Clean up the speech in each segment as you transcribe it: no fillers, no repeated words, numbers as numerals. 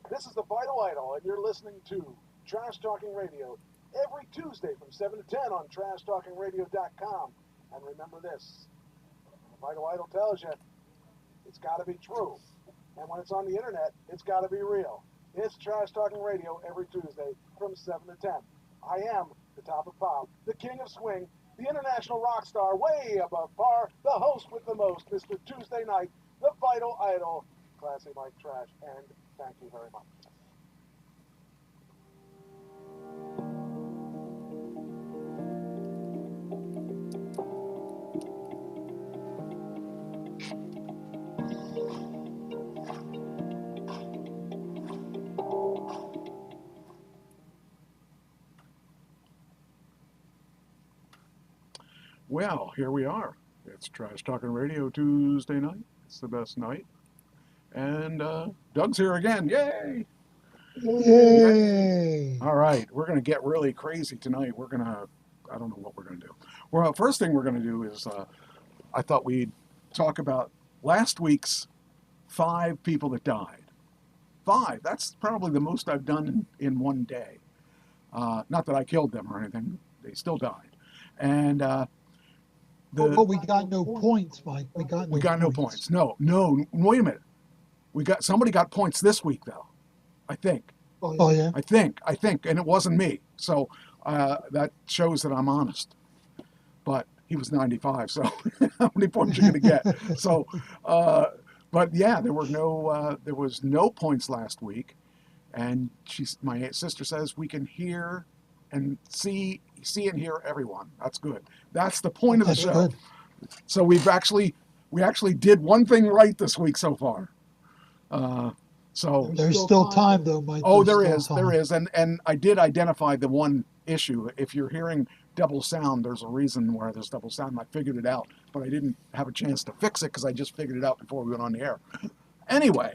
This is the Vital Idol, and you're listening to Trash Talking Radio every Tuesday from 7 to 10 on TrashTalkingRadio.com. And remember this, the Vital Idol tells you it's got to be true. And when it's on the internet, it's got to be real. It's Trash Talking Radio every Tuesday from 7 to 10. I am the top of pop, the king of swing, the international rock star, way above par, the host with the most, Mr. Tuesday Night, the Vital Idol, Classy Mike Trash, and thank you very much. Well, here we are. It's Trash Talking Radio Tuesday night. It's the best night. And Doug's here again. Yay! Yay! All right, we're going to get really crazy tonight. I don't know what we're going to do. Well, first thing we're going to do is I thought we'd talk about last week's 5 people that died. 5. That's probably the most I've done in one day. Not that I killed them or anything. They still died. And But we got no points, Mike. We got no points. No, wait a minute. Somebody got points this week though. I think. Oh yeah. I think, and it wasn't me. So that shows that I'm honest. But he was 95, so how many points are you gonna get? So, but yeah, there was no points last week, and my sister says we can hear and see and hear everyone. That's good. That's the point of the show. Good. So we actually did one thing right this week so far. So there's still time though, Mike. Oh, there is, and I did identify the one issue. If you're hearing double sound, there's a reason why there's double sound. And I figured it out, but I didn't have a chance to fix it because I just figured it out before we went on the air. Anyway.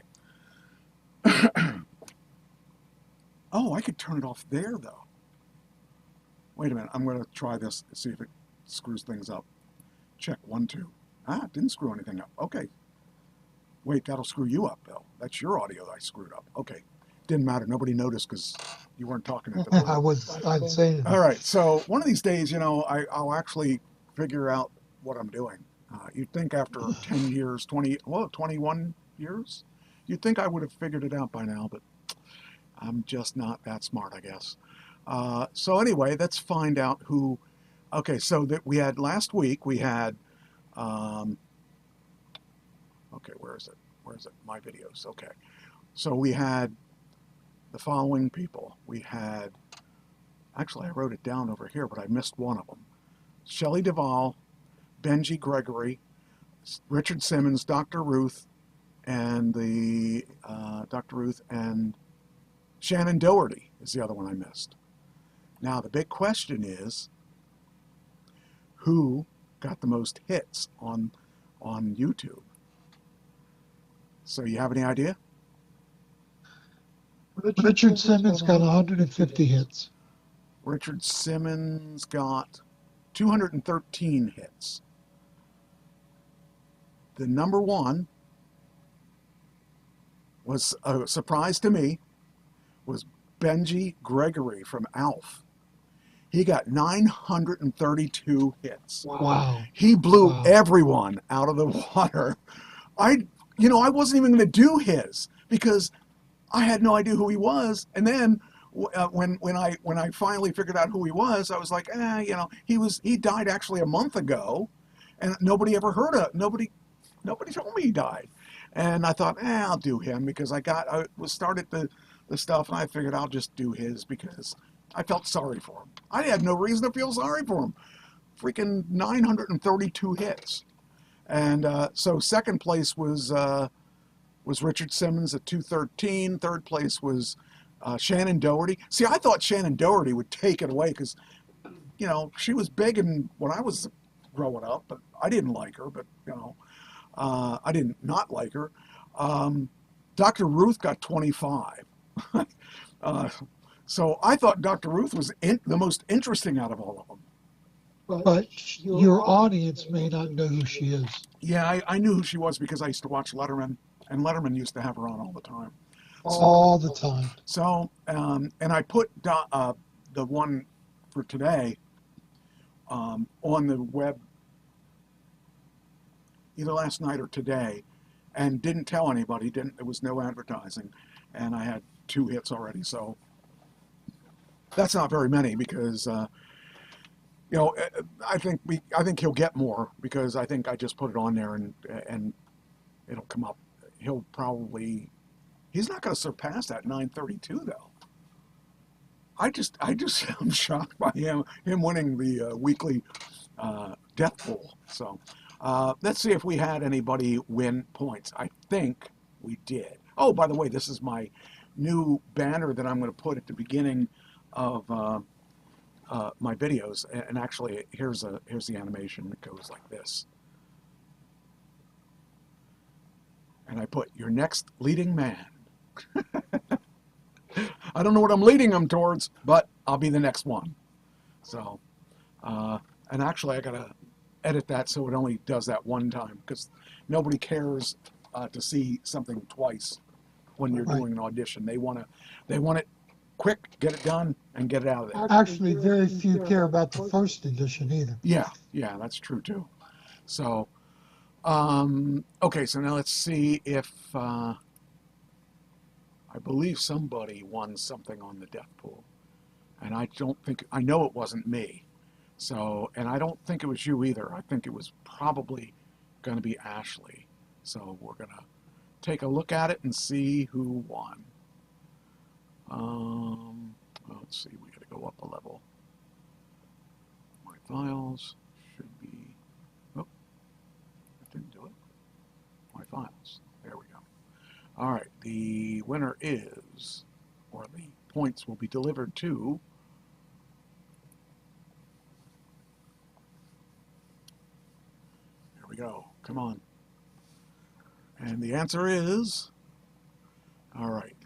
Oh, I could turn it off there though. Wait a minute, I'm going to try this, see if it screws things up. Check, 1, 2. It didn't screw anything up. Okay. Wait, that'll screw you up, Bill. That's your audio that I screwed up. Okay. Didn't matter. Nobody noticed because you weren't talking at the time. I'd say. All right. So one of these days, I'll actually figure out what I'm doing. You'd think after 10 years, 21 years, you'd think I would have figured it out by now, but I'm just not that smart, I guess. So anyway, let's find out who. Okay, so that we had last week. We had. Okay, where is it? My videos. Okay, so we had the following people. We had. Actually, I wrote it down over here, but I missed one of them. Shelley Duvall, Benji Gregory, Richard Simmons, Dr. Ruth, and Dr. Ruth and Shannon Doherty is the other one I missed. Now, the big question is, who got the most hits on YouTube? So you have any idea? Richard Simmons got 150 hits. Richard Simmons got 213 hits. The number one was a surprise to me, was Benji Gregory from ALF. He got 932 hits. Wow. He blew everyone out of the water. I wasn't even going to do his because I had no idea who he was. And then when I finally figured out who he was, I was like, he died actually a month ago, and nobody ever heard of. Nobody told me he died. And I thought, I'll do him because I started the stuff, and I figured I'll just do his because I felt sorry for him. I had no reason to feel sorry for him. Freaking 932 hits. And so second place was Richard Simmons at 213. Third place was Shannon Doherty. See, I thought Shannon Doherty would take it away because, you know, she was big when I was growing up, but I didn't like her. But, you know, I didn't not like her. Dr. Ruth got 25. So I thought Dr. Ruth was the most interesting out of all of them. But your audience may not know who she is. Yeah, I knew who she was because I used to watch Letterman, and Letterman used to have her on all the time. All the time. So, and I put the one for today on the web either last night or today, and didn't tell anybody. There was no advertising, and I had 2 hits already. So that's not very many because you know, I think he'll get more because I think I just put it on there and it'll come up. He's not going to surpass that 932 though. I'm shocked by him winning the weekly death pool. So let's see if we had anybody win points. I think we did. Oh, by the way, this is my new banner that I'm going to put at the beginning of my videos. And actually, here's the animation. It goes like this. And I put your next leading man. I don't know what I'm leading them towards, but I'll be the next one. So, and actually I gotta edit that so it only does that one time because nobody cares to see something twice when you're doing an audition. They want it quick, get it done, and get it out of there. Actually, very few care about the first edition either. Yeah, that's true too. So, okay, so now let's see if I believe somebody won something on the death pool, and I know it wasn't me. So, and I don't think it was you either. I think it was probably going to be Ashley. So we're going to take a look at it and see who won. Let's see, we got to go up a level. My files should be, oh, it didn't do it. My files, there we go. All right, the winner is, or the points will be delivered to, here we go, come on. And the answer is, all right,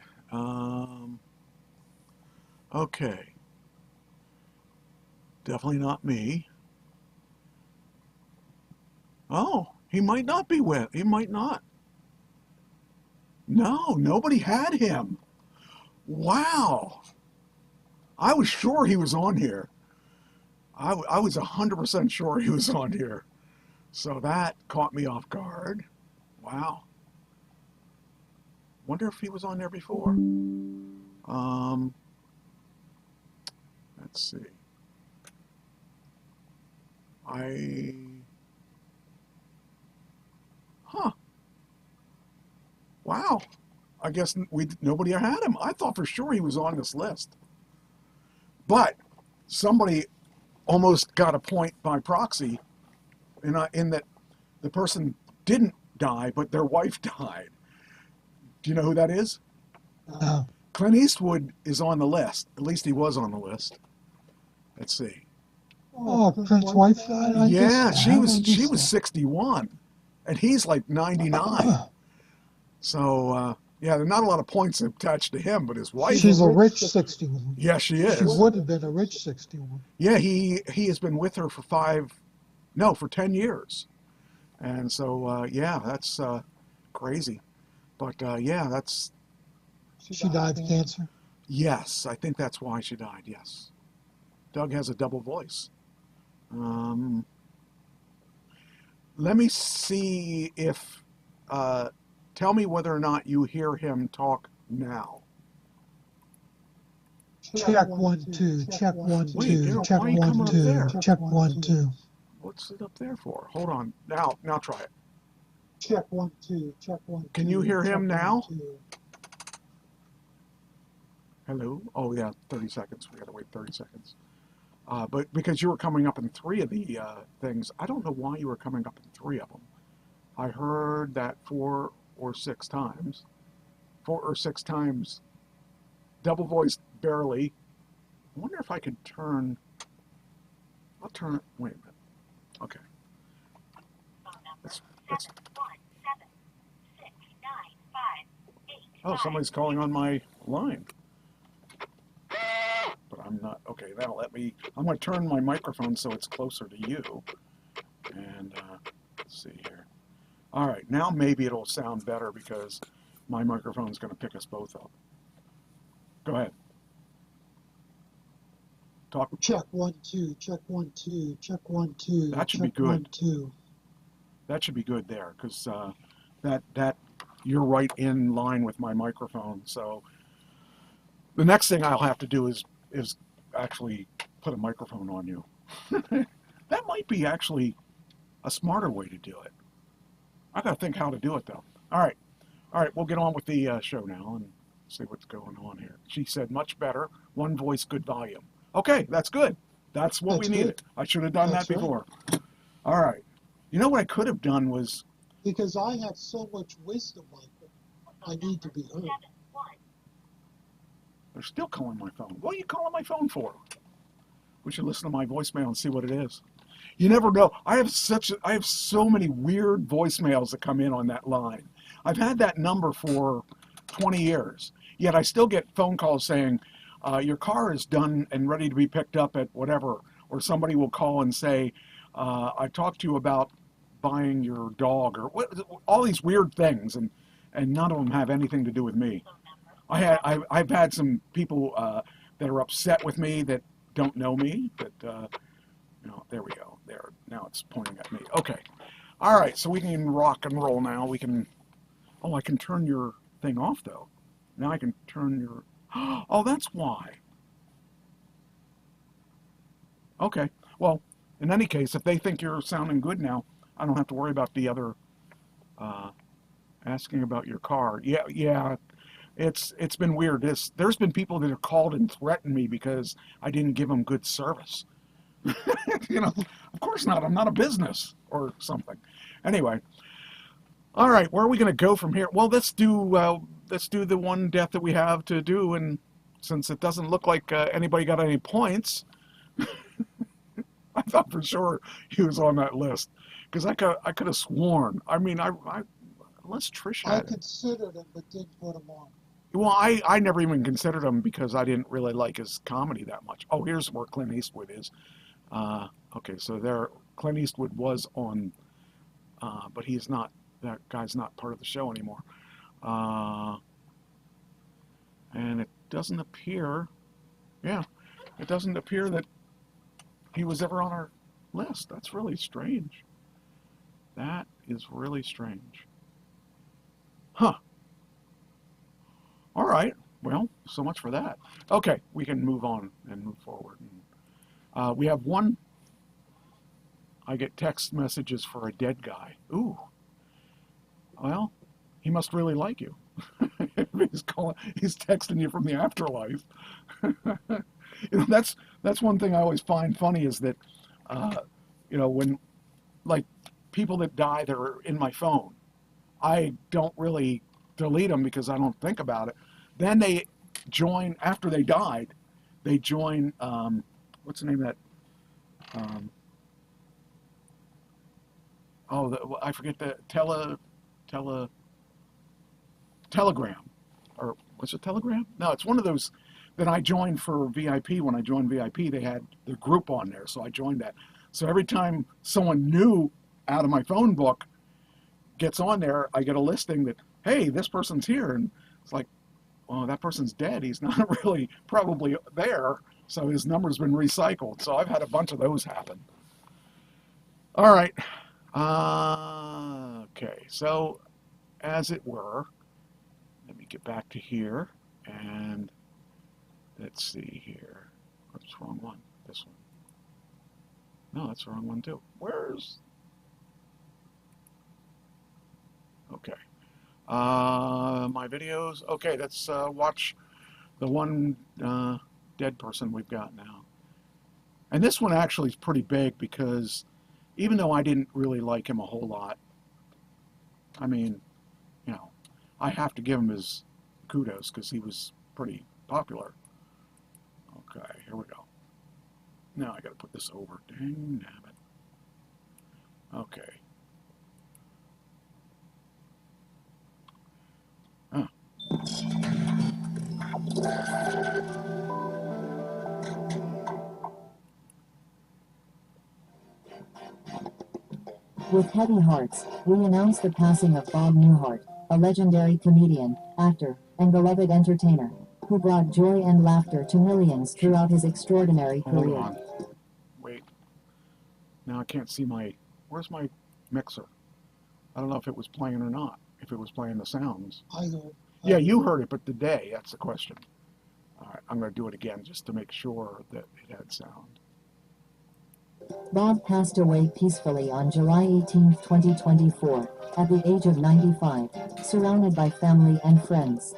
okay, definitely not me. Oh, he might not be with, he might not. No, nobody had him. Wow. I was sure he was on here. I was 100% sure he was on here. So that caught me off guard. Wow. Wonder if he was on there before. Let's see. Wow. I guess nobody had him. I thought for sure he was on this list. But somebody almost got a point by proxy in that the person didn't die, but their wife died. Do you know who that is? Clint Eastwood is on the list. At least he was on the list. Let's see. Oh, Clint's wife died? Yeah, she was 61, and he's like 99. So, yeah, there are not a lot of points attached to him, but his wife... She's a rich 61. Yeah, she is. She would have been a rich 61. Yeah, he has been with her for 10 years. And so, yeah, that's crazy. But, yeah, that's... She died of cancer? Yes, I think that's why she died, yes. Doug has a double voice. Let me see if... tell me whether or not you hear him talk now. Check 1 2. Check 1 Wait, 2. Check 1 2. Check 1 2. What's it up there for? Hold on. Now try it. Check 1 2. Check 1 2. Can you hear him now? Hello? Oh yeah, 30 seconds. We gotta wait 30 seconds. But because you were coming up in 3 of the things, I don't know why you were coming up in 3 of them. I heard that 4 or 6 times. 4 or 6 times double voiced barely. I wonder if I could turn. I'll turn it. Wait a minute. Okay. Let's, oh, somebody's calling on my line. But I'm not. Okay, that'll let me. I'm going to turn my microphone so it's closer to you. And let's see here. All right, now maybe it'll sound better because my microphone's going to pick us both up. Go ahead. Talk. Check 1 2. Check 1 2. Check 1 2. That should check be good. 1 2. That should be good there because that you're right in line with my microphone. So the next thing I'll have to do is actually put a microphone on you. That might be actually a smarter way to do it. I got to think how to do it though. All right, we'll get on with the show now and see what's going on here. She said much better, one voice, good volume. Okay, that's good. That's what we needed. I should have done that before. Right. All right. You know what I could have done was... Because I have so much wisdom, Michael, I need to be heard. They're still calling my phone. What are you calling my phone for? We should listen to my voicemail and see what it is. You never know. I have so many weird voicemails that come in on that line. I've had that number for 20 years, yet I still get phone calls saying, your car is done and ready to be picked up at whatever, or somebody will call and say, I talked to you about buying your dog, or all these weird things, and none of them have anything to do with me. I've had some people that are upset with me that don't know me, but there we go. There, now it's pointing at me. Okay, all right. So we can rock and roll now. We can. Oh, I can turn your thing off though. Now I can turn your. Oh, that's why. Okay. Well, in any case, if they think you're sounding good now, I don't have to worry about the other asking about your car. Yeah. It's been weird. There's been people that have called and threatened me because I didn't give them good service. Of course not. I'm not a business or something. Anyway, all right. Where are we going to go from here? Well, let's do the one death that we have to do, and since it doesn't look like anybody got any points, I thought for sure he was on that list because I could have sworn. I mean, unless Trish had I considered him, but didn't put him on. Well, I never even considered him because I didn't really like his comedy that much. Oh, here's where Clint Eastwood is. Okay, so there, Clint Eastwood was on, but he's not. That guy's not part of the show anymore. And it doesn't appear. Yeah, it doesn't appear that he was ever on our list. That's really strange. That is really strange. Huh. All right. Well, so much for that. Okay, we can move on and move forward. We have one. I get text messages for a dead guy. Ooh. Well, he must really like you. He's texting you from the afterlife. That's one thing I always find funny is that, when, like, people that die that are in my phone, I don't really delete them because I don't think about it. Then they join, after they died, they join, what's the name of that? I forget the Telegram. Or was it Telegram? No, it's one of those that I joined for VIP. When I joined VIP, they had the group on there, so I joined that. So every time someone new out of my phone book gets on there, I get a listing that, hey, this person's here. And it's like, well, that person's dead. He's not really probably there. So his number's been recycled. So I've had a bunch of those happen. All right. Okay. So as it were, let me get back to here. And let's see here. What's the wrong one? This one. No, that's the wrong one too. Where's... Okay. My videos. Okay, let's watch the one dead person we've got now. And this one actually is pretty big because even though I didn't really like him a whole lot, I mean, I have to give him his kudos because he was pretty popular. Okay, here we go. Now I got to put this over. Dang nabbit. Okay. Huh. With heavy hearts, we announce the passing of Bob Newhart, a legendary comedian, actor, and beloved entertainer, who brought joy and laughter to millions throughout his extraordinary Hold career. on. Wait. Now I can't see where's my mixer? I don't know if it was playing or not, if it was playing the sounds. I heard. Yeah, you heard it, but the day, that's the question. All right, I'm going to do it again just to make sure that it had sound. Bob passed away peacefully on July 18, 2024, at the age of 95, surrounded by family and friends.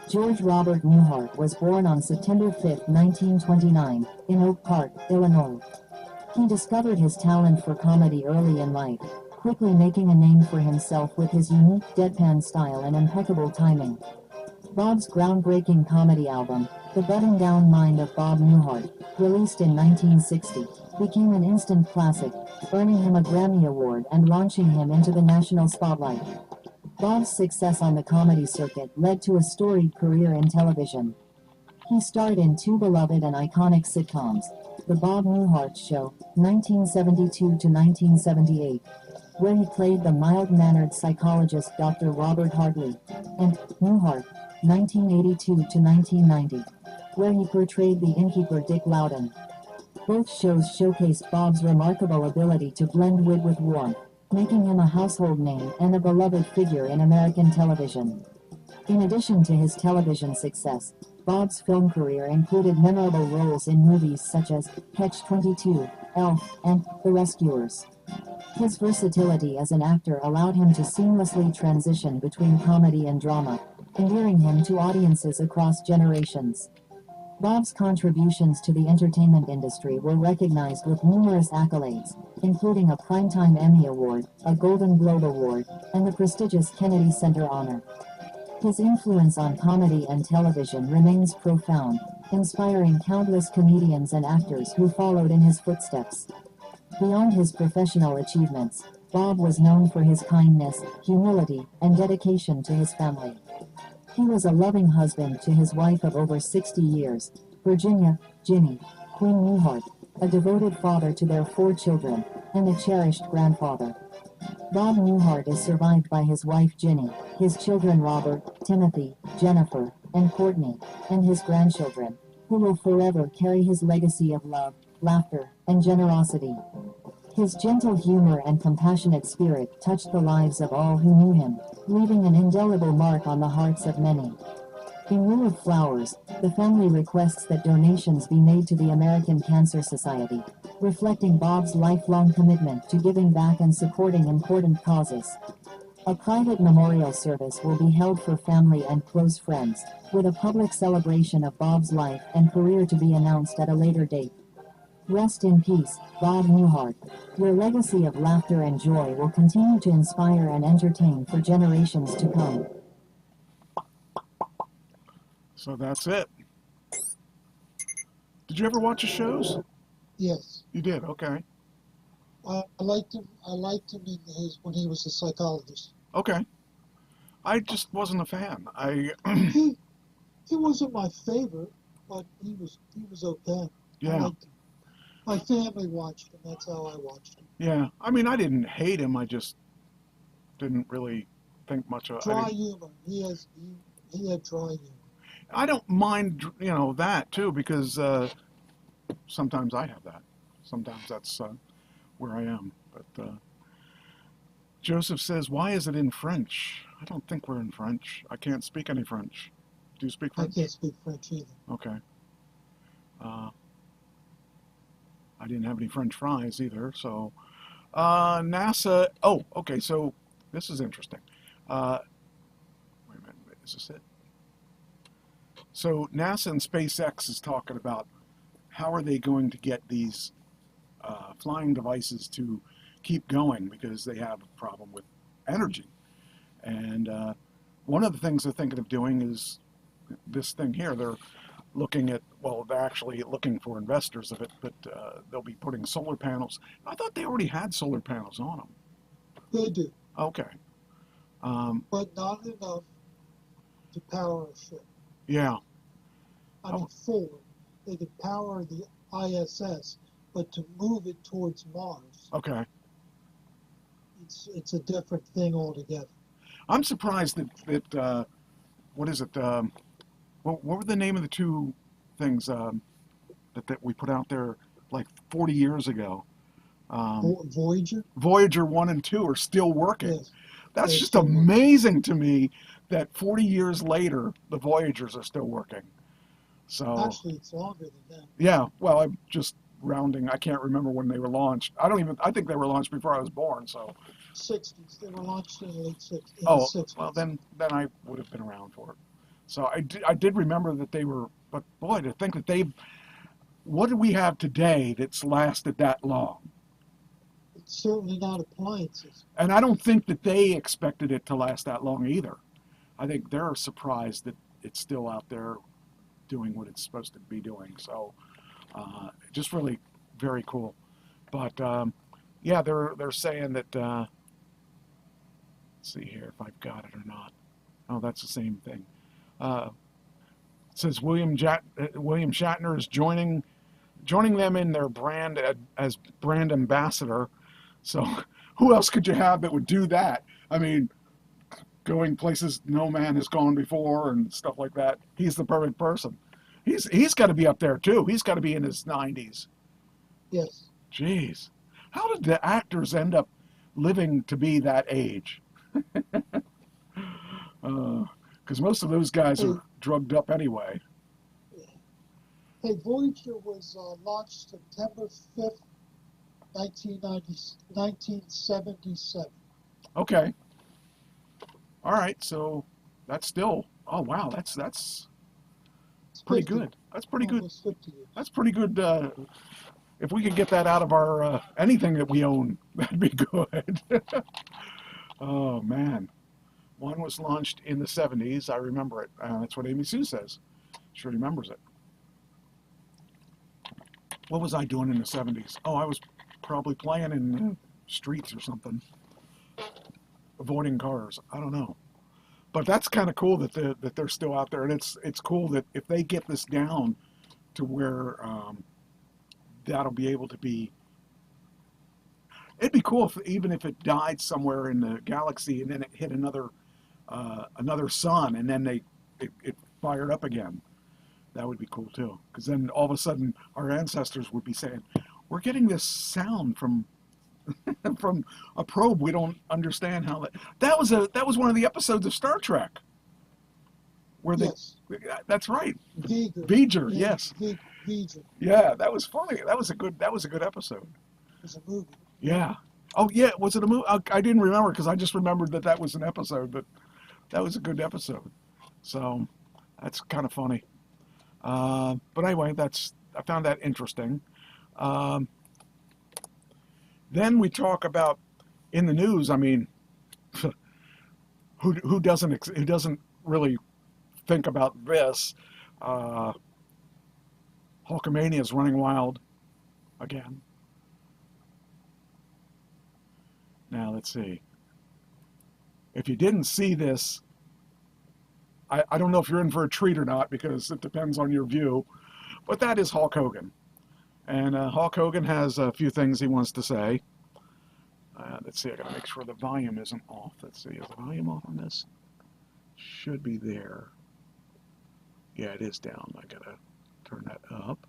George Robert Newhart was born on September 5, 1929, in Oak Park, Illinois. He discovered his talent for comedy early in life, quickly making a name for himself with his unique deadpan style and impeccable timing. Bob's groundbreaking comedy album, The Button-Down Mind of Bob Newhart, released in 1960, became an instant classic, earning him a Grammy Award and launching him into the national spotlight. Bob's success on the comedy circuit led to a storied career in television. He starred in two beloved and iconic sitcoms, The Bob Newhart Show, 1972 to 1978, where he played the mild-mannered psychologist Dr. Robert Hartley, and Newhart, 1982 to 1990, where he portrayed the innkeeper Dick Loudon. Both shows showcased Bob's remarkable ability to blend wit with warmth, making him a household name and a beloved figure in American television. In addition to his television success, Bob's film career included memorable roles in movies such as Catch-22, Elf, and The Rescuers. His versatility as an actor allowed him to seamlessly transition between comedy and drama, endearing him to audiences across generations. Bob's contributions to the entertainment industry were recognized with numerous accolades, including a Primetime Emmy Award, a Golden Globe Award, and the prestigious Kennedy Center Honor. His influence on comedy and television remains profound, inspiring countless comedians and actors who followed in his footsteps. Beyond his professional achievements, Bob was known for his kindness, humility, and dedication to his family. He was a loving husband to his wife of over 60 years, Virginia, Ginny, Queen Newhart, a devoted father to their 4 children, and a cherished grandfather. Bob Newhart is survived by his wife Ginny, his children Robert, Timothy, Jennifer, and Courtney, and his grandchildren, who will forever carry his legacy of love, laughter, and generosity. His gentle humor and compassionate spirit touched the lives of all who knew him, leaving an indelible mark on the hearts of many. In lieu of flowers, the family requests that donations be made to the American Cancer Society, reflecting Bob's lifelong commitment to giving back and supporting important causes. A private memorial service will be held for family and close friends, with a public celebration of Bob's life and career to be announced at a later date. Rest in peace, Bob Newhart. Your legacy of laughter and joy will continue to inspire and entertain for generations to come. So that's it. Did you ever watch his shows? Yes. You did, okay. I liked him in when he was a psychologist. Okay. I just wasn't a fan. He wasn't my favorite, but he was okay. Yeah. I liked him. My family watched him. That's how I watched him. Yeah. I mean, I didn't hate him. I just didn't really think much of it. Dry humor. He had dry humor. I don't mind, that too, because sometimes I have that. Sometimes that's where I am. But Joseph says, why is it in French? I don't think we're in French. I can't speak any French. Do you speak French? I can't speak French either. Okay. I didn't have any French fries either, so NASA. Oh, okay. So this is interesting. Wait a minute. Is this it? So NASA and SpaceX is talking about how are they going to get these flying devices to keep going because they have a problem with energy. And one of the things they're thinking of doing is this thing here. They're looking at, well, they're actually looking for investors of it, but they'll be putting solar panels. I thought they already had solar panels on them. They do, Okay. but not enough to power a ship. Yeah. I mean, full. They could power the ISS, but to move it towards Mars, Okay. it's a different thing altogether. I'm surprised that what is it? What were the name of the two things that we put out there like 40 years ago? Voyager? Voyager 1 and 2 are still working. Yes. That's They're just still working. amazing to me that 40 years later, the Voyagers are still working. So, Actually, it's longer than that. yeah, well, I'm just rounding. I can't remember when they were launched. I think they were launched before I was born, so. 60s. They were launched in the late 60s. Oh, the 60s. well, then I would have been around for it. So I did remember that they were, but boy, to think that what do we have today that's lasted that long? It's certainly not appliances. And I don't think that they expected it to last that long either. I think they're surprised that it's still out there doing what it's supposed to be doing. So just really very cool. But yeah, they're saying that, let's see here if I've got it or not. Oh, that's the same thing. It says William Shatner is joining them in their brand as brand ambassador. So who else could you have that would do that? I mean, going places no man has gone before and stuff like that. He's the perfect person. He's got to be up there too. He's got to be in his 90s. Yes. Jeez, how did the actors end up living to be that age? Because most of those guys are drugged up anyway. Hey, Voyager was launched September 5th, 1977. Okay. All right, so that's still. Oh wow, that's It's pretty 50, good. That's pretty good. almost 50 years. That's pretty good. If we could get that out of our anything that we own, that'd be good. Oh man, one was launched in the 70s. I remember it. That's what Amy Sue says. She remembers it. What was I doing in the 70s? Oh, I was probably playing in the streets or something, avoiding cars. I don't know. But that's kind of cool that they're still out there, and it's cool that if they get this down to where that'll be able to be. It'd be cool even if it died somewhere in the galaxy and then it hit another sun and then it fired up again. That would be cool too, because then all of a sudden our ancestors would be saying, "We're getting this sound from from a probe. We don't understand how that was one of the episodes of Star Trek where they." Yes. That's right. V'ger. Yeah, yes. V'ger. Yeah, that was funny. That was a good episode. It was a movie. Yeah. Oh yeah, was it a movie? I didn't remember because I just remembered that was an episode, but that was a good episode. So that's kind of funny. But anyway, I found that interesting. Then we talk about in the news. I mean, who doesn't really think about this? Hulkamania is running wild again. Now let's see. If you didn't see this, I don't know if you're in for a treat or not because it depends on your view, but that is Hulk Hogan. And Hulk Hogan has a few things he wants to say. Let's see, I gotta make sure the volume isn't off. Let's see, is the volume off on this? Should be there. Yeah, it is down. I gotta turn that up.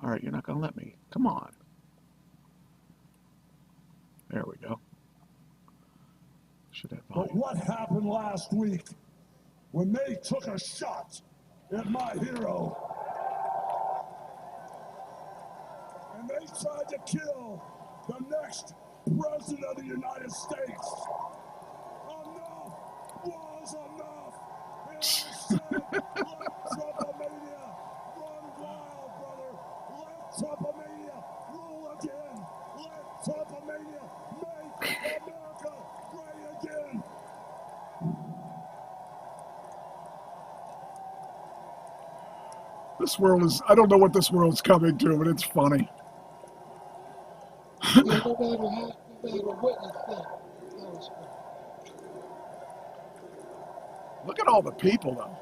All right, you're not gonna let me. Come on. There we go. Should have volume. But what happened last week when they took a shot at my hero and they tried to kill the next president of the United States? Enough was enough. And I said, let Trumpomania run wild, brother. Let Trumpomania rule again. Let Trumpomania make America great again. This world is, I don't know what this world's coming to, but it's funny. Yeah, no matter what you think, that was funny. Look at all the people, though.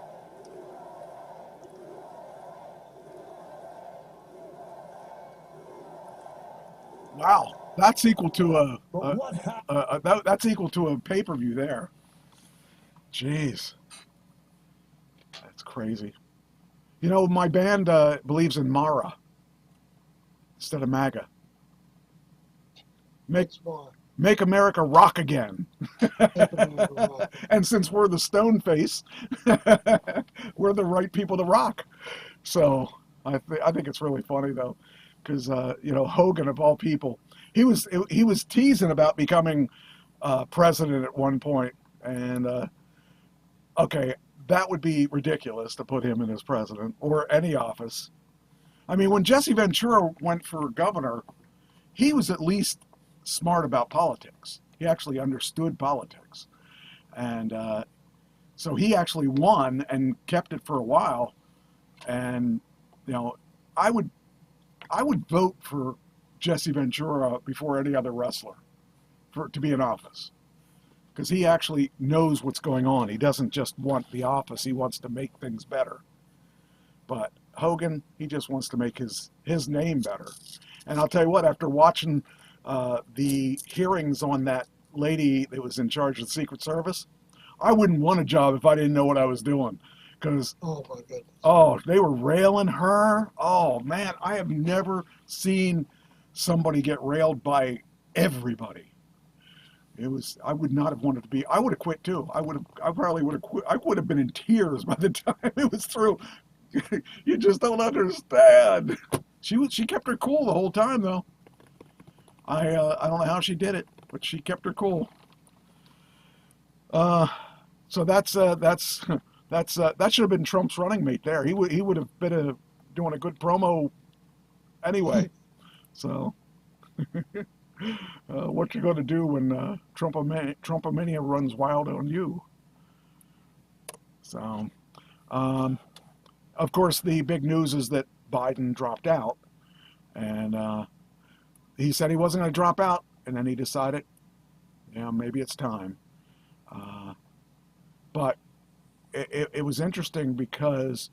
Wow, that's equal to But what happened? that's equal to a pay-per-view there. Jeez, that's crazy. You know, my band believes in Mara instead of MAGA. That's why. Make America rock again. Make America rock. And since we're the stone face, we're the right people to rock. So I think it's really funny though, because you know, Hogan of all people, he was teasing about becoming president at one point, and okay, that would be ridiculous to put him in as president or any office. I mean, when Jesse Ventura went for governor, he was at least smart about politics. He actually understood politics, and so he actually won and kept it for a while. And you know, I would vote for Jesse Ventura before any other wrestler to be in office, because he actually knows what's going on. He doesn't just want the office; he wants to make things better. But Hogan, he just wants to make his name better. And I'll tell you what, after watching the hearings on that lady that was in charge of the Secret Service, I wouldn't want a job if I didn't know what I was doing. Because, Oh my goodness. oh, they were railing her. Oh, man, I have never seen somebody get railed by everybody. It was, I would not have wanted to be, I would have quit too. I probably would have quit. I would have been in tears by the time it was through. You just don't understand. She kept her cool the whole time though. I don't know how she did it, but she kept her cool. So that's that should have been Trump's running mate there. He would have been doing a good promo anyway. So what you going to do when Trumpomania runs wild on you? So of course the big news is that Biden dropped out, and he said he wasn't going to drop out, and then he decided, yeah, maybe it's time. But it was interesting because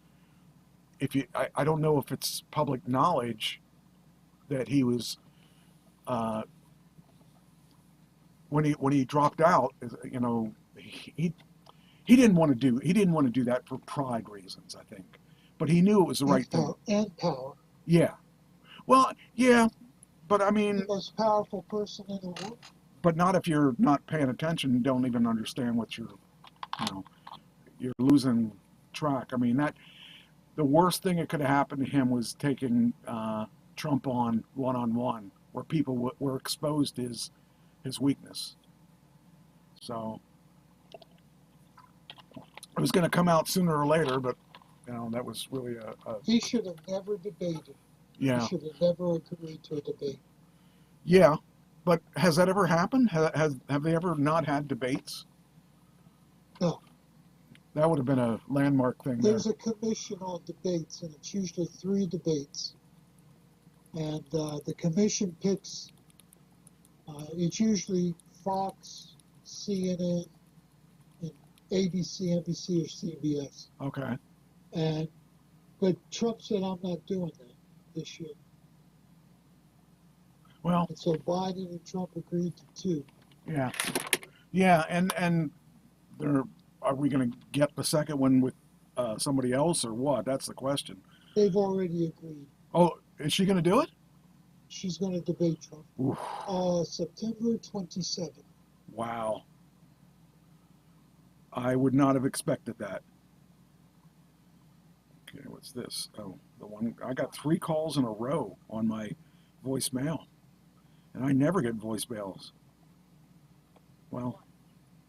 I don't know if it's public knowledge that he was when he dropped out, you know, he didn't want to do that for pride reasons, I think, but he knew it was the right thing. And power. Yeah, well, yeah, but I mean, The most powerful person in the world. but not if you're not paying attention and don't even understand what you're losing track. I mean, the worst thing that could have happened to him was taking Trump on one-on-one, where people were exposed to his weakness. So it was going to come out sooner or later, but you know, that was really a He should have never debated. yeah. He should have never agreed to a debate. Yeah, but has that ever happened? Have they ever not had debates? No. That would have been a landmark thing there. There's a commission on debates, and it's usually 3 debates. And the commission picks, it's usually Fox, CNN, and ABC, NBC, or CBS. Okay. But Trump said, I'm not doing that this year. Well, And so Biden and Trump agreed to 2. yeah, and are we going to get the second one with somebody else or what? That's the question. They've already agreed. Oh, is she going to do it? She's going to debate Trump. Oof. September 27th. Wow. I would not have expected that. Okay, what's this? Oh, the one I got 3 calls in a row on my voicemail, and I never get voicemails. Well,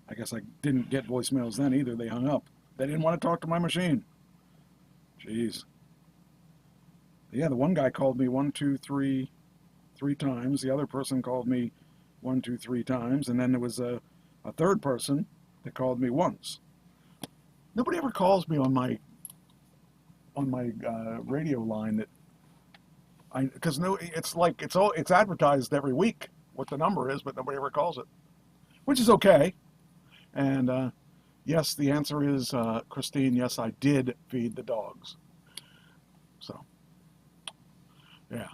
I guess I didn't get voicemails then either. They hung up. They didn't want to talk to my machine. Jeez. Yeah, the one guy called me 1, 2, 3 times. The other person called me 1, 2, 3 times, and then there was a third person that called me once. Nobody ever calls me on my on my radio line that because no, it's advertised every week what the number is, but nobody ever calls it, which is okay. And yes, the answer is Christine. Yes, I did feed the dogs. So yeah.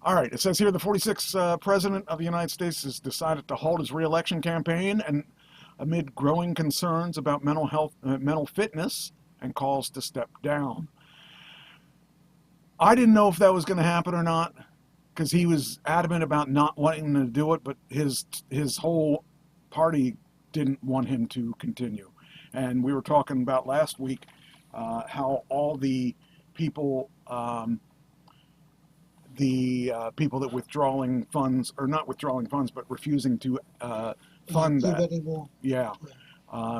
All right. It says here the 46th President of the United States has decided to halt his re-election campaign and amid growing concerns about mental health, mental fitness, and calls to step down. I didn't know if that was going to happen or not because he was adamant about not wanting to do it, but his whole party didn't want him to continue. And we were talking about last week how all the people, people that withdrawing funds, or not withdrawing funds, but refusing to fund Give that. anymore. Yeah.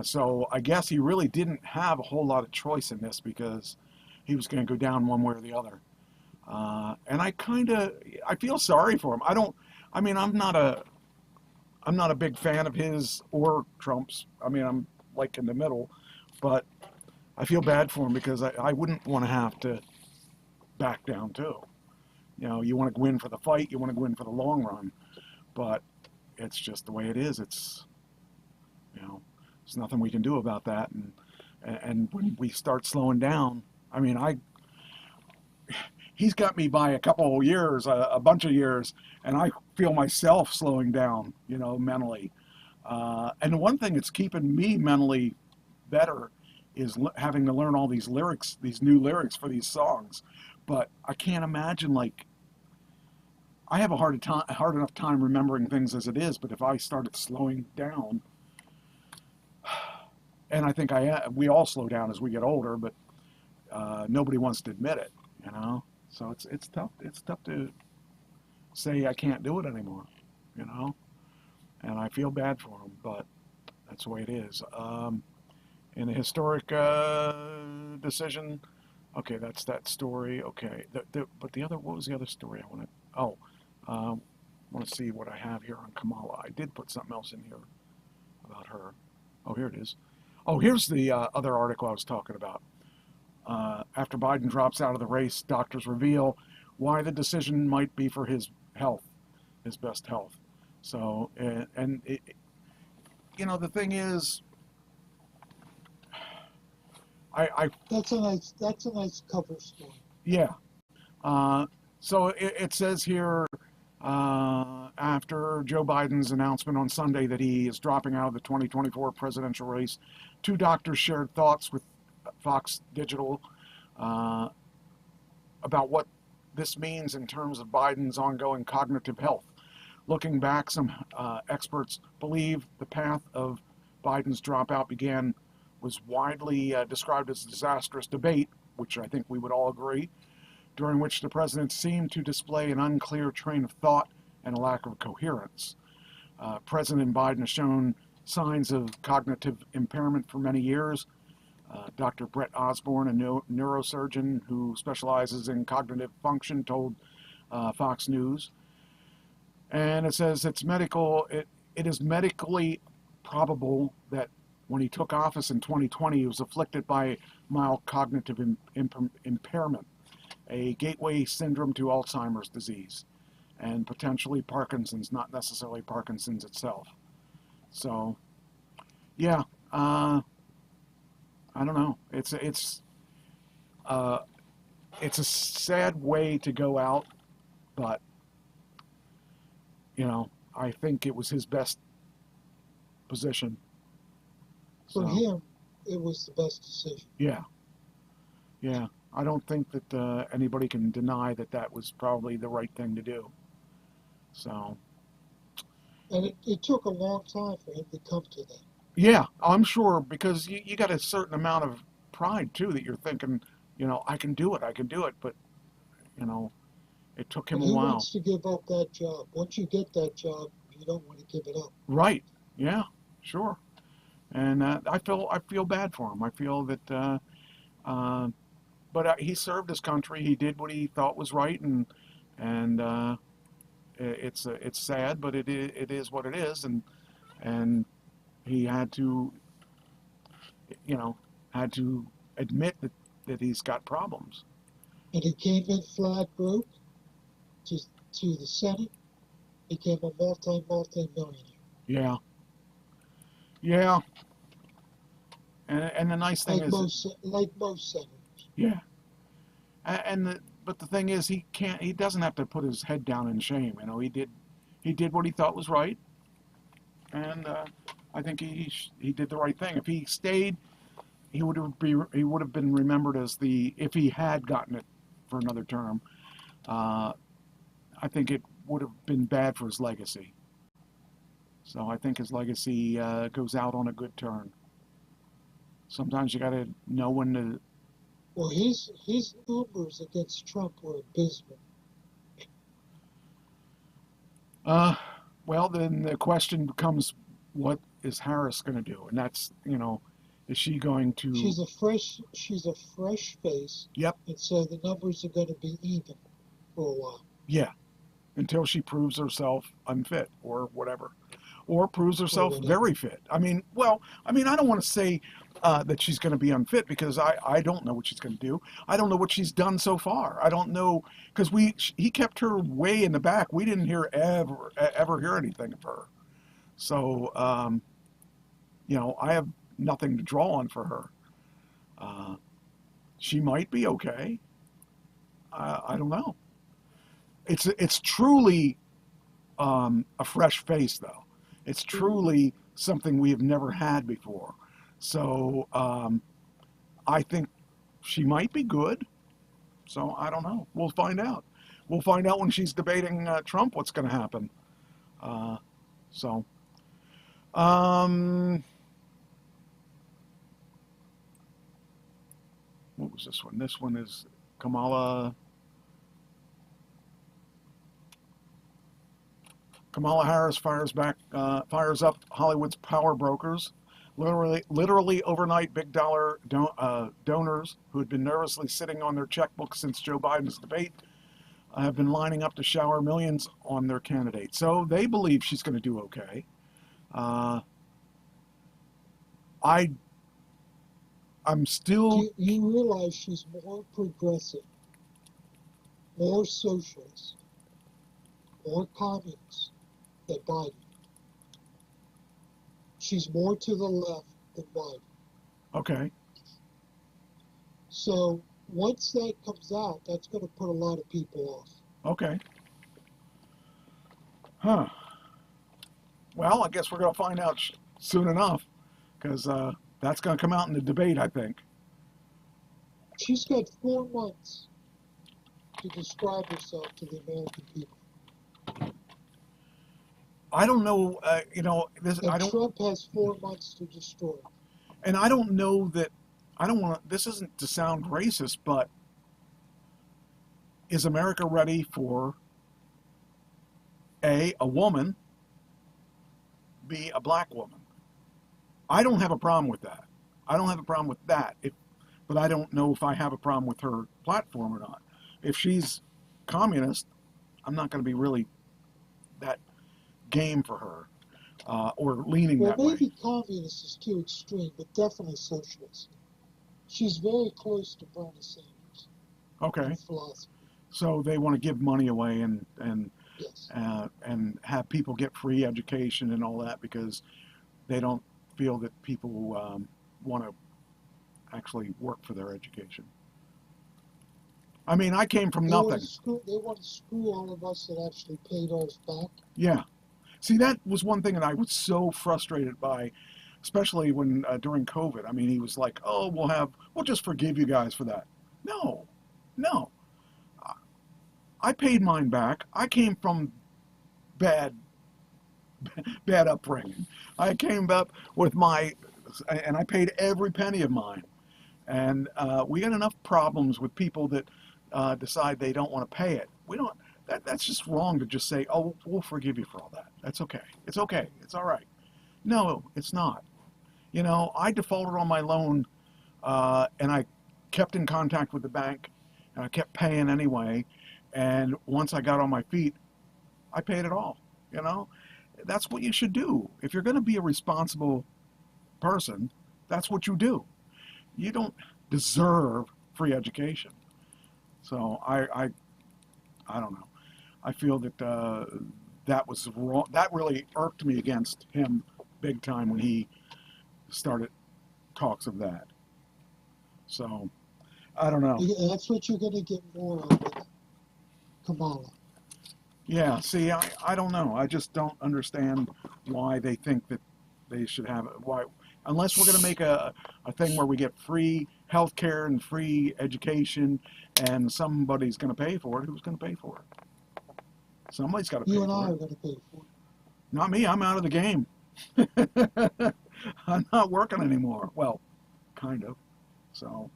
So I guess he really didn't have a whole lot of choice in this because he was going to go down one way or the other. And I feel sorry for him. I'm not a big fan of his or Trump's. I mean, I'm like in the middle, but I feel bad for him because I wouldn't want to have to back down too. You know, you want to go in for the fight, you want to go in for the long run, but it's just the way it is. It's, you know, there's nothing we can do about that. And when we start slowing down, I mean, he's got me by a couple of years, a bunch of years, and I feel myself slowing down, you know, mentally. And the one thing that's keeping me mentally better is having to learn all these lyrics, these new lyrics for these songs. But I can't imagine, like, I have a hard enough time remembering things as it is, but if I started slowing down, and I think we all slow down as we get older, but nobody wants to admit it, you know? So it's tough. It's tough to say I can't do it anymore, you know? And I feel bad for them, but that's the way it is. In a historic decision, okay, that's that story. Okay, but what was the other story I wanted? I want to see what I have here on Kamala. I did put something else in here about her. Oh, here it is. Oh, here's the other article I was talking about. After Biden drops out of the race, doctors reveal why the decision might be for his health, his best health. So, and it, you know, the thing is, That's a nice cover story. yeah. So it says here, after Joe Biden's announcement on Sunday that he is dropping out of the 2024 presidential race, two doctors shared thoughts with Fox Digital about what this means in terms of Biden's ongoing cognitive health. Looking back, some experts believe the path of Biden's dropout was widely described as a disastrous debate, which I think we would all agree, during which the president seemed to display an unclear train of thought and a lack of coherence. President Biden has shown signs of cognitive impairment for many years. Dr. Brett Osborne, a neurosurgeon who specializes in cognitive function, told Fox News. And it says it is medically probable that when he took office in 2020, he was afflicted by mild cognitive impairment, a gateway syndrome to Alzheimer's disease, and potentially Parkinson's, not necessarily Parkinson's itself. So, yeah, I don't know. It's a sad way to go out, but you know, I think it was his best position. For him, it was the best decision. Yeah. Yeah. I don't think that anybody can deny that was probably the right thing to do. So. And it took a long time for him to come to that. Yeah, I'm sure, because you got a certain amount of pride, too, that you're thinking, you know, I can do it. But, you know, it took him a while. He wants to give up that job. Once you get that job, you don't want to give it up. Right. Yeah, sure. And I feel bad for him. I feel that, but he served his country. He did what he thought was right, and it's sad, but it is what it is, and he had to, you know, admit that he's got problems. and he came in flag broke to the Senate, became a multi-millionaire. Yeah. Yeah. And the nice thing is, Like most senators. yeah. But the thing is, he doesn't have to put his head down in shame. You know, he did what he thought was right, and I think he did the right thing. If he stayed, he would have been remembered as if he had gotten it for another term. I think it would have been bad for his legacy. So I think his legacy goes out on a good turn. Sometimes you got to know when to. Well, his numbers against Trump were abysmal. Well, then the question becomes, what is Harris going to do? And that's, is she going to? She's a fresh face. Yep. And so the numbers are going to be even for a while. Yeah, until she proves herself unfit or whatever, or proves herself very fit. I don't want to say that she's going to be unfit, because I don't know what she's going to do. I don't know what she's done so far. I don't know, because he kept her way in the back. We didn't ever hear anything of her. So, I have nothing to draw on for her. She might be okay. I don't know. It's truly a fresh face, though. It's truly something we have never had before. So I think she might be good. So I don't know. We'll find out. We'll find out when she's debating Trump what's going to happen. What was this one? This one is Kamala Harris fires up Hollywood's power brokers. Literally overnight, big dollar donors who had been nervously sitting on their checkbooks since Joe Biden's debate have been lining up to shower millions on their candidate. So they believe she's going to do okay. I'm still. You realize she's more progressive, more socialist, more communist than Biden. She's more to the left than Biden. Okay. So once that comes out, that's going to put a lot of people off. Okay. Huh. Well, I guess we're going to find out soon enough, because that's going to come out in the debate, I think. She's got 4 months to describe herself to the American people. I don't know, Trump has 4 months to destroy it. And I don't know that. This isn't to sound racist, but is America ready for A, a woman, B, a black woman? I don't have a problem with that. I don't have a problem with that. But I don't know if I have a problem with her platform or not. If she's communist, I'm not going to be really that game for her, or leaning that way. Well, maybe communist is too extreme, but definitely socialist. She's very close to Bernie Sanders. Okay. Philosophy. So they want to give money away and Yes. And have people get free education and all that, because they don't feel that people want to actually work for their education. I mean, I came from nothing. They want to screw all of us that actually paid ours back. Yeah. See, that was one thing that I was so frustrated by, especially when during COVID. I mean, he was like, "Oh, we'll just forgive you guys for that." No. I paid mine back. I came from bad upbringing. I came up with and I paid every penny of mine. And we got enough problems with people that decide they don't want to pay it. We don't. That's just wrong to just say, "Oh, we'll forgive you for all that. That's okay. It's okay. It's all right." No, it's not. I defaulted on my loan, and I kept in contact with the bank, and I kept paying anyway. And once I got on my feet, I paid it all. That's what you should do. If you're going to be a responsible person, that's what you do. You don't deserve free education. So I don't know. I feel that that was wrong. That really irked me against him big time when he started talks of that. So I don't know. That's what you're going to get more of with Kamala. Yeah, see, I don't know. I just don't understand why they think that they should have it. Why, unless we're going to make a thing where we get free health care and free education and somebody's going to pay for it, who's going to pay for it? Somebody's got to pay You and for I it. are going to pay for it. Not me. I'm out of the game. I'm not working anymore. Well, kind of. So,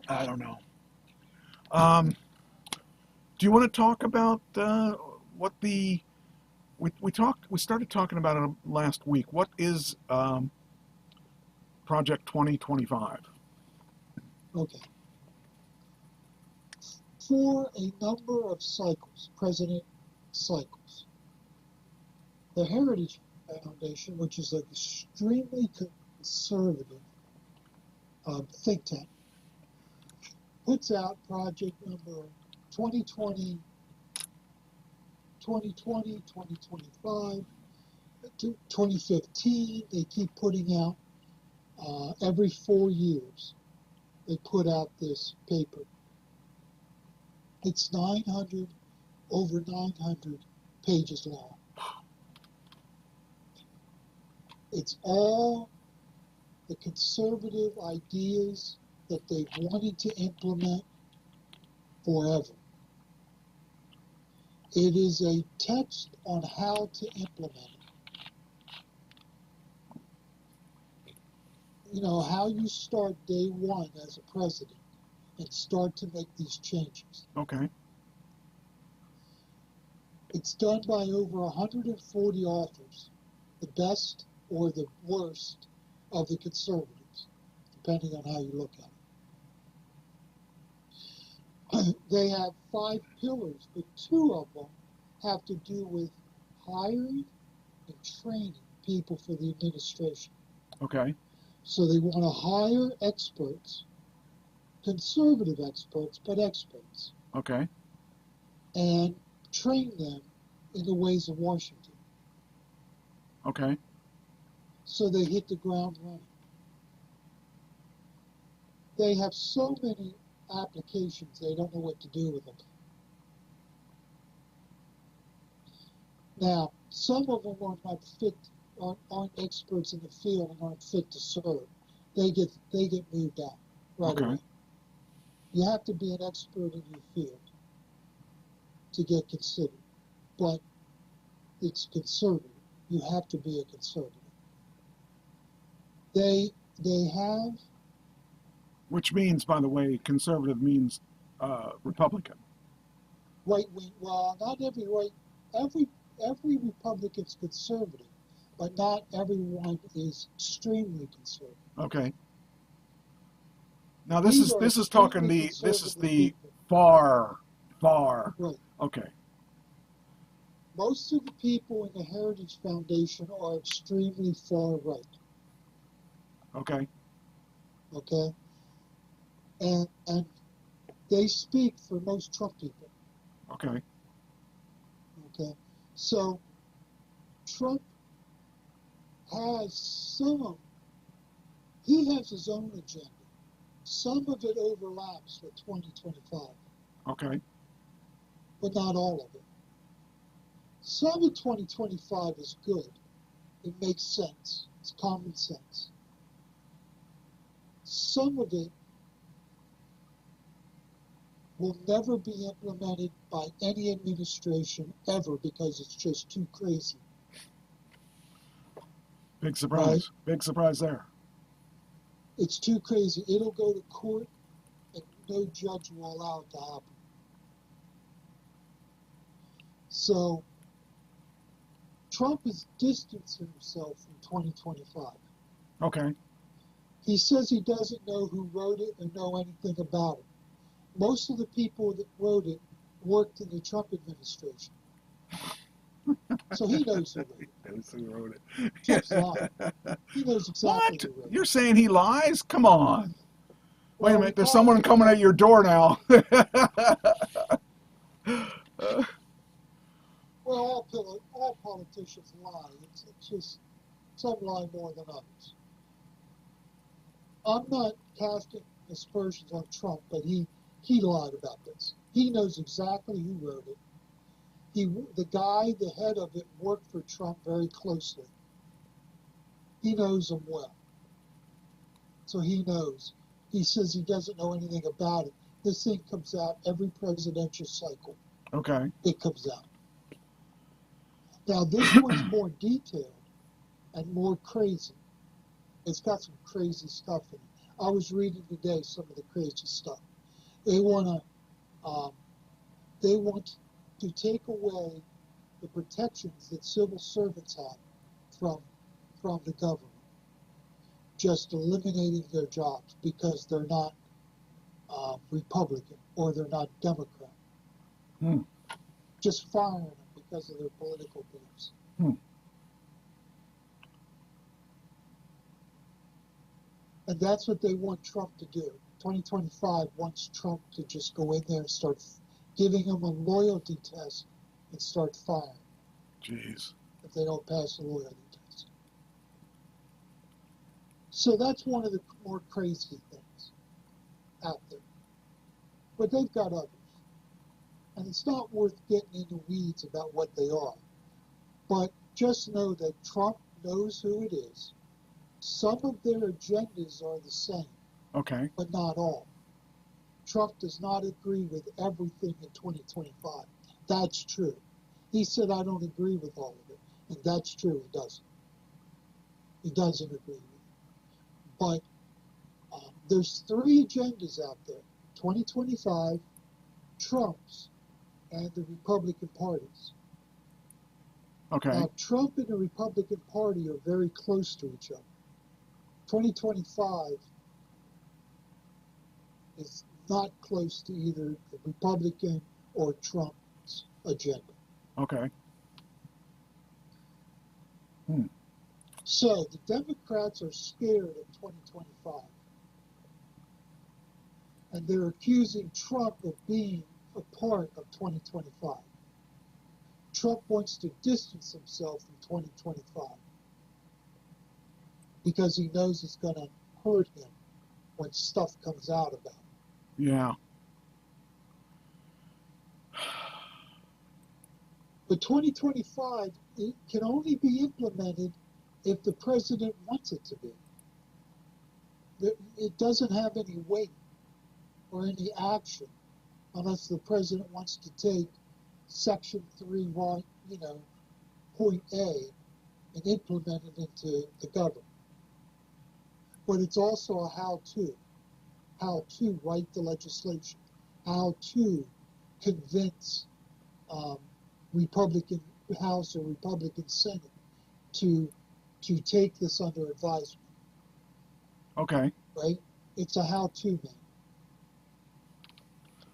I don't know. Do you want to talk about what the we started talking about it last week. What is Project 2025? Okay. For a number of cycles, president cycles, the Heritage Foundation, which is an extremely conservative think tank, puts out project number 2020, 2025, 2015. They keep putting out every 4 years. They put out this paper. It's over 900 pages long. It's all the conservative ideas that they've wanted to implement forever. It is a text on how to implement it. You know, how you start day one as a president and start to make these changes. Okay. It's done by over 140 authors, the best or the worst of the conservatives, depending on how you look at it. They have 5 pillars, but 2 of them have to do with hiring and training people for the administration. Okay. So they want to hire experts, conservative experts, but experts, Okay. and train them in the ways of Washington. Okay. So they hit the ground running. They have so many applications, they don't know what to do with them. Now, some of them are not fit, aren't experts in the field and aren't fit to serve. They get moved out right away. You have to be an expert in your field to get considered, but it's conservative. You have to be a conservative. They have. Which means, by the way, conservative means Republican. Right wing. Well, not every right. Every Republican's conservative, but not everyone is extremely conservative. Okay. Now this is the people. far. Right. Okay. Most of the people in the Heritage Foundation are extremely far right. Okay. Okay. And they speak for most Trump people. Okay. Okay. So Trump has he has his own agenda. Some of it overlaps with 2025, Okay. but not all of it. Some of 2025 is good. It makes sense. It's common sense. Some of it will never be implemented by any administration ever because it's just too crazy. Big surprise. Right? Big surprise there. It's too crazy. It'll go to court and no judge will allow it to happen. So Trump is distancing himself from 2025. Okay. He says he doesn't know who wrote it or know anything about it. Most of the people that wrote it worked in the Trump administration. So he knows who wrote it. Knows who wrote it. Trump's lying. He knows exactly What? who wrote it. You're saying he lies? Come on. Wait a minute, there's someone coming at your door now. Well, all politicians lie. It's just some lie more than others. I'm not casting aspersions on Trump, but he lied about this. He knows exactly who wrote it. The guy, the head of it, worked for Trump very closely. He knows him well. So he knows. He says he doesn't know anything about it. This thing comes out every presidential cycle. Okay. It comes out. Now, this one's more detailed and more crazy. It's got some crazy stuff in it. I was reading today some of the crazy stuff. They want to take away the protections that civil servants have from the government, just eliminating their jobs because they're not Republican or they're not Democrat. Just firing them because of their political views. And that's what they want Trump to do. 2025 wants Trump to just go in there and start giving them a loyalty test and start firing. Jeez. If they don't pass the loyalty test. So that's one of the more crazy things out there. But they've got others. And it's not worth getting into weeds about what they are. But just know that Trump knows who it is. Some of their agendas are the same. Okay. But not all. Trump does not agree with everything in 2025. That's true. He said, I don't agree with all of it. And that's true, he doesn't. He doesn't agree with it. But there's three agendas out there. 2025, Trump's, and the Republican parties. Okay. Now, Trump and the Republican Party are very close to each other. 2025 is not close to either the Republican or Trump's agenda. Okay. So the Democrats are scared of 2025. And they're accusing Trump of being a part of 2025. Trump wants to distance himself from 2025 because he knows it's going to hurt him when stuff comes out about him. Yeah. But 2025, it can only be implemented if the president wants it to be. It doesn't have any weight or any action unless the president wants to take Section 3, point A, and implement it into the government. But it's also a how-to write the legislation, how to convince Republican House or Republican Senate to take this under advisement. Okay. Right? It's a how-to, man.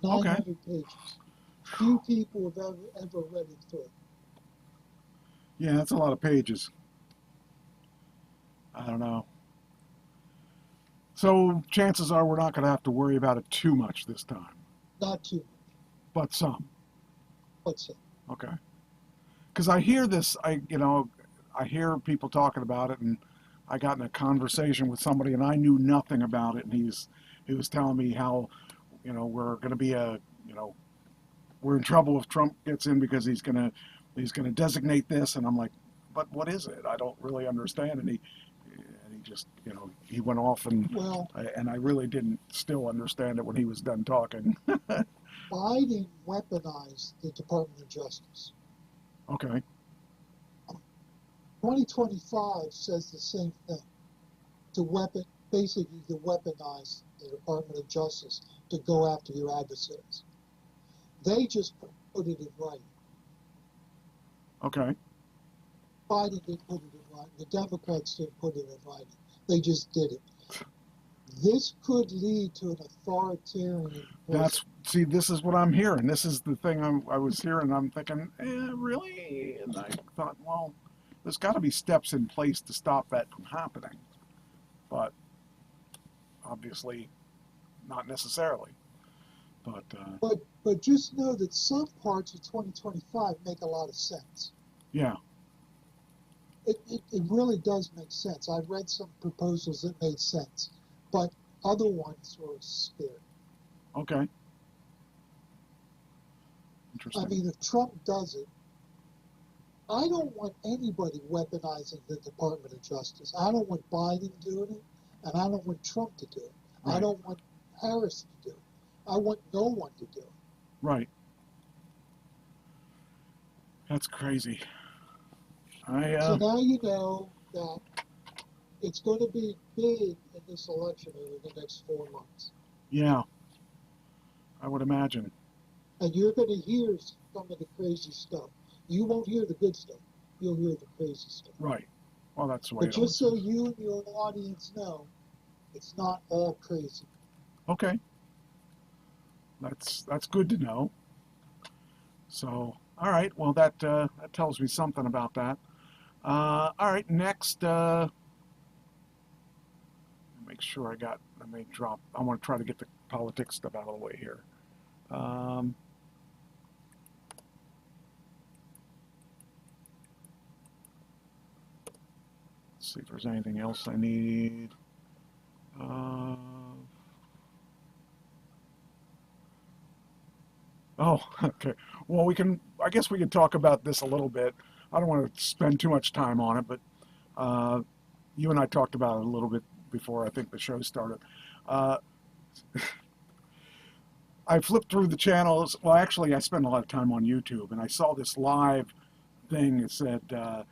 900 pages. Few people have ever read it through. Yeah, that's a lot of pages. I don't know. So chances are we're not going to have to worry about it too much this time. Not too much. But some. What's it? Okay. Because I hear this, I hear people talking about it, and I got in a conversation with somebody, and I knew nothing about it, and he was telling me how, we're going to be we're in trouble if Trump gets in because he's going to designate this, and I'm like, but what is it? I don't really understand, and he just, he went off, and I really didn't still understand it when he was done talking. Biden weaponized the Department of Justice. Okay. 2025 says the same thing. Basically to weaponize the Department of Justice to go after your adversaries. They just put it in writing. Okay. Biden didn't put it in writing. The Democrats didn't put it in writing. They just did it. This could lead to an authoritarian. This is what I'm hearing. This is the thing I was hearing. I'm thinking, really? And I thought, well, there's got to be steps in place to stop that from happening. But obviously not necessarily. But just know that some parts of 2025 make a lot of sense. Yeah. It really does make sense. I read some proposals that made sense, but other ones were scary. Okay. Interesting. I mean, if Trump does it, I don't want anybody weaponizing the Department of Justice. I don't want Biden doing it, and I don't want Trump to do it. Right. I don't want Harris to do it. I want no one to do it. Right. That's crazy. So now you know that it's going to be big in this election over the next 4 months. Yeah. I would imagine. And you're going to hear some of the crazy stuff. You won't hear the good stuff. You'll hear the crazy stuff. Right. Well, that's the way But it just is. so you and your audience know, it's not all crazy. Okay. That's good to know. So, all right. Well, that tells me something about that. All right. Next, make sure I may drop. I want to try to get the politics stuff out of the way here. Let's see if there's anything else I need. Oh, okay. Well, I guess we can talk about this a little bit. I don't want to spend too much time on it, but you and I talked about it a little bit before I think the show started. I flipped through the channels. Well, actually, I spent a lot of time on YouTube, and I saw this live thing that said the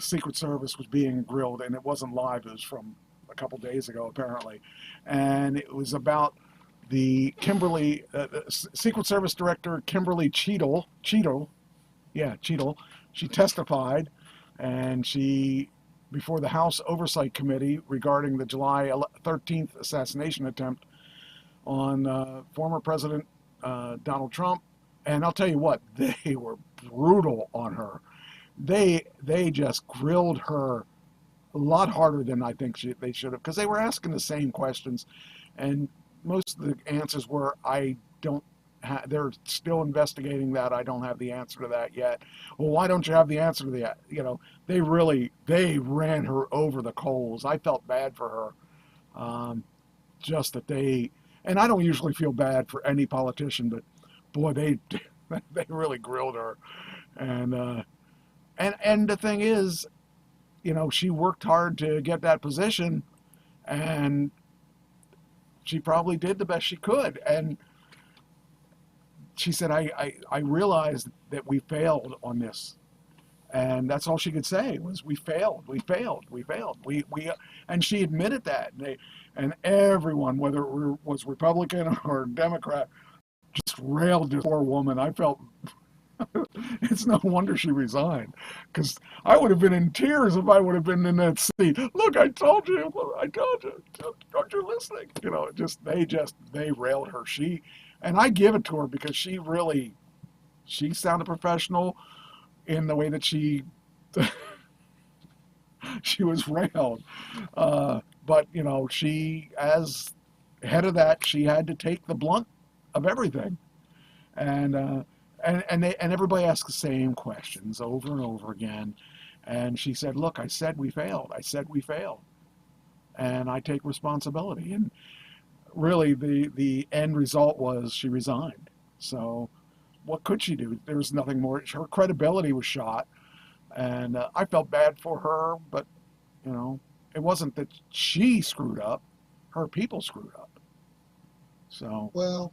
Secret Service was being grilled, and it wasn't live. It was from a couple days ago, apparently. And it was about the Secret Service Director Kimberly Cheatle. She testified, and before the House Oversight Committee regarding the July 13th assassination attempt on former President Donald Trump. And I'll tell you what, they were brutal on her. They just grilled her a lot harder than I think they should have, because they were asking the same questions, and most of the answers were, they're still investigating that. I don't have the answer to that yet. Well, why don't you have the answer to that? They ran her over the coals. I felt bad for her. Just that and I don't usually feel bad for any politician, but boy, they really grilled her. And the thing is, she worked hard to get that position, and she probably did the best she could. And she said, I realized that we failed on this. And that's all she could say was, we failed. And she admitted that. And everyone, whether it was Republican or Democrat, just railed this poor woman. I felt, it's no wonder she resigned, because I would have been in tears if I would have been in that seat. Look, I told you, aren't you listening? They railed her. And I give it to her, because she sounded professional in the way that she was railed. But, she, as head of that, she had to take the blunt of everything. And everybody asked the same questions over and over again. And she said, look, I said we failed. And I take responsibility. And really, the end result was she resigned. So what could she do? There was nothing more. Her credibility was shot. And I felt bad for her, but, it wasn't that she screwed up. Her people screwed up. So. Well,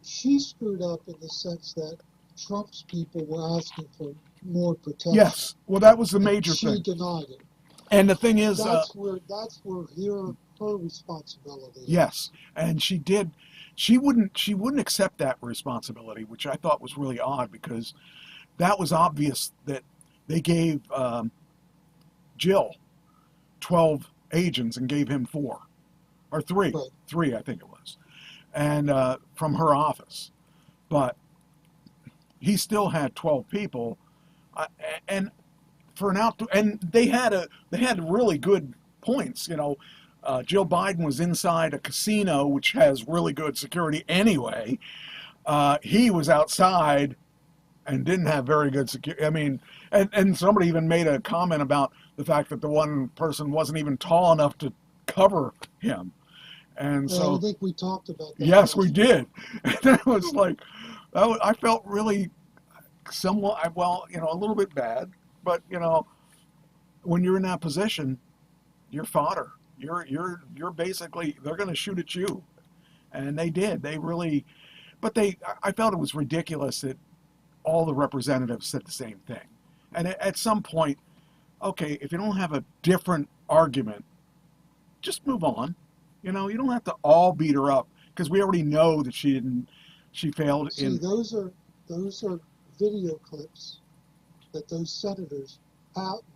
she screwed up in the sense that Trump's people were asking for more protection. Yes. Well, that was the major thing. She denied it. And the thing is, that's where her responsibility is. Yes, and she did. She wouldn't accept that responsibility, which I thought was really odd, because that was obvious that they gave Jill 12 agents and gave him 4 or 3, right. 3 I think it was, and from her office, but he still had 12 people, and for and they had really good points. Jill Biden was inside a casino, which has really good security anyway. He was outside and didn't have very good security. I mean, and somebody even made a comment about the fact that the one person wasn't even tall enough to cover him. And so I think we talked about that. yes, we did. And it was like, I felt really somewhat, well, a little bit bad, but when you're in that position, you're fodder. You're basically, they're going to shoot at you, and they did. They really, but I felt it was ridiculous that all the representatives said the same thing. And at some point, okay, if you don't have a different argument, just move on. You don't have to all beat her up, because we already know that she failed. See, those are video clips that those senators,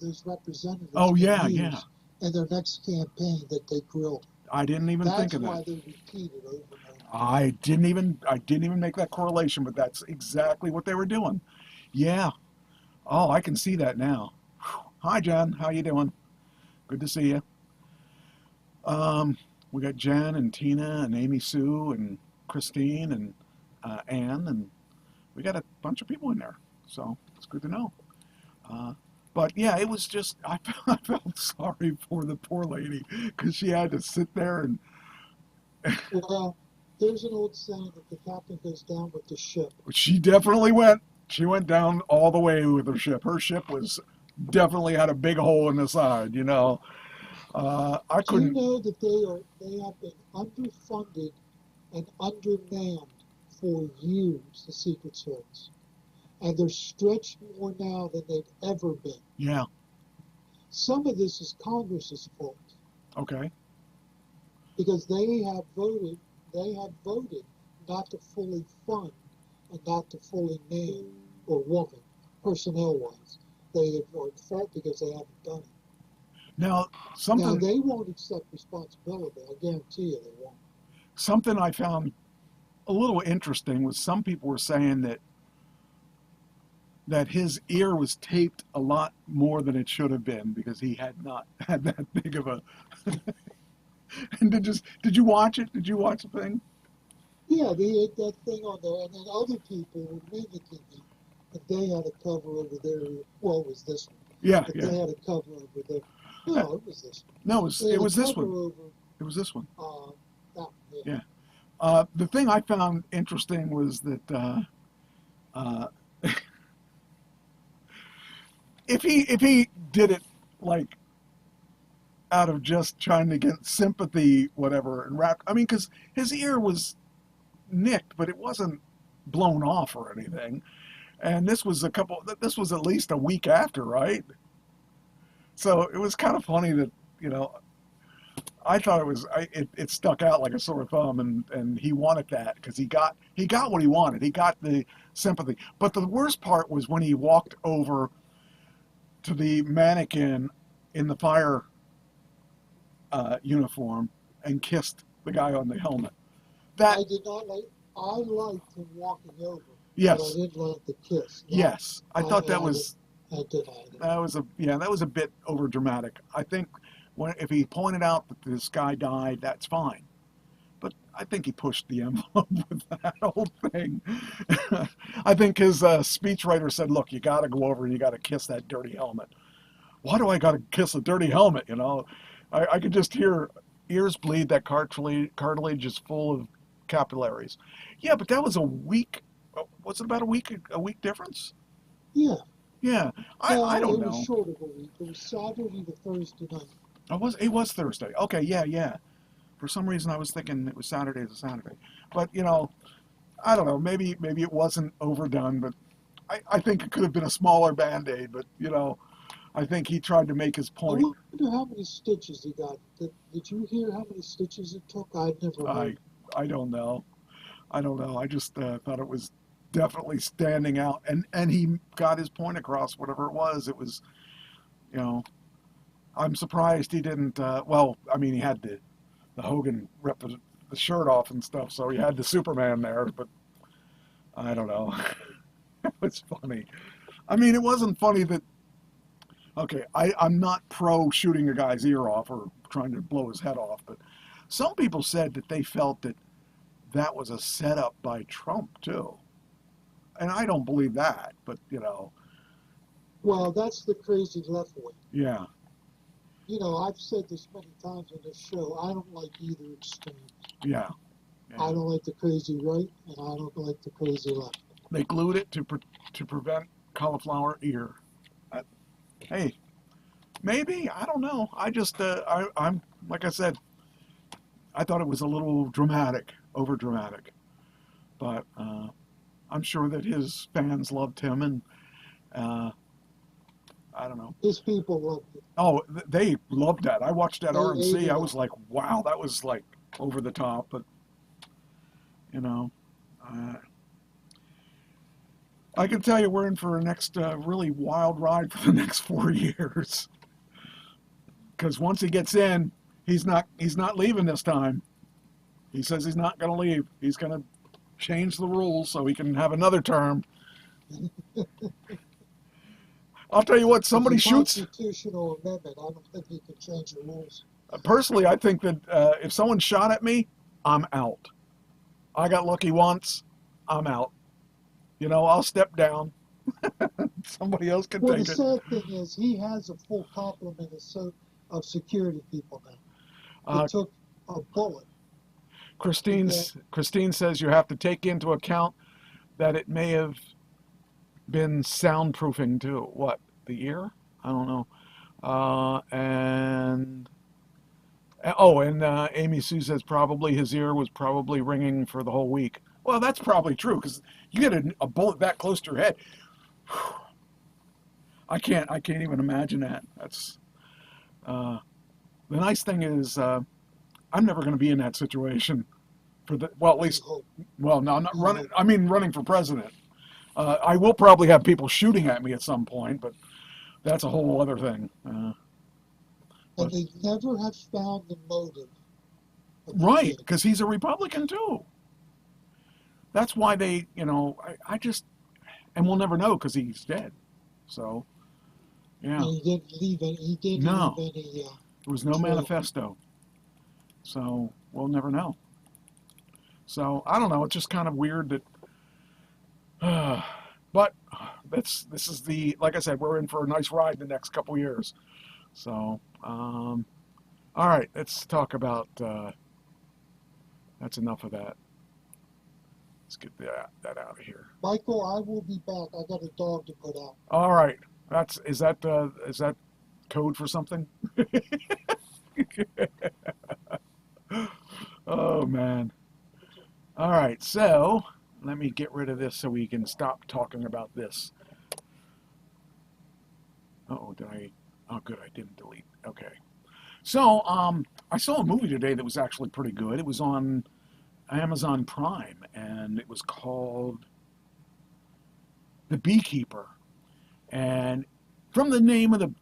those representatives, use in their next campaign that they grilled. I didn't even think of that. That's why they repeat it over and over. I didn't even make that correlation, but that's exactly what they were doing. Yeah. Oh, I can see that now. Hi, Jen. How you doing? Good to see you. We got Jen and Tina and Amy Sue and Christine and Ann, and we got a bunch of people in there, so it's good to know. But yeah, it was just, I felt sorry for the poor lady, because she had to sit there and... Well, there's an old saying that the captain goes down with the ship. She definitely went. She went down all the way with her ship. Her ship was definitely had a big hole in the side, I couldn't... Do you know that they have been underfunded and undermanned for years, the Secret Service? And they're stretched more now than they've ever been. Yeah. Some of this is Congress's fault. Okay. Because they have voted not to fully fund and not to fully man or woman, personnel-wise. They are at fault because they haven't done it. Now, they won't accept responsibility. I guarantee you they won't. Something I found a little interesting was some people were saying that his ear was taped a lot more than it should have been, because he had not had that big of a... And did you watch it? Did you watch the thing? Yeah, they had that thing on there, and then other people were mimicking him, and they had a cover over their ear. Well, it was this one. Yeah, but yeah. They had a cover over there. No, it was this one. No, it was this one. It was this one. Yeah. The thing I found interesting was that if he did it like out of just trying to get sympathy, whatever, and because his ear was nicked, but it wasn't blown off or anything. And this was at least a week after, right? So it was kind of funny that, I thought it stuck out like a sore thumb, and he wanted that because he got what he wanted. He got the sympathy. But the worst part was when he walked over to the mannequin in the fire uniform and kissed the guy on the helmet. I did not like. I liked him walking over. Yes. But I didn't like the kiss. No, yes, I thought that was. I denied it. That was a bit over dramatic. I think if he pointed out that this guy died, that's fine. But I think he pushed the envelope with that whole thing. I think his speechwriter said, "Look, you got to go over and you got to kiss that dirty helmet." Why do I got to kiss a dirty helmet? I could just hear ears bleed. That cartilage is full of capillaries. Yeah, but that was a week. Was it about a week difference? Yeah. Yeah, I don't know. It was short of a week. It was Saturday to Thursday night. It was Thursday. Okay, yeah. For some reason, I was thinking it was Saturday to Saturday. But I don't know. Maybe it wasn't overdone. But I think it could have been a smaller Band-Aid. But I think he tried to make his point. I wonder how many stitches he got. Did you hear how many stitches it took? I'd never heard. I don't know. I just thought it was definitely standing out, and he got his point across, whatever it was. It was, I'm surprised he didn't. He had the Hogan rip the shirt off and stuff, so he had the Superman there. But I don't know. It was funny. It wasn't funny that. Okay, I'm not pro shooting a guy's ear off or trying to blow his head off, but some people said that they felt that that was a setup by Trump too. And I don't believe that, but Well, that's the crazy left wing. yeah, I've said this many times on this show. I don't like either extreme. yeah, I yeah. don't like the crazy right, and I don't like the crazy left. They glued it to prevent cauliflower ear. Uh, hey, maybe I don't know. I just I'm like I said, I thought it was a little dramatic, over dramatic, but I'm sure that his fans loved him, and I don't know. His people loved it. Oh, they loved that. I watched that They RNC. ate it I up. was like, wow, that was like over the top, but uh, I can tell you we're in for a next really wild ride for the next 4 years. Because once he gets in, he's not leaving this time. He says he's not going to leave. He's going to change the rules so he can have another term. I'll tell you what, somebody It's a shoots. constitutional amendment. I don't think you can change the rules. Personally, I think that if someone shot at me, I'm out. I got lucky once, I'm out. I'll step down. Somebody else can Well, the take it. sad thing is he has a full complement of security people now. He took a bullet. Christine says you have to take into account that it may have been soundproofing too. What, the ear? I don't know. And Amy Sue says probably his ear was probably ringing for the whole week. Well, that's probably true because you get a bullet that close to your head. I can't even imagine that. That's the nice thing is I'm never going to be in that situation. At least, well, no, I'm not running. I mean, running for president. I will probably have people shooting at me at some point, but that's a whole other thing. And they never have found the motive. Right, because he's a Republican too. That's why they, I just, and we'll never know because he's dead. So, yeah. And he didn't leave any. No. Leave any. There was no manifesto. So we'll never know. So I don't know. It's just kind of weird that. But this is like I said, we're in for a nice ride the next couple years. So all right, let's talk about. That's enough of that. Let's get that out of here. Michael, I will be back. I got a dog to put out. All right. Is that code for something? Oh man. All right. So let me get rid of this so we can stop talking about this. Oh, good. I didn't delete. Okay. So I saw a movie today that was actually pretty good. It was on Amazon Prime, and it was called The Beekeeper. And from the name of the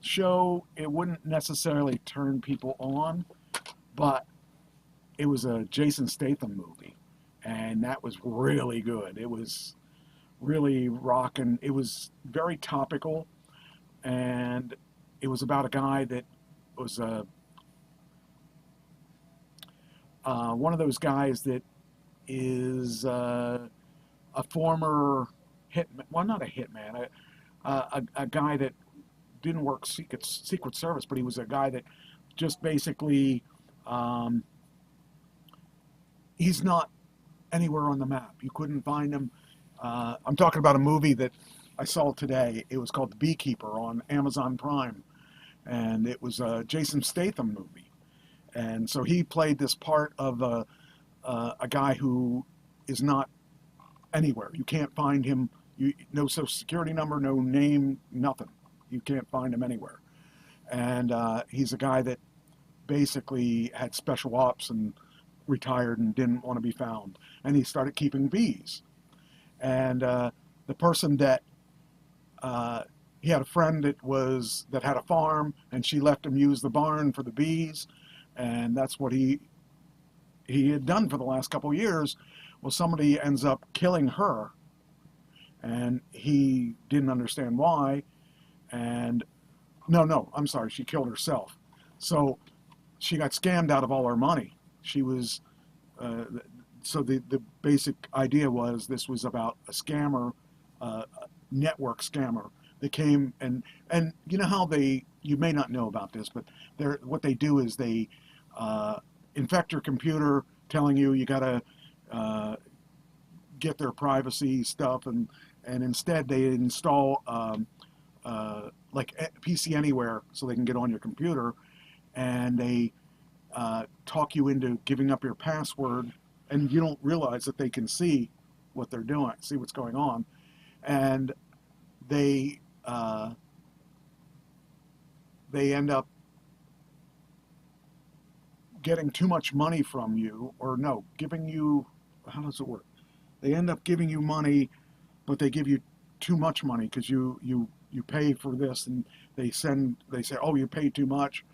show, it wouldn't necessarily turn people on, but it was a Jason Statham movie, and that was really good. It was really rocking. It was very topical, and it was about a guy that was one of those guys that is a former hitman. Well, not a hitman. A guy that didn't work Secret Service, but he was a guy that just basically he's not anywhere on the map. You couldn't find him. I'm talking about a movie that I saw today. It was called The Beekeeper on Amazon Prime, and it was a Jason Statham movie. And so he played this part of a guy who is not anywhere. You can't find him. No social security number, no name, nothing. You can't find him anywhere. And he's a guy that basically had special ops and retired and didn't want to be found. And he started keeping bees. And the person that he had a friend that had a farm, and she let him use the barn for the bees. And that's what he had done for the last couple of years. Well, somebody ends up killing her, and he didn't understand why. And No, I'm sorry, she killed herself. So she got scammed out of all her money. She was, so the basic idea was this was about a scammer, a network scammer that came and you know how you may not know about this, but what they do is they infect your computer, telling you gotta get their privacy stuff, and instead they install like PC Anywhere so they can get on your computer, and they talk you into giving up your password, and you don't realize that they can see what they're doing, see what's going on, and they end up getting too much money from you, or no, giving you, how does it work? They end up giving you money, but they give you too much money because you pay for this, and they say, oh, you paid too much.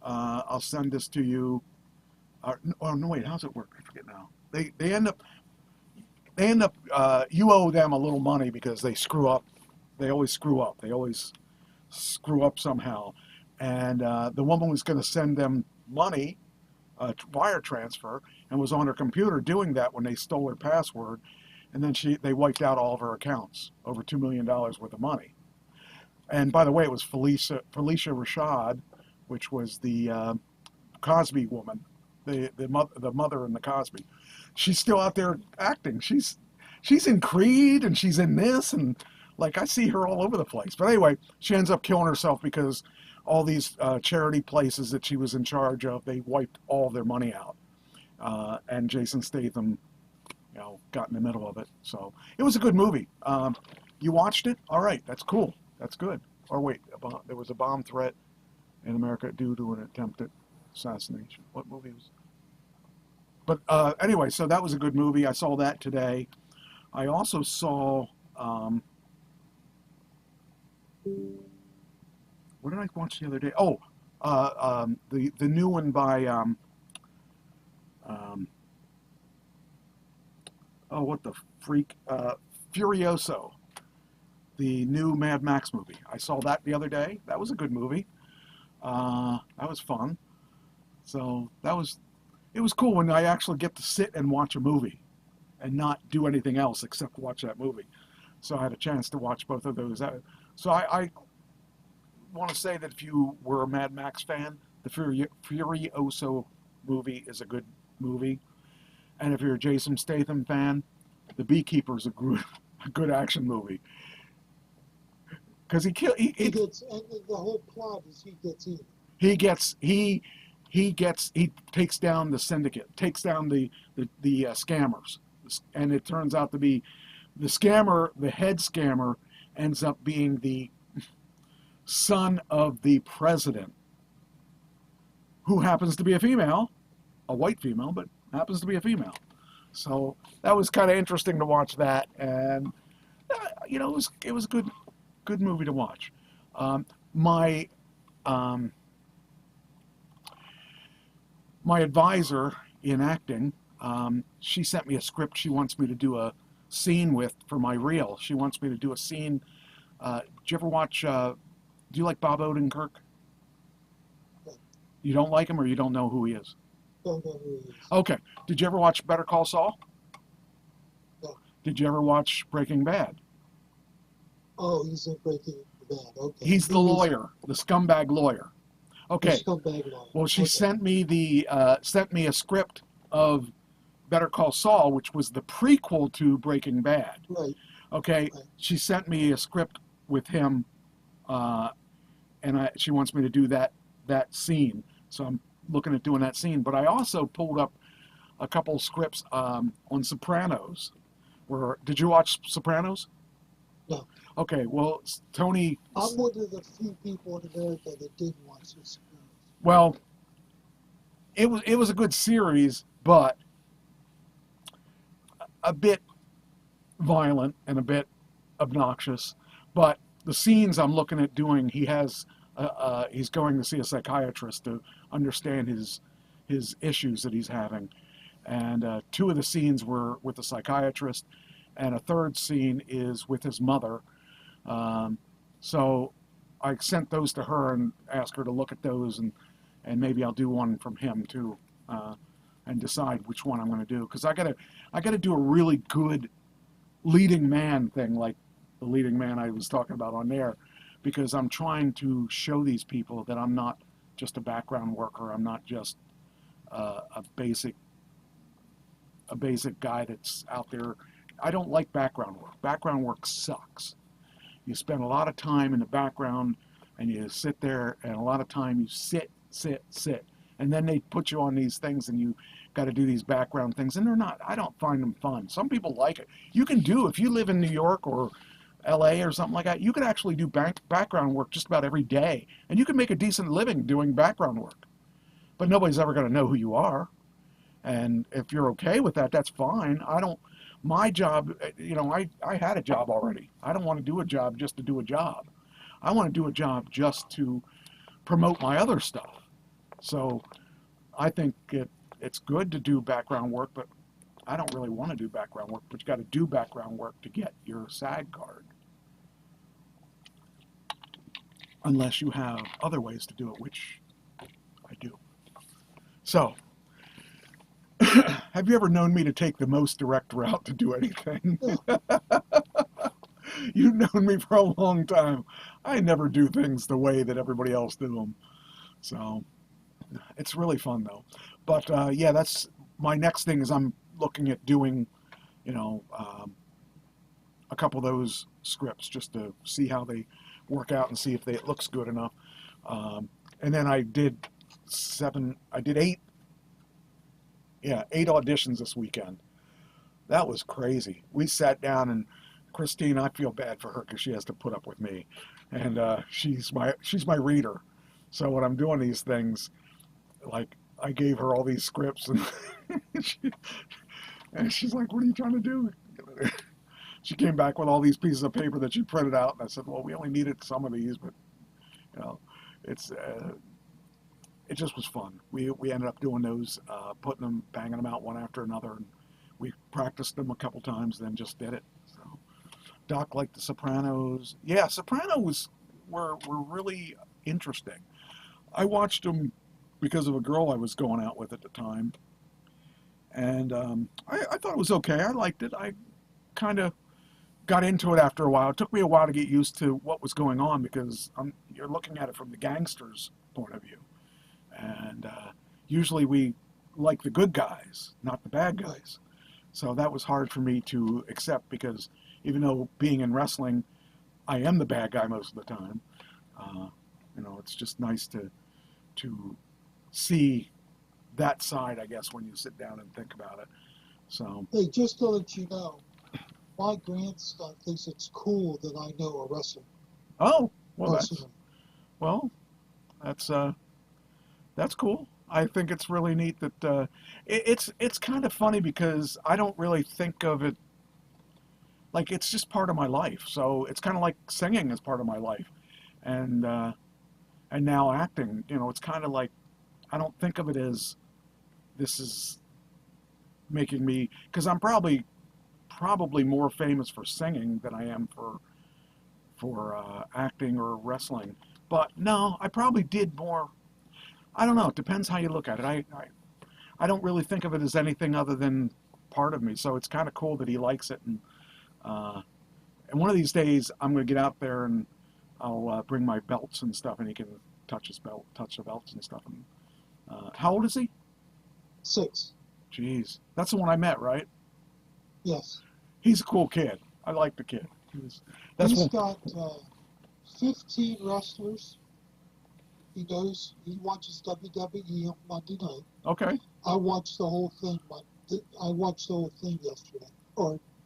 I'll send this to you. Oh no, wait, how's it work? I forget now. They end up you owe them a little money because they screw up. They always screw up. They always screw up somehow. And the woman was going to send them money, wire transfer, and was on her computer doing that when they stole her password. And then they wiped out all of her accounts, over $2 million worth of money. And by the way, it was Phylicia Rashad, which was the Cosby woman, the mother in the Cosby. She's still out there acting. She's in Creed, and she's in this, and like I see her all over the place. But anyway, she ends up killing herself because all these charity places that she was in charge of, they wiped all their money out. And Jason Statham, got in the middle of it. So it was a good movie. You watched it? All right, that's cool. That's good. Or wait, there was a bomb threat in America due to an attempted assassination. What movie was it? But anyway, so that was a good movie. I saw that today. I also saw, what did I watch the other day? Oh, the new one by, what the freak, Furioso, the new Mad Max movie. I saw that the other day. That was a good movie. That was fun. So it was cool when I actually get to sit and watch a movie and not do anything else except watch that movie. So I had a chance to watch both of those. So I want to say that if you were a Mad Max fan, the Furioso movie is a good movie. And if you're a Jason Statham fan, The Beekeeper is a good action movie. Because he gets, and the whole plot is he gets eaten. He takes down the syndicate, takes down the scammers, and it turns out to be the scammer, the head scammer, ends up being the son of the president, who happens to be a female, a white female, but happens to be a female. So that was kind of interesting to watch that, and it was a good movie to watch. My advisor in acting, she sent me a script she wants me to do a scene with for my reel. She wants me to do a scene. Do you ever watch, do you like Bob Odenkirk? No. You don't like him, or you don't know who he is? Don't know who he is. Okay. Did you ever watch Better Call Saul? No. Did you ever watch Breaking Bad? Oh, he's in Breaking Bad. Okay. He's the lawyer, the scumbag lawyer. Okay. The scumbag lawyer. Well, she Okay. sent me a script of Better Call Saul, which was the prequel to Breaking Bad. Right. Okay. Right. She sent me a script with him, and she wants me to do that scene. So I'm looking at doing that scene. But I also pulled up a couple scripts on Sopranos. Did you watch Sopranos? No. Okay. Well, Tony. I'm one of the few people in America that didn't watch this. Well, it was a good series, but a bit violent and a bit obnoxious. But the scenes I'm looking at doing, he's going to see a psychiatrist to understand his issues that he's having, and two of the scenes were with the psychiatrist, and a third scene is with his mother. So I sent those to her and asked her to look at those, and maybe I'll do one from him too, and decide which one I'm going to do, because I gotta do a really good leading man thing, like the leading man I was talking about on there, because I'm trying to show these people that I'm not just a background worker. I'm not just a basic guy that's out there. I don't like background work. Background work sucks. You spend a lot of time in the background, and you sit there, and a lot of time you sit, and then they put you on these things, and you got to do these background things, and I don't find them fun. Some people like it. You can do, if you live in New York or LA or something like that, you can actually do background work just about every day, and you can make a decent living doing background work. But nobody's ever going to know who you are. And if you're okay with that, that's fine. My job, I had a job already. I don't want to do a job just to do a job. I want to do a job just to promote my other stuff. So I think it's good to do background work, but I don't really want to do background work. But you got to do background work to get your SAG card. Unless you have other ways to do it, which I do. So, have you ever known me to take the most direct route to do anything? You've known me for a long time. I never do things the way that everybody else do them. So, it's really fun though. But yeah, that's my next thing is I'm looking at doing, a couple of those scripts just to see how they work out and see if it looks good enough. And then I did 8 auditions this weekend. That was crazy. We sat down, and Christine, I feel bad for her because she has to put up with me, and she's my reader. So when I'm doing these things, like I gave her all these scripts, and she's like, "What are you trying to do?" She came back with all these pieces of paper that she printed out, and I said, "Well, we only needed some of these, but it just was fun. We ended up doing those, putting them, banging them out one after another, and we practiced them a couple times, then just did it." So, Doc liked The Sopranos. Yeah, Sopranos were really interesting. I watched them because of a girl I was going out with at the time, and I thought it was okay. I liked it. I kind of got into it after a while. It took me a while to get used to what was going on because you're looking at it from the gangster's point of view. And usually we like the good guys, not the bad guys. So that was hard for me to accept because even though being in wrestling, I am the bad guy most of the time. It's just nice to see that side, I guess, when you sit down and think about it. So. Hey, just to let you know, my grandson thinks it's cool that I know a wrestler. Oh, well, Personally. that's cool. I think it's really neat that it's kind of funny because I don't really think of it like it's just part of my life. So it's kind of like singing is part of my life, and now acting. It's kind of like I don't think of it as this is making me, because I'm probably more famous for singing than I am for acting or wrestling. But no, I probably did more. I don't know. It depends how you look at it. I don't really think of it as anything other than part of me. So it's kind of cool that he likes it. And one of these days, I'm going to get out there and I'll bring my belts and stuff, and he can touch the belts and stuff. And how old is he? 6. Jeez, that's the one I met, right? Yes. He's a cool kid. I like the kid. He's got 15 wrestlers. He watches WWE on Monday night. Okay. I watched the whole thing. Yesterday.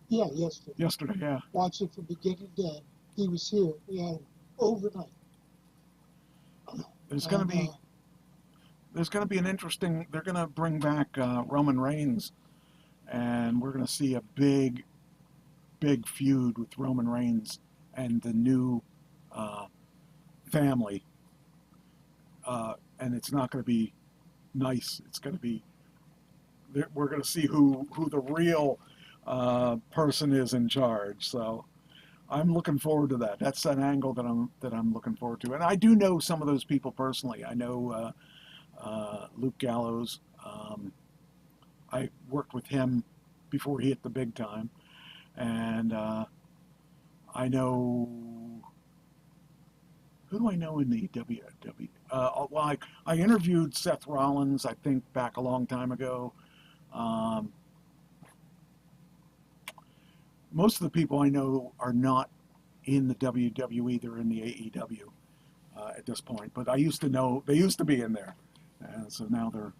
Yesterday. Yesterday, yeah. Watched it from beginning to end. He was here. We had him overnight. There's going to be an interesting. They're going to bring back Roman Reigns, and we're going to see a big feud with Roman Reigns and the new family. And it's not going to be nice. It's going to be. We're going to see who the real person is in charge. So I'm looking forward to that. That's an angle that I'm looking forward to. And I do know some of those people personally. I know Luke Gallows. I worked with him before he hit the big time, and I know who do I know in the WWE? Well, I interviewed Seth Rollins, I think, back a long time ago. Most of the people I know are not in the WWE; they're in the AEW at this point. But I used to know they used to be in there, and so now they're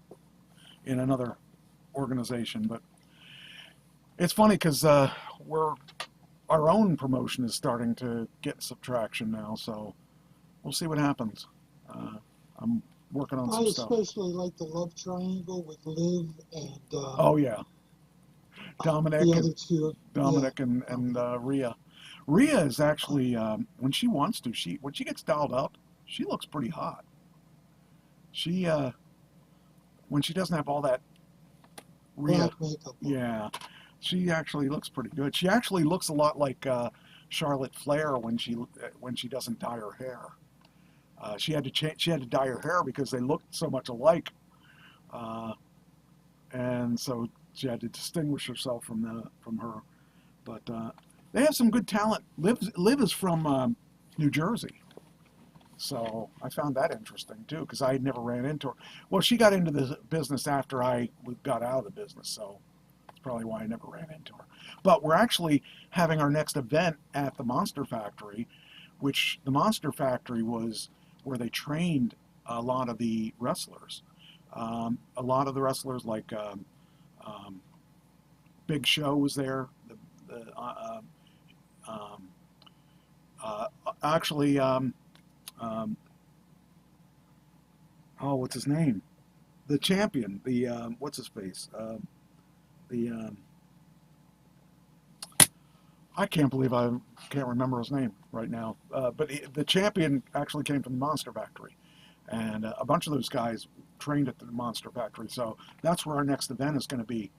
in another organization. But it's funny because our own promotion is starting to get some traction now, so we'll see what happens. I'm working on I some stuff. especially like the love triangle with Liv and Oh yeah, Dominic the and other two. Dominic and Rhea. Rhea is actually when she wants to, when she gets dialed up, she looks pretty hot. She when she doesn't have all that Rhea, Black makeup. yeah, she actually looks pretty good. She actually looks a lot like Charlotte Flair when she doesn't dye her hair. She had to dye her hair because they looked so much alike, and so she had to distinguish herself from her. But they have some good talent. Liv is from New Jersey, so I found that interesting too because I had never ran into her. Well, she got into the business after I got out of the business, so that's probably why I never ran into her. But we're actually having our next event at the Monster Factory, which the Monster Factory was where they trained a lot of the wrestlers. A lot of the wrestlers, like Big Show, was there. Actually, what's his name? The champion. The what's his face? I can't believe I can't remember his name right now. But the champion actually came from the Monster Factory, and a bunch of those guys trained at the Monster Factory. So that's where our next event is going to be.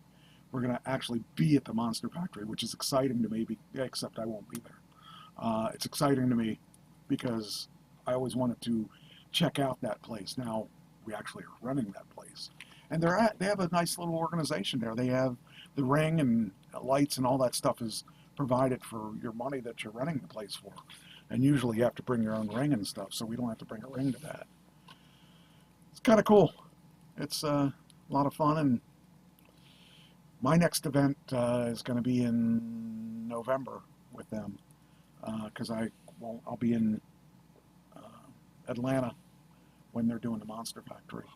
We're going to actually be at the Monster Factory, which is exciting to me, except I won't be there. It's exciting to me because I always wanted to check out that place. Now we actually are running that place. And they have a nice little organization there. They have the ring and lights and all that stuff is provided for your money that you're renting the place for. And usually you have to bring your own ring and stuff, so we don't have to bring a ring to that. It's kind of cool. It's a lot of fun, and my next event is going to be in November with them because I'll be in Atlanta when they're doing the Monster Factory.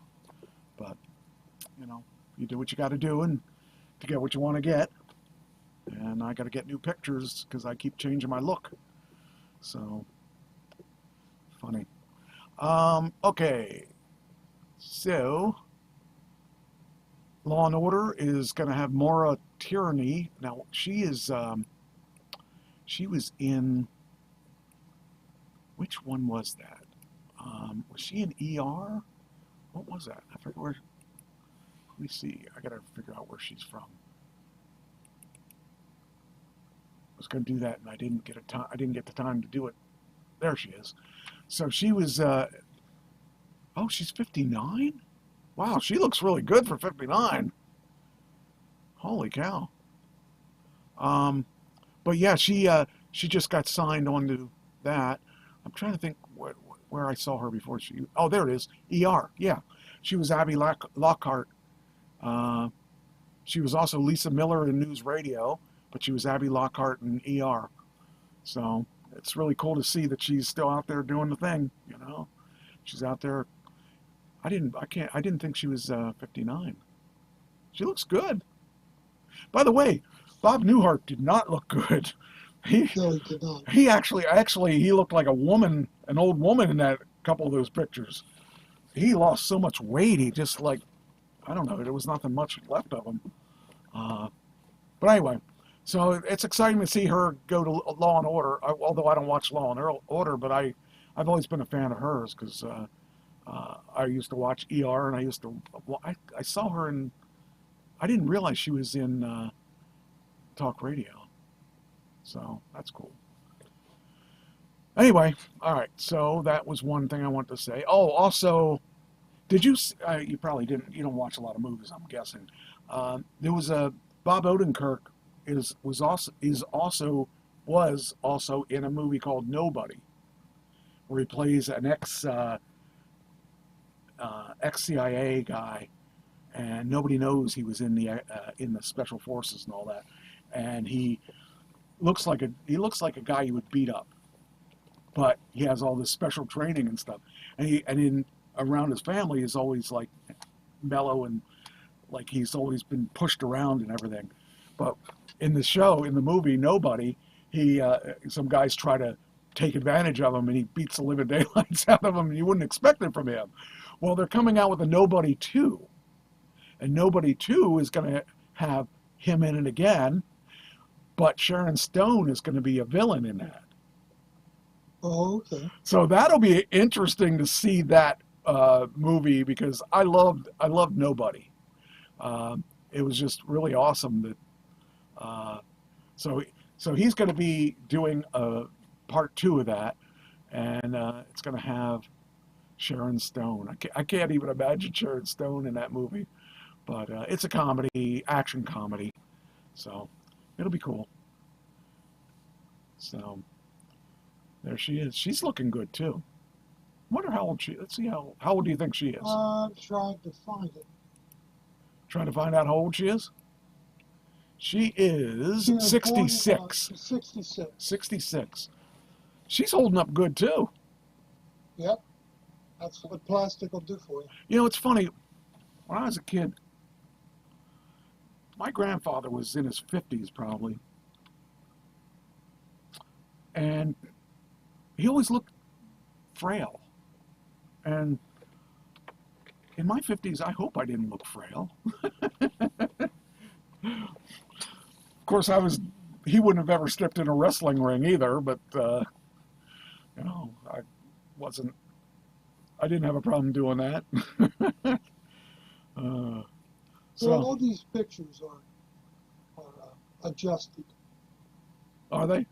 But you do what you got to do and to get what you want to get. And I got to get new pictures because I keep changing my look. So, funny. Okay. So, Law and Order is going to have Maura Tierney. Now, she was in, which one was that? Was she in ER? What was that? I forget where. Let me see. I got to figure out where she's from. I was going to do that, and I didn't get the time to do it. There she is. So she was. She's 59. Wow, she looks really good for 59. Holy cow. But yeah, she just got signed onto that. I'm trying to think where I saw her before. Oh, there it is. ER. Yeah, she was Abby Lockhart. She was also Lisa Miller in News Radio, but she was Abby Lockhart in ER. So it's really cool to see that she's still out there doing the thing. She's out there. I didn't think she was 59. She looks good. By the way, Bob Newhart did not look good. No, he did not. He actually he looked like an old woman in that couple of those pictures. He lost so much weight. He just I don't know. There was nothing much left of him. But anyway, so it's exciting to see her go to Law and Order. Although I don't watch Law and Order, but I've always been a fan of hers because I used to watch ER, and I saw her in. I didn't realize she was in talk radio. So that's cool. Anyway, all right. So that was one thing I wanted to say. Oh, also, did you? You probably didn't. You don't watch a lot of movies, I'm guessing. There was a Bob Odenkirk was also in a movie called Nobody, where he plays an ex CIA guy, and nobody knows he was in the special forces and all that. And he looks like a guy you would beat up, but he has all this special training and stuff. And in around his family is always like mellow and like he's always been pushed around and everything. But in the movie Nobody, he some guys try to take advantage of him and he beats the living daylights out of him, and you wouldn't expect it from him. Well, they're coming out with a Nobody 2, and Nobody 2 is going to have him in it again, but Sharon Stone is going to be a villain in that. Oh, okay. So that'll be interesting to see that movie, because I loved Nobody. It was just really awesome that. So he's going to be doing a part 2 of that, and it's going to have Sharon Stone. I can't even imagine Sharon Stone in that movie, but it's a comedy, action comedy, so it'll be cool. So there she is. She's looking good too. Wonder how old she is. Let's see how old do you think she is? I'm trying to find it. Trying to find out how old she is? She is She was 66. She's 66. 66. She's holding up good too. Yep. That's what plastic will do for you. You know, it's funny. When I was a kid, my grandfather was in his 50s probably. And he always looked frail. And in my 50s, I hope I didn't look frail. Of course, he wouldn't have ever stepped in a wrestling ring either, but, you know, I didn't have a problem doing that. So all these pictures are adjusted. Are they?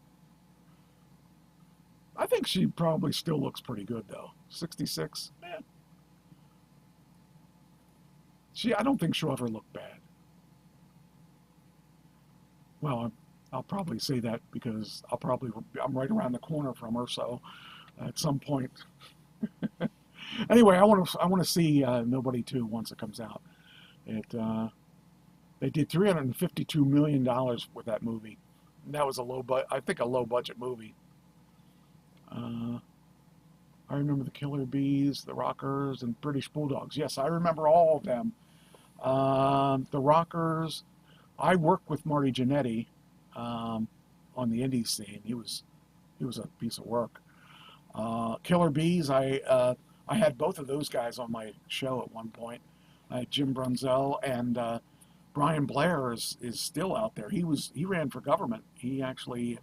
I think she probably still looks pretty good though. 66. Man. I don't think she'll ever look bad. Well, I'll probably say that because I'm right around the corner from her, so at some point. Anyway, I want to see Nobody 2 once it comes out. They did $352 million with that movie. And that was a low budget movie. I remember the Killer Bees, the Rockers, and British Bulldogs. Yes, I remember all of them. The Rockers. I worked with Marty Jannetty on the indie scene. He was a piece of work. Killer Bees. I had both of those guys on my show at one point. I had Jim Brunzell, and Brian Blair is still out there. He ran for government. He actually.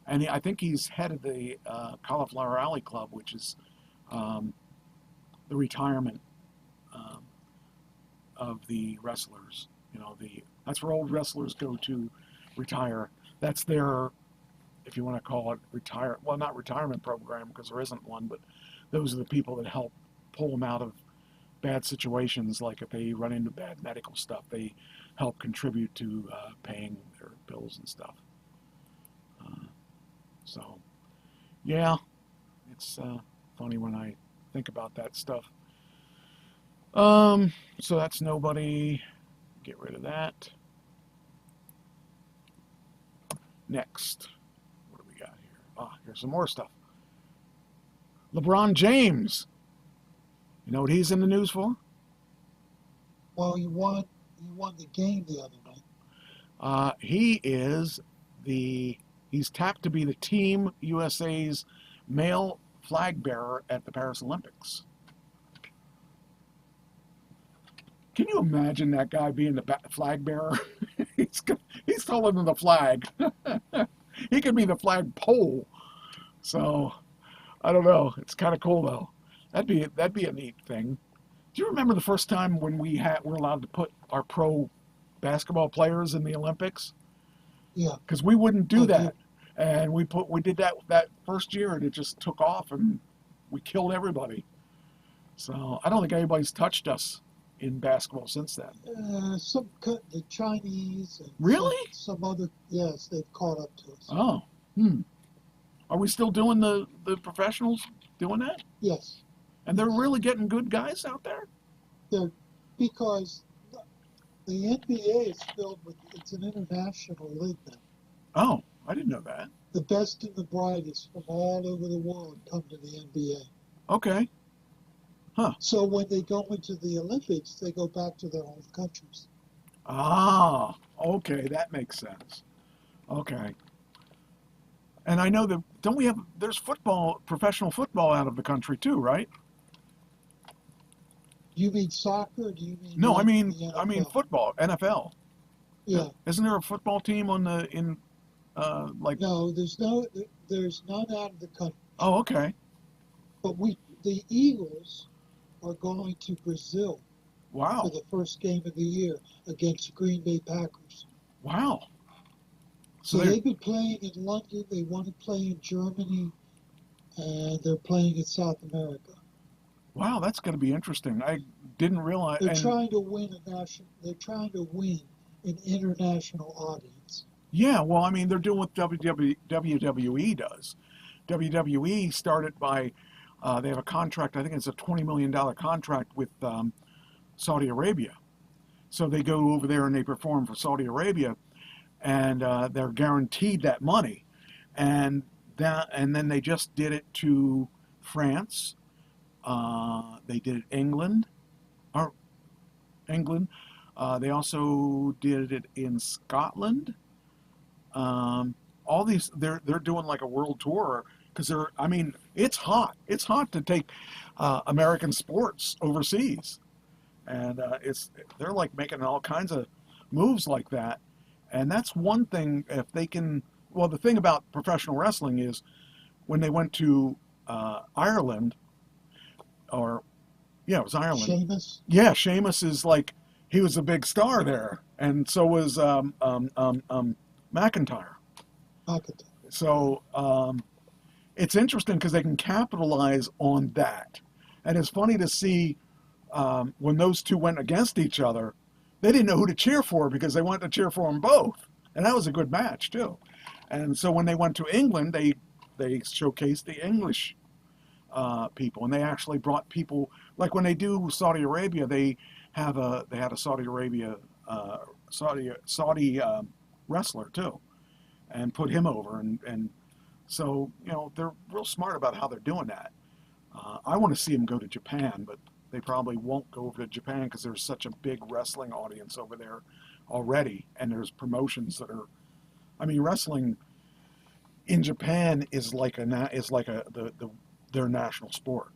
And I think he's head of the Cauliflower Alley Club, which is the retirement of the wrestlers. You know, that's where old wrestlers go to retire. That's their, if you want to call it, not retirement program, because there isn't one, but those are the people that help pull them out of bad situations. Like if they run into bad medical stuff, they help contribute to paying their bills and stuff. So, yeah, it's funny when I think about that stuff. So that's Nobody. Get rid of that. Next, what do we got here? Here's some more stuff. LeBron James. You know what he's in the news for? Well, he won the game the other night. He's tapped to be the Team USA's male flag bearer at the Paris Olympics. Can you imagine that guy being the flag bearer? He's taller than the flag. He could be the flag pole. So, I don't know. It's kind of cool though. That'd be a neat thing. Do you remember the first time when we're allowed to put our pro basketball players in the Olympics? Yeah. Because we wouldn't do that. And we did that first year, and it just took off, and we killed everybody. So I don't think anybody's touched us in basketball since then. The Chinese and Really? some other, yes, they've caught up to us. Oh, Are we still doing the professionals doing that? Yes, And they're really getting good guys out there? because the NBA is filled with, it's an international league now. Oh, I didn't know that. The best and the brightest from all over the world come to the NBA. Okay. So when they go into the Olympics, they go back to their home countries. Ah, okay, that makes sense. Okay. And I know that, there's football, professional football out of the country too, right? You mean soccer? Or do you mean No, the I mean NFL? football, NFL. Yeah. Isn't there a football team like? No, there's none out of the country. Oh, okay. But the Eagles are going to Brazil Wow. for the first game of the year against Green Bay Packers. Wow. So they're- they've been playing in London. They want to play in Germany, and they're playing in South America. Wow, that's going to be interesting. I didn't realize. They're and- trying to win They're trying to win an international audience. Yeah, well, I mean, they're doing what WWE does. WWE started by, they have a contract, I think it's a $20 million contract with Saudi Arabia. So they go over there and they perform for Saudi Arabia, and they're guaranteed that money. And then they just did it to France. They did it England. They also did it in Scotland. All these, they're doing like a world tour because it's hot. It's hot to take American sports overseas, and they're like making all kinds of moves like that. And that's one thing. If they can, well, the thing about professional wrestling is when they went to Ireland, it was Ireland. Sheamus? Yeah, Sheamus is like, he was a big star there, and so was McIntyre. So it's interesting because they can capitalize on that, and it's funny to see when those two went against each other, they didn't know who to cheer for because they wanted to cheer for them both, and that was a good match too. And so when they went to England, they showcased the English people, and they actually brought people, like when they do Saudi Arabia, they had a Saudi Arabia Saudi wrestler too, and put him over, and so they're real smart about how they're doing that. I want to see them go to Japan, but they probably won't go over to Japan because there's such a big wrestling audience over there already, and there's promotions that are, wrestling in Japan is like their national sport,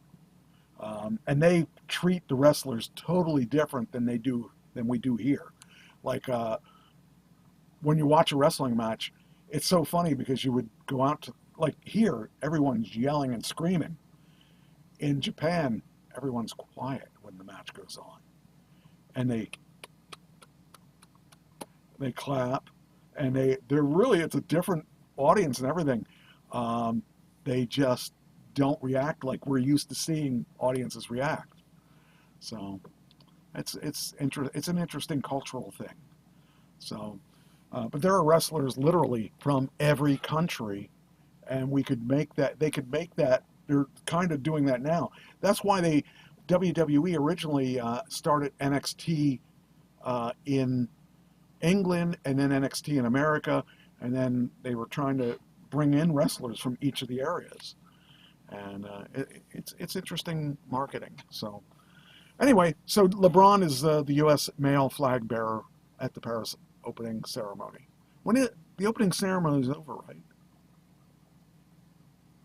and they treat the wrestlers totally different than we do here. Like when you watch a wrestling match, it's so funny because you would go out to, like here, everyone's yelling and screaming. In Japan, everyone's quiet when the match goes on, and they clap, and they're really, it's a different audience and everything. They just don't react like we're used to seeing audiences react. So it's an interesting cultural thing. So, but there are wrestlers literally from every country, and they could make that. They're kind of doing that now. That's why WWE originally started NXT in England, and then NXT in America, and then they were trying to bring in wrestlers from each of the areas, and it's interesting marketing. So anyway, so LeBron is the U.S. male flag bearer at the Paris opening ceremony. The opening ceremony is over, right?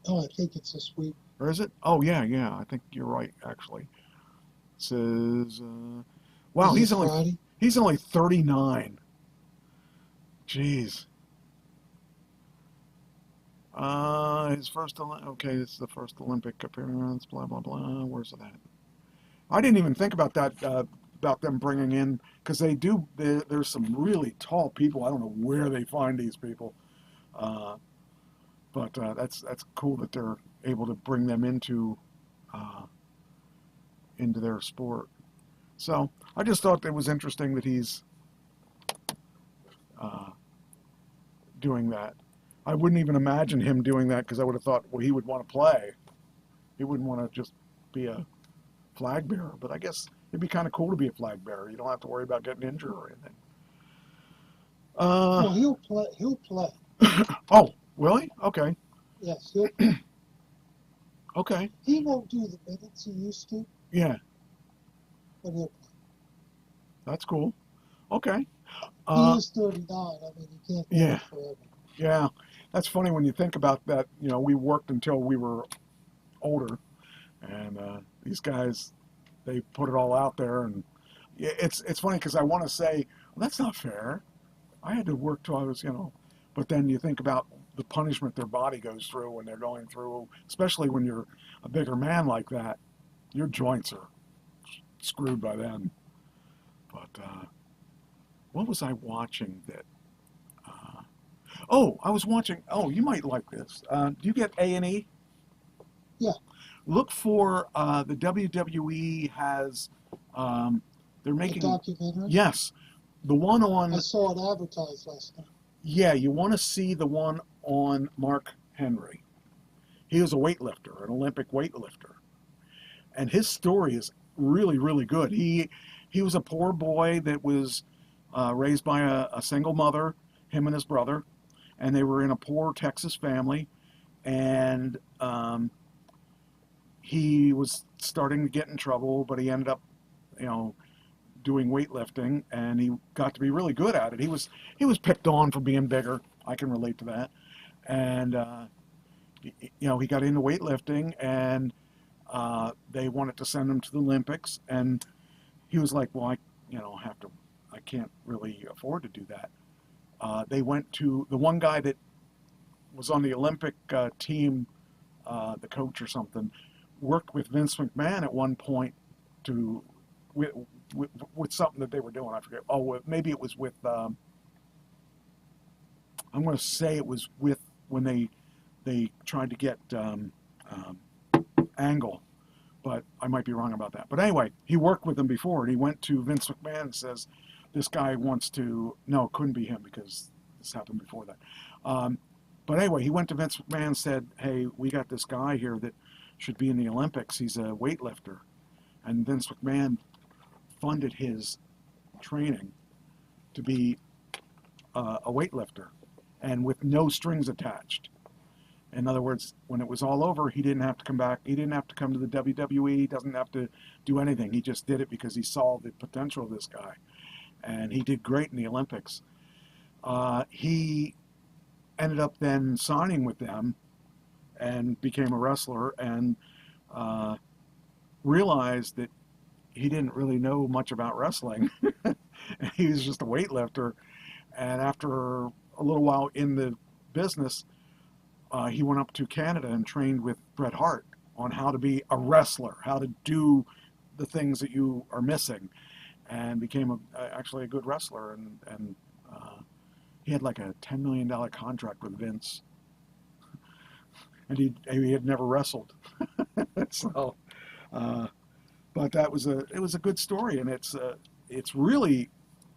Oh, I think it's this week. Or is it? Oh, yeah, I think you're right, actually. It says, wow, Is it Friday? he's only 39. Jeez. His first, okay, this is the first Olympic appearance, blah, blah, blah. Where's it at? I didn't even think about that, about them bringing in, because there's some really tall people. I don't know where they find these people. But that's cool that they're able to bring them into their sport. So I just thought it was interesting that he's doing that. I wouldn't even imagine him doing that because I would have thought, well, he would want to play. He wouldn't want to just be a flag bearer. But I guess it'd be kind of cool to be a flag bearer. You don't have to worry about getting injured or anything. Well, he'll play. He'll play. Oh, really? Okay. Yes, he'll. Okay. He won't do the minutes he used to, Yeah, but he'll play. that's cool. Okay. He is 39. I mean, he can't play Yeah. forever. Yeah, that's funny when you think about that. You know, we worked until we were older, and these guys, they put it all out there, and yeah, it's funny because I want to say, well, that's not fair. I had to work till I was, but then you think about the punishment their body goes through when they're going through, especially when you're a bigger man like that. Your joints are screwed by then. But what was I watching that? I was watching. Oh, you might like this. Do you get A&E? Yeah. Look for the WWE has. They're The making. documentary. Yes, the one on. I saw it advertised last night. Yeah, you want to see the one on Mark Henry. He was a weightlifter, an Olympic weightlifter, and his story is really, really good. He was a poor boy that was raised by a single mother, him and his brother, and they were in a poor Texas family, and he was starting to get in trouble, but he ended up, doing weightlifting, and he got to be really good at it. He was picked on for being bigger. I can relate to that, and he got into weightlifting, and they wanted to send him to the Olympics, and he was like, well, I can't really afford to do that. They went to the one guy that was on the Olympic team, the coach or something, worked with Vince McMahon at one point with something that they were doing. I forget. Oh, maybe it was with. I'm going to say it was with when they tried to get Angle, but I might be wrong about that. But anyway, he worked with him before, and he went to Vince McMahon and says, this guy wants to. No, it couldn't be him because this happened before that. But anyway, he went to Vince McMahon and said, hey, we got this guy here that should be in the Olympics. He's a weightlifter. And Vince McMahon funded his training to be a weightlifter and with no strings attached. In other words, when it was all over, he didn't have to come back. He didn't have to come to the WWE. He doesn't have to do anything. He just did it because he saw the potential of this guy. And he did great in the Olympics. He ended up then signing with them and became a wrestler, and realized that he didn't really know much about wrestling. He was just a weightlifter. And after a little while in the business, he went up to Canada and trained with Bret Hart on how to be a wrestler, how to do the things that you are missing, and became actually a good wrestler. And he had like a $10 million contract with Vince. And he had never wrestled. So, but it was a good story, and it's really,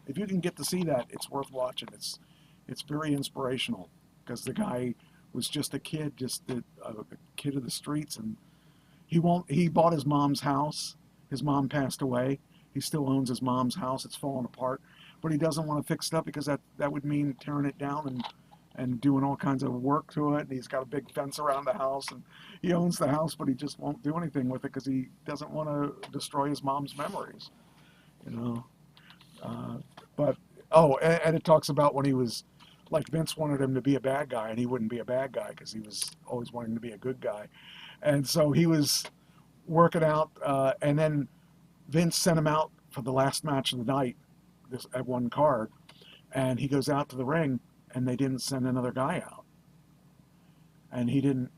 if you can get to see that, it's worth watching. It's very inspirational because the guy was just a kid, a kid of the streets, and he bought his mom's house. His mom passed away. He still owns his mom's house. It's falling apart, but he doesn't want to fix it up because that would mean tearing it down and doing all kinds of work to it. And he's got a big fence around the house, and he owns the house, but he just won't do anything with it because he doesn't want to destroy his mom's memories, and it talks about when he was, like, Vince wanted him to be a bad guy, and he wouldn't be a bad guy because he was always wanting to be a good guy. And so he was working out, and then Vince sent him out for the last match of the night, at one card, and he goes out to the ring, and they didn't send another guy out. And he didn't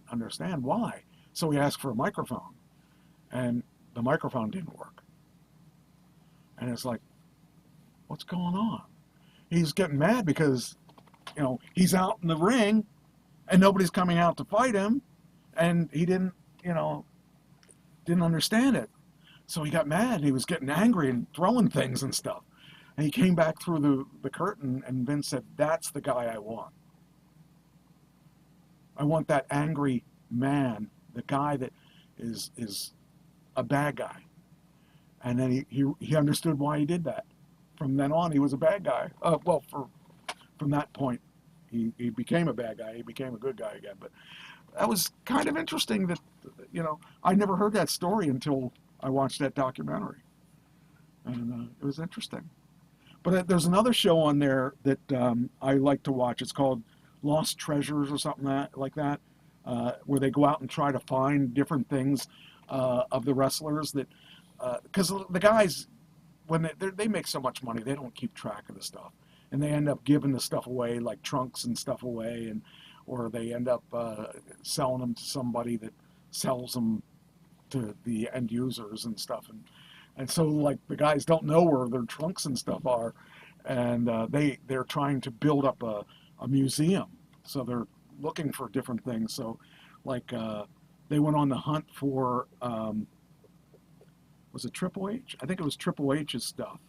understand why. So he asked for a microphone, and the microphone didn't work. And it's like, what's going on? He's getting mad because, he's out in the ring and nobody's coming out to fight him, and he didn't, didn't understand it. So he got mad, and he was getting angry and throwing things and stuff. And he came back through the curtain, and Vince said, "That's the guy I want. I want that angry man, the guy that is a bad guy." And then he understood why he did that. From then on, he was a bad guy. From that point, he became a bad guy. He became a good guy again. But that was kind of interesting that, I never heard that story until I watched that documentary. And it was interesting. But there's another show on there that I like to watch. It's called Lost Treasures or something like that, where they go out and try to find different things of the wrestlers that, because the guys, when they make so much money, they don't keep track of the stuff, and they end up giving the stuff away, like trunks and stuff away, or they end up selling them to somebody that sells them to the end users and stuff, and so like the guys don't know where their trunks and stuff are, and they're trying to build up a museum, so they're looking for different things. So like they went on the hunt for was it Triple H? I think it was Triple H's stuff.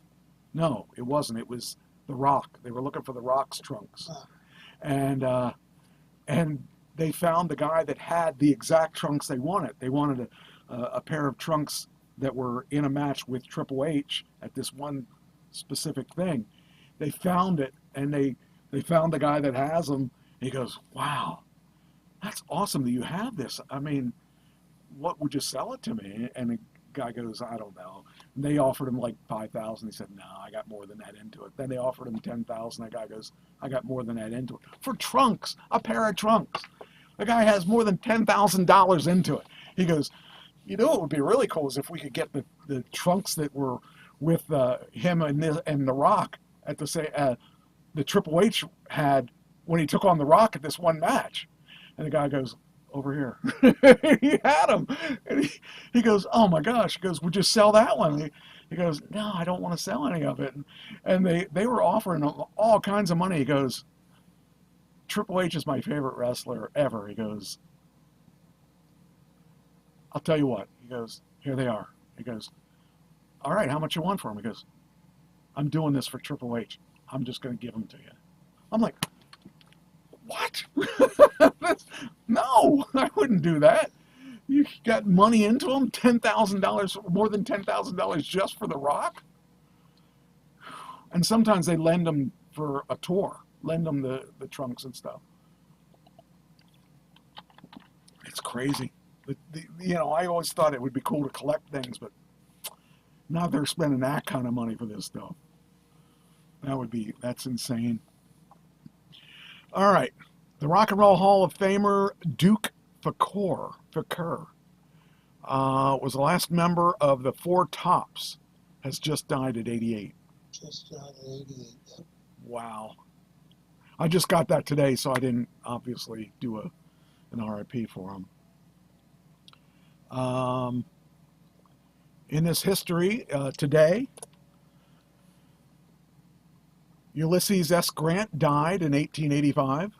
No, it wasn't. It was The Rock. They were looking for The Rock's trunks. And they found the guy that had the exact trunks they wanted. They wanted a pair of trunks that were in a match with Triple H at this one specific thing. They found it, and they found the guy that has them. He goes, "Wow, that's awesome that you have this. I mean, what would you sell it to me?" And the guy goes, "I don't know." And they offered him like $5,000. He said, "No, I got more than that into it." Then they offered him $10,000. That guy goes, "I got more than that into it." For trunks, a pair of trunks. The guy has more than $10,000 into it. He goes, "What would be really cool is if we could get the trunks that were with him and The Rock at the Triple H had when he took on The Rock at this one match." And the guy goes, "Over here." He had them. And he goes, "Oh my gosh." He goes, "Would you sell that one?" He goes, "No, I don't want to sell any of it." And they were offering him all kinds of money. He goes, "Triple H is my favorite wrestler ever." He goes, "I'll tell you what." He goes, "Here they are." He goes, "All right, how much you want for them?" He goes, "I'm doing this for Triple H. I'm just going to give them to you." I'm like, what? No, I wouldn't do that. You got money into them, $10,000, more than $10,000 just for The Rock? And sometimes they lend them for a tour, lend them the trunks and stuff. It's crazy. I always thought it would be cool to collect things, but now they're spending that kind of money for this stuff. That's insane. All right. The Rock and Roll Hall of Famer Duke Fakir was the last member of the Four Tops, has just died at 88. Just died at 88. Yep. Wow. I just got that today, so I didn't obviously do an RIP for him. In this history today, Ulysses S. Grant died in 1885.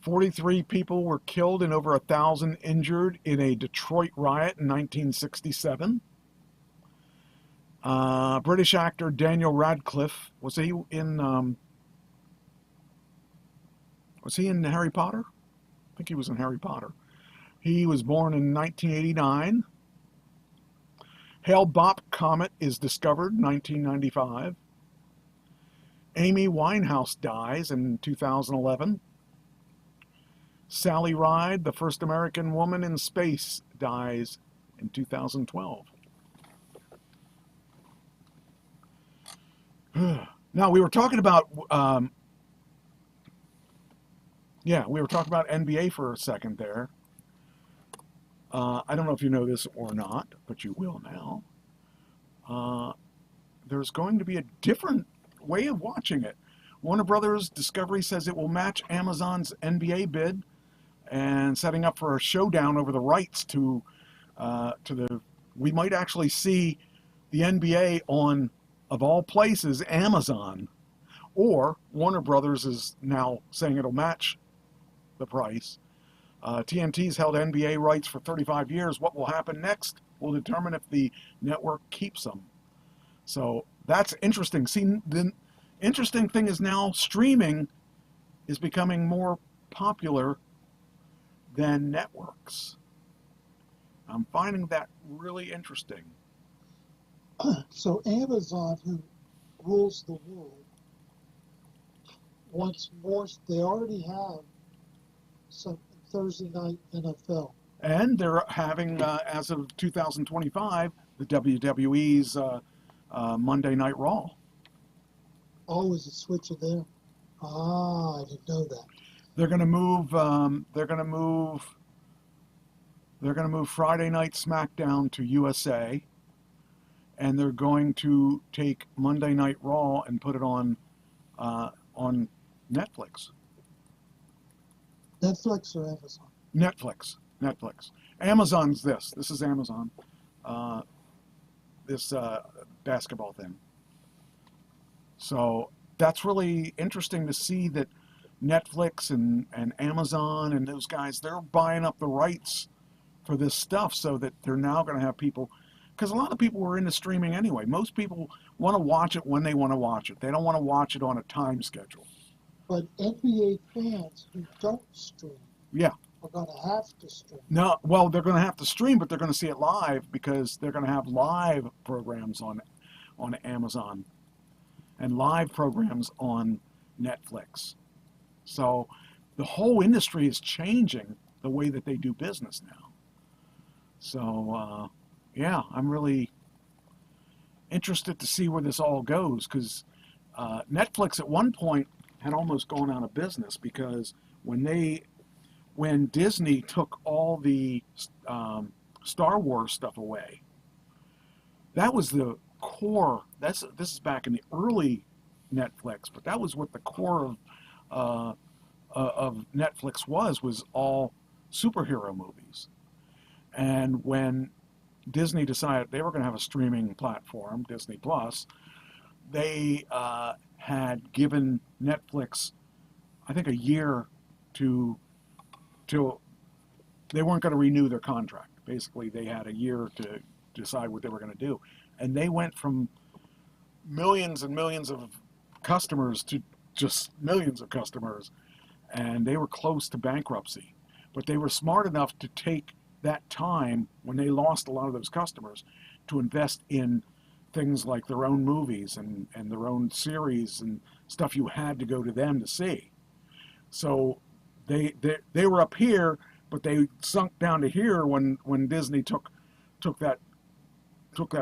43 people were killed and over 1,000 injured in a Detroit riot in 1967. British actor Daniel Radcliffe, was he in Harry Potter? I think he was in Harry Potter. He was born in 1989. Hale-Bopp comet is discovered, 1995. Amy Winehouse dies in 2011. Sally Ride, the first American woman in space, dies in 2012. Now, we were talking about, NBA for a second there. I don't know if you know this or not, but you will now. There's going to be a different way of watching it. Warner Brothers Discovery says it will match Amazon's NBA bid and setting up for a showdown over the rights we might actually see the NBA on, of all places, Amazon, or Warner Brothers is now saying it'll match the price. TNT's held NBA rights for 35 years. What will happen next will determine if the network keeps them. So that's interesting. See, the interesting thing is now streaming is becoming more popular than networks. I'm finding that really interesting. So Amazon, who rules the world, wants more. They already have some Thursday night NFL. And they're having, as of 2025, the WWE's Monday Night Raw. Oh, is it switching there? Ah, I didn't know that. They're going to move. They're going to move Friday Night SmackDown to USA, and they're going to take Monday Night Raw and put it on Netflix. Netflix or Amazon? Netflix. Amazon's this. This is Amazon. This basketball thing. So that's really interesting to see that Netflix and Amazon and those guys, they're buying up the rights for this stuff so that they're now going to have people, because a lot of people were into streaming anyway. Most people want to watch it when they want to watch it. They don't want to watch it on a time schedule. But NBA fans who don't stream Yeah. are going to have to stream. No, well, they're going to have to stream, but they're going to see it live because they're going to have live programs on Amazon and live programs on Netflix. So the whole industry is changing the way that they do business now. So, yeah, I'm really interested to see where this all goes because Netflix at one point had almost gone out of business because when Disney took all the Star Wars stuff away, that was the core. This is back in the early Netflix, but that was what the core of Netflix was all superhero movies. And when Disney decided they were going to have a streaming platform, Disney Plus, they had given Netflix, I think, a year to they weren't going to renew their contract. Basically, they had a year to decide what they were going to do. And they went from millions and millions of customers to just millions of customers. And they were close to bankruptcy. But they were smart enough to take that time when they lost a lot of those customers to invest in things like their own movies and their own series and stuff you had to go to them to see. So they were up here, but they sunk down to here when Disney took that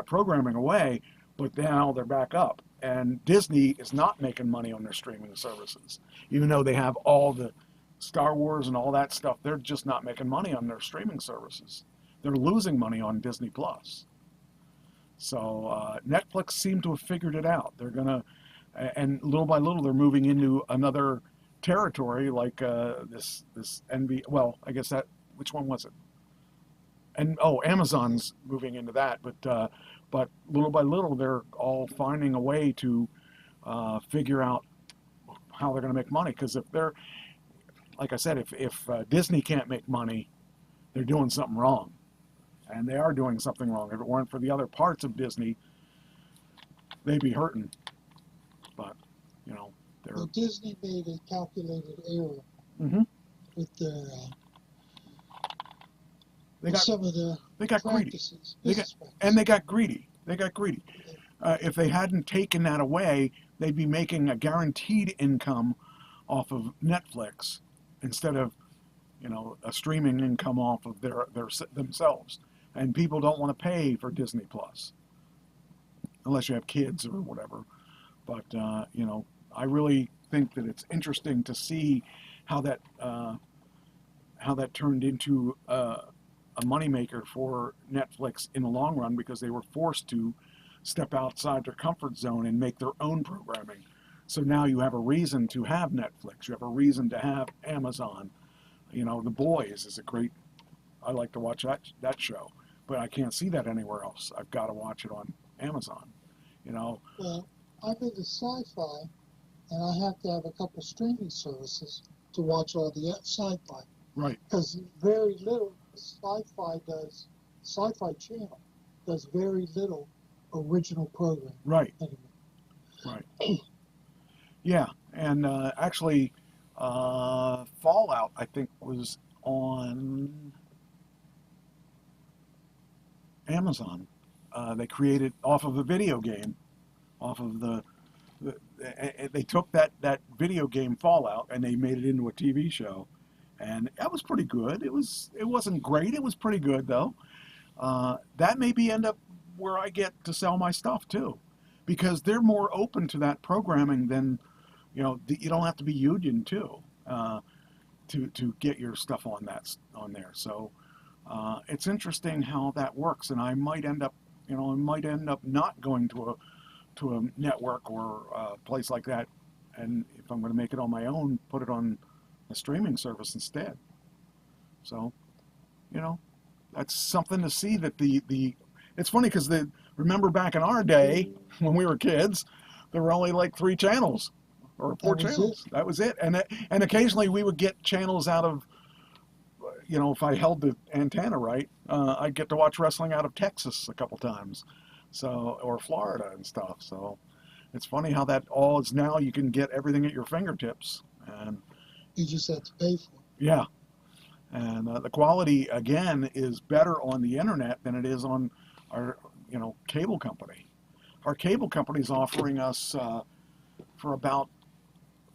programming away. But now they're back up, and Disney is not making money on their streaming services, even though they have all the Star Wars and all that stuff. They're just not making money on their streaming services. They're losing money on Disney Plus. So Netflix seemed to have figured it out. They're gonna, and little by little, they're moving into another territory like this NB. Well, I guess that, which one was it? And Amazon's moving into that, but little by little, they're all finding a way to figure out how they're going to make money. Because if they're, like I said, if Disney can't make money, they're doing something wrong, and they are doing something wrong. If it weren't for the other parts of Disney, they'd be hurting. But Well, Disney made a calculated error with their some of the they got greedy. practices. And they got greedy. If they hadn't taken that away, they'd be making a guaranteed income off of Netflix instead of, a streaming income off of their themselves. And people don't want to pay for Disney Plus unless you have kids or whatever. But I really think that it's interesting to see how that turned into a moneymaker for Netflix in the long run, because they were forced to step outside their comfort zone and make their own programming. So now you have a reason to have Netflix. You have a reason to have Amazon. The Boys is a great. I like to watch that show, but I can't see that anywhere else. I've got to watch it on Amazon. Well, I'm into sci-fi, and I have to have a couple streaming services to watch all the sci-fi. Right. Because very little sci-fi channel does very little original programming Right. anymore. Right. Yeah, and actually, Fallout I think was on Amazon. They created off of a video game, off of they took that video game Fallout and they made it into a TV show, and that was pretty good. It wasn't great. It was pretty good though. That maybe end up where I get to sell my stuff too, because they're more open to that programming than, you know, you don't have to be union too, to get your stuff on there. So it's interesting how that works, and I might end up not going to a network or a place like that, and if I'm going to make it on my own, put it on a streaming service instead. So, you know, that's something to see that it's funny because remember back in our day when we were kids, there were only like 3 channels or 4 channels. That was it. And occasionally we would get channels out of, you know, if I held the antenna right, I'd get to watch wrestling out of Texas a couple times, so, or Florida and stuff. So it's funny how that all is now. You can get everything at your fingertips, and You just have to pay for it. yeah. And the quality again is better on the internet than it is on our, you know, cable company. Our cable company is offering us for about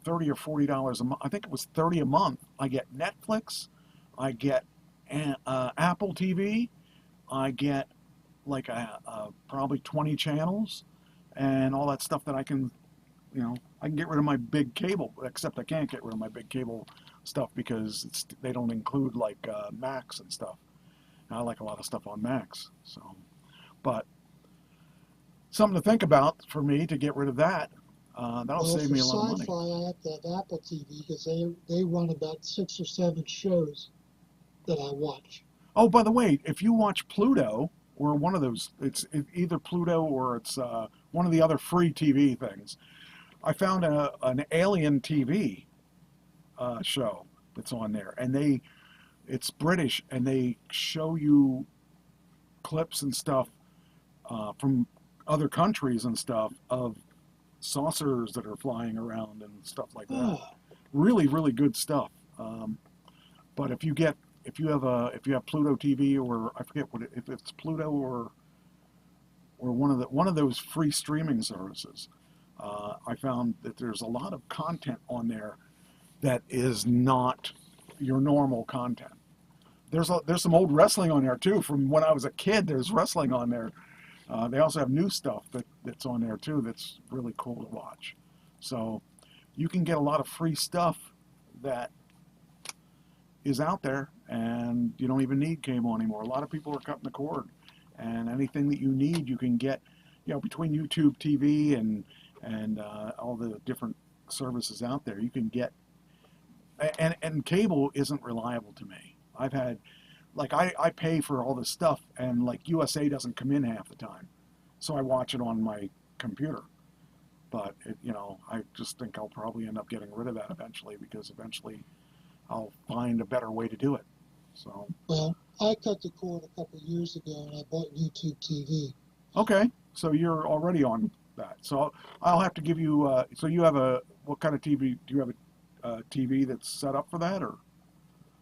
$30 or $40 a month. I think it was $30 a month. I get Netflix, I get Apple TV, I get like probably 20 channels, and all that stuff that I can, you know, I can get rid of my big cable. Except I can't get rid of my big cable stuff because they don't include like Max and stuff. And I like a lot of stuff on Max. So, but something to think about for me to get rid of that. That'll save me a lot of money. For sci-fi, I have to have Apple TV because they run about 6 or 7 shows that I watch. Oh, by the way, if you watch Pluto or one of those, it's either Pluto or it's one of the other free TV things. I found an Alien TV show that's on there, and it's British, and they show you clips and stuff from other countries and stuff of saucers that are flying around and stuff like that. Really, really good stuff. But if you have Pluto TV, or I forget if it's Pluto or one of those free streaming services, I found that there's a lot of content on there that is not your normal content. There's some old wrestling on there too. From when I was a kid, there's wrestling on there. They also have new stuff that's on there too that's really cool to watch. So you can get a lot of free stuff that is out there, and you don't even need cable anymore. A lot of people are cutting the cord, and anything that you need you can get, you know, between YouTube TV and all the different services out there, you can get. And cable isn't reliable to me. I've had, like, I pay for all this stuff, and like USA doesn't come in half the time, so I watch it on my computer. But you know, I just think I'll probably end up getting rid of that eventually, because eventually I'll find a better way to do it. So. Well, I cut the cord a couple of years ago, and I bought YouTube TV. Okay, so you're already on that. So I'll have to give you. So you have what kind of TV? Do you have a TV that's set up for that, or?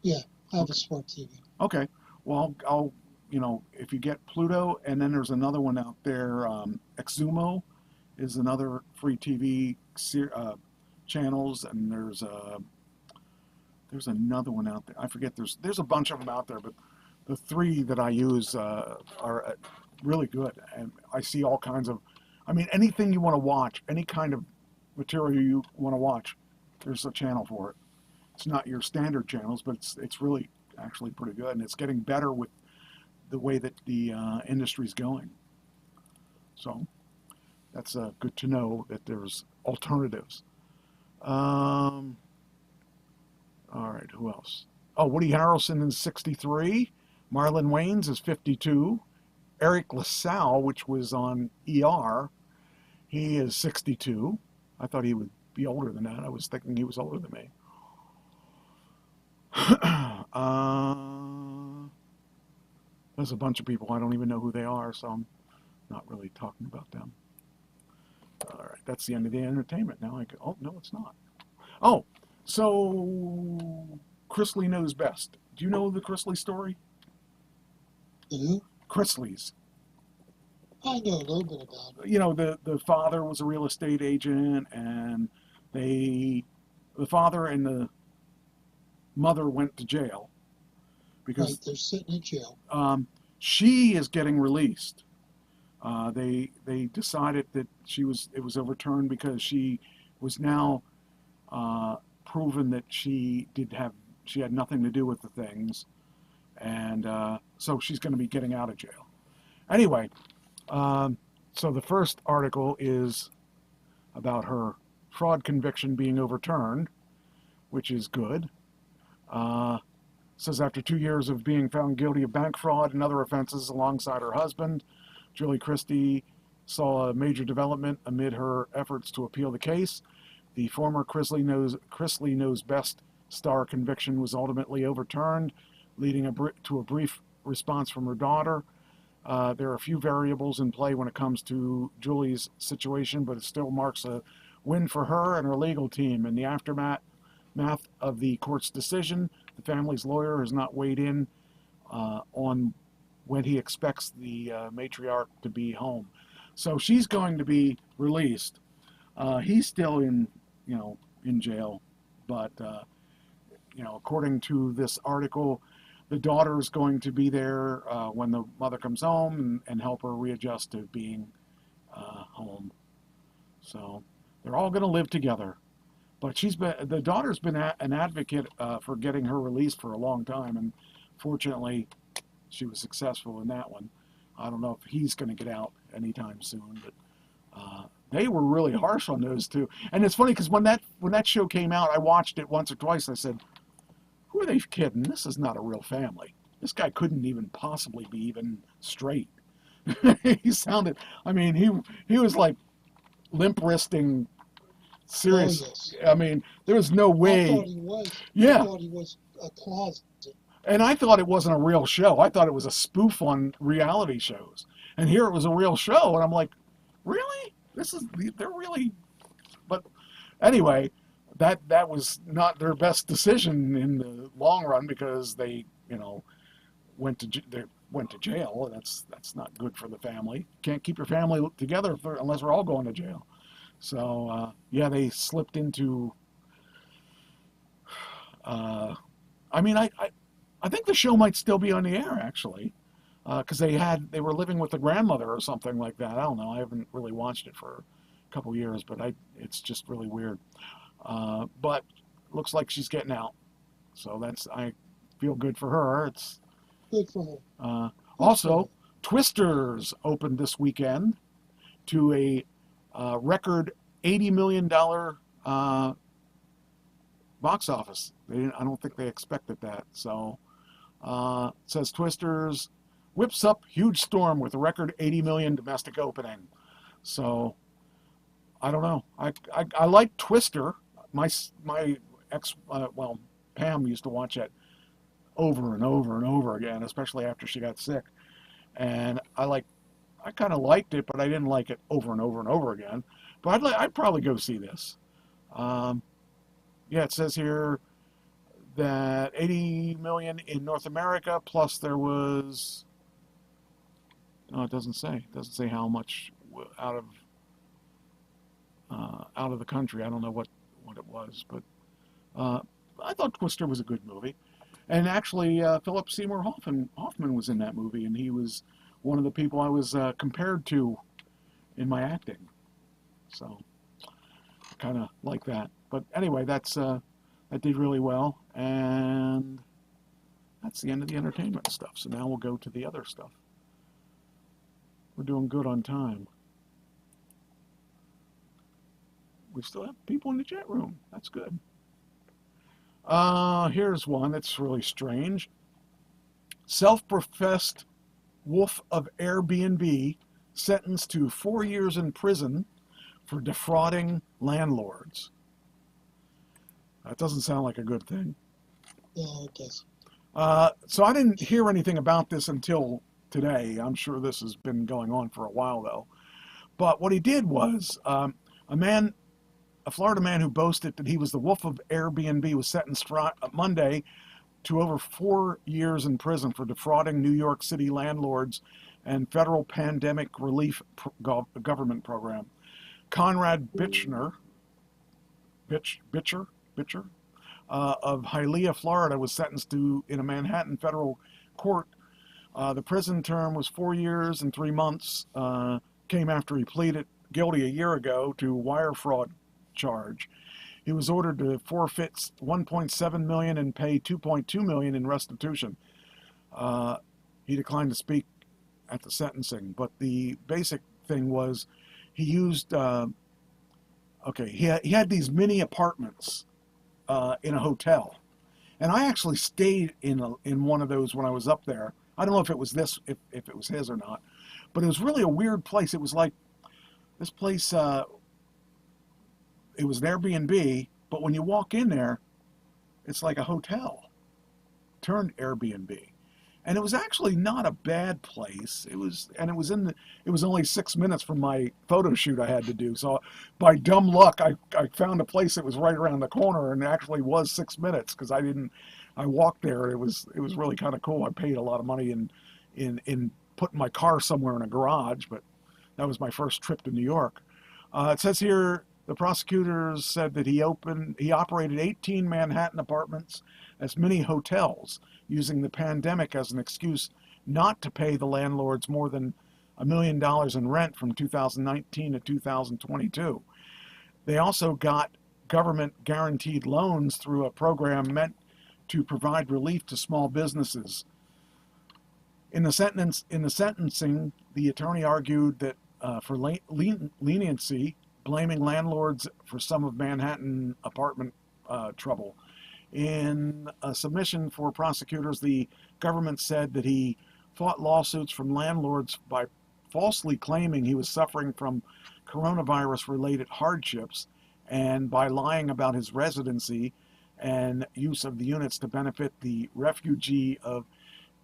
Yeah, I have a smart TV. Okay. Well, I'll, you know, if you get Pluto, and then there's another one out there, Xumo is another free TV channels, and there's another one out there. I forget. There's a bunch of them out there, but the 3 that I use are really good, and I see all kinds of. I mean, anything you want to watch, any kind of material you want to watch, there's a channel for it. It's not your standard channels, but it's really actually pretty good, and it's getting better with the way that the industry's going. So that's good to know that there's alternatives. All right, who else? Oh, Woody Harrelson is 63. Marlon Wayans is 52. Eric LaSalle, which was on ER, he is 62. I thought he would be older than that. I was thinking he was older than me. There's a bunch of people. I don't even know who they are, so I'm not really talking about them. All right, that's the end of the entertainment. Now I go, oh, no, it's not. Oh, so Chrisley Knows Best. Do you know the Chrisley story? Who? Chrisley's. I know a little bit about it. You know, the father was a real estate agent, and the father and the mother went to jail because Right, they're sitting in jail. she is getting released. They decided that it was overturned because she was now proven that she had nothing to do with the things, and so she's going to be getting out of jail. Anyway, so the first article is about her fraud conviction being overturned, which is good. Says after 2 years of being found guilty of bank fraud and other offenses alongside her husband, Julie Christie saw a major development amid her efforts to appeal the case. The former Chrisley Knows Best star conviction was ultimately overturned, leading to a brief response from her daughter. There are a few variables in play when it comes to Julie's situation, but it still marks a win for her and her legal team. In the aftermath of the court's decision, the family's lawyer has not weighed in on when he expects the matriarch to be home. So she's going to be released. He's still in jail, but according to this article, the daughter is going to be there when the mother comes home and help her readjust to being home. So they're all going to live together. But the daughter's been an advocate for getting her released for a long time, and fortunately, she was successful in that one. I don't know if he's going to get out anytime soon, but they were really harsh on those two. And it's funny because when that show came out, I watched it once or twice. And I said, "Who are they kidding? This is not a real family. This guy couldn't even possibly be even straight." He sounded. I mean, he was like limp wristing. Serious. Oh, yes. I mean, there was no way. I thought he was. Yeah. I thought he was a closet. And I thought it wasn't a real show. I thought it was a spoof on reality shows. And here it was a real show. And I'm like, really? They're really. But anyway, that was not their best decision in the long run because they, went to jail. That's not good for the family. Can't keep your family together unless we're all going to jail. So, they slipped into, I think the show might still be on the air, actually, because they were living with the grandmother or something like that. I don't know. I haven't really watched it for a couple years, but it's just really weird. But looks like she's getting out. So I feel good for her. It's good for her. Also, Twisters opened this weekend to a record $80 million box office. I don't think they expected that. So it says Twisters whips up huge storm with a record 80 million domestic opening. So I don't know. I like Twister. My ex, Pam used to watch it over and over and over again, especially after she got sick. And I kind of liked it, but I didn't like it over and over and over again. But I'd probably go see this. It says here that 80 million in North America, plus there was, no, it doesn't say. It doesn't say how much out of the country. I don't know what it was, but I thought Twister was a good movie. And actually, Philip Seymour Hoffman was in that movie, and he was one of the people I was compared to in my acting. So, kind of like that. But anyway, that did really well, and that's the end of the entertainment stuff. So now we'll go to the other stuff. We're doing good on time. We still have people in the chat room. That's good. Here's one that's really strange. Self-professed wolf of Airbnb sentenced to 4 years in prison for defrauding landlords. That doesn't sound like a good thing. Yeah, I guess. So I didn't hear anything about this until today. I'm sure this has been going on for a while, though. But what he did was a Florida man who boasted that he was the wolf of Airbnb was sentenced Monday to over 4 years in prison for defrauding New York City landlords and federal pandemic relief government program. Conrad Bitcher of Hialeah, Florida, was sentenced in a Manhattan federal court. The prison term was 4 years and 3 months. Came after he pleaded guilty a year ago to wire fraud charge. He was ordered to forfeit $1.7 million and pay $2.2 million in restitution. He declined to speak at the sentencing, but the basic thing was he used. He had these mini apartments in a hotel, and I actually stayed in one of those when I was up there. I don't know if it was if it was his or not, but it was really a weird place. It was like this place. It was an Airbnb, but when you walk in there, it's like a hotel turned Airbnb. And it was actually not a bad place. It was only 6 minutes from my photo shoot I had to do. So by dumb luck, I found a place that was right around the corner, and it actually was 6 minutes because I walked there. It was really kind of cool. I paid a lot of money in putting my car somewhere in a garage, but that was my first trip to New York. It says here the prosecutors said that he operated 18 Manhattan apartments as mini hotels, using the pandemic as an excuse not to pay the landlords more than $1 million in rent from 2019 to 2022. They also got government guaranteed loans through a program meant to provide relief to small businesses. In the sentencing, the attorney argued that for leniency, blaming landlords for some of Manhattan apartment trouble. In a submission for prosecutors, the government said that he fought lawsuits from landlords by falsely claiming he was suffering from coronavirus-related hardships and by lying about his residency and use of the units to benefit the refugee of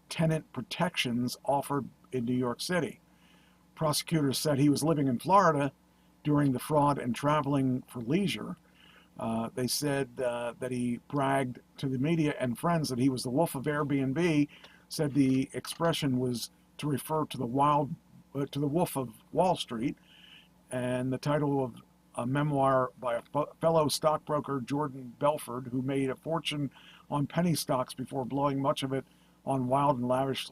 tenant protections offered in New York City. Prosecutors said he was living in Florida during the fraud and traveling for leisure. They said that he bragged to the media and friends that he was the wolf of Airbnb, said the expression was to refer to the wolf of Wall Street, and the title of a memoir by a fellow stockbroker, Jordan Belford, who made a fortune on penny stocks before blowing much of it on wild and lavish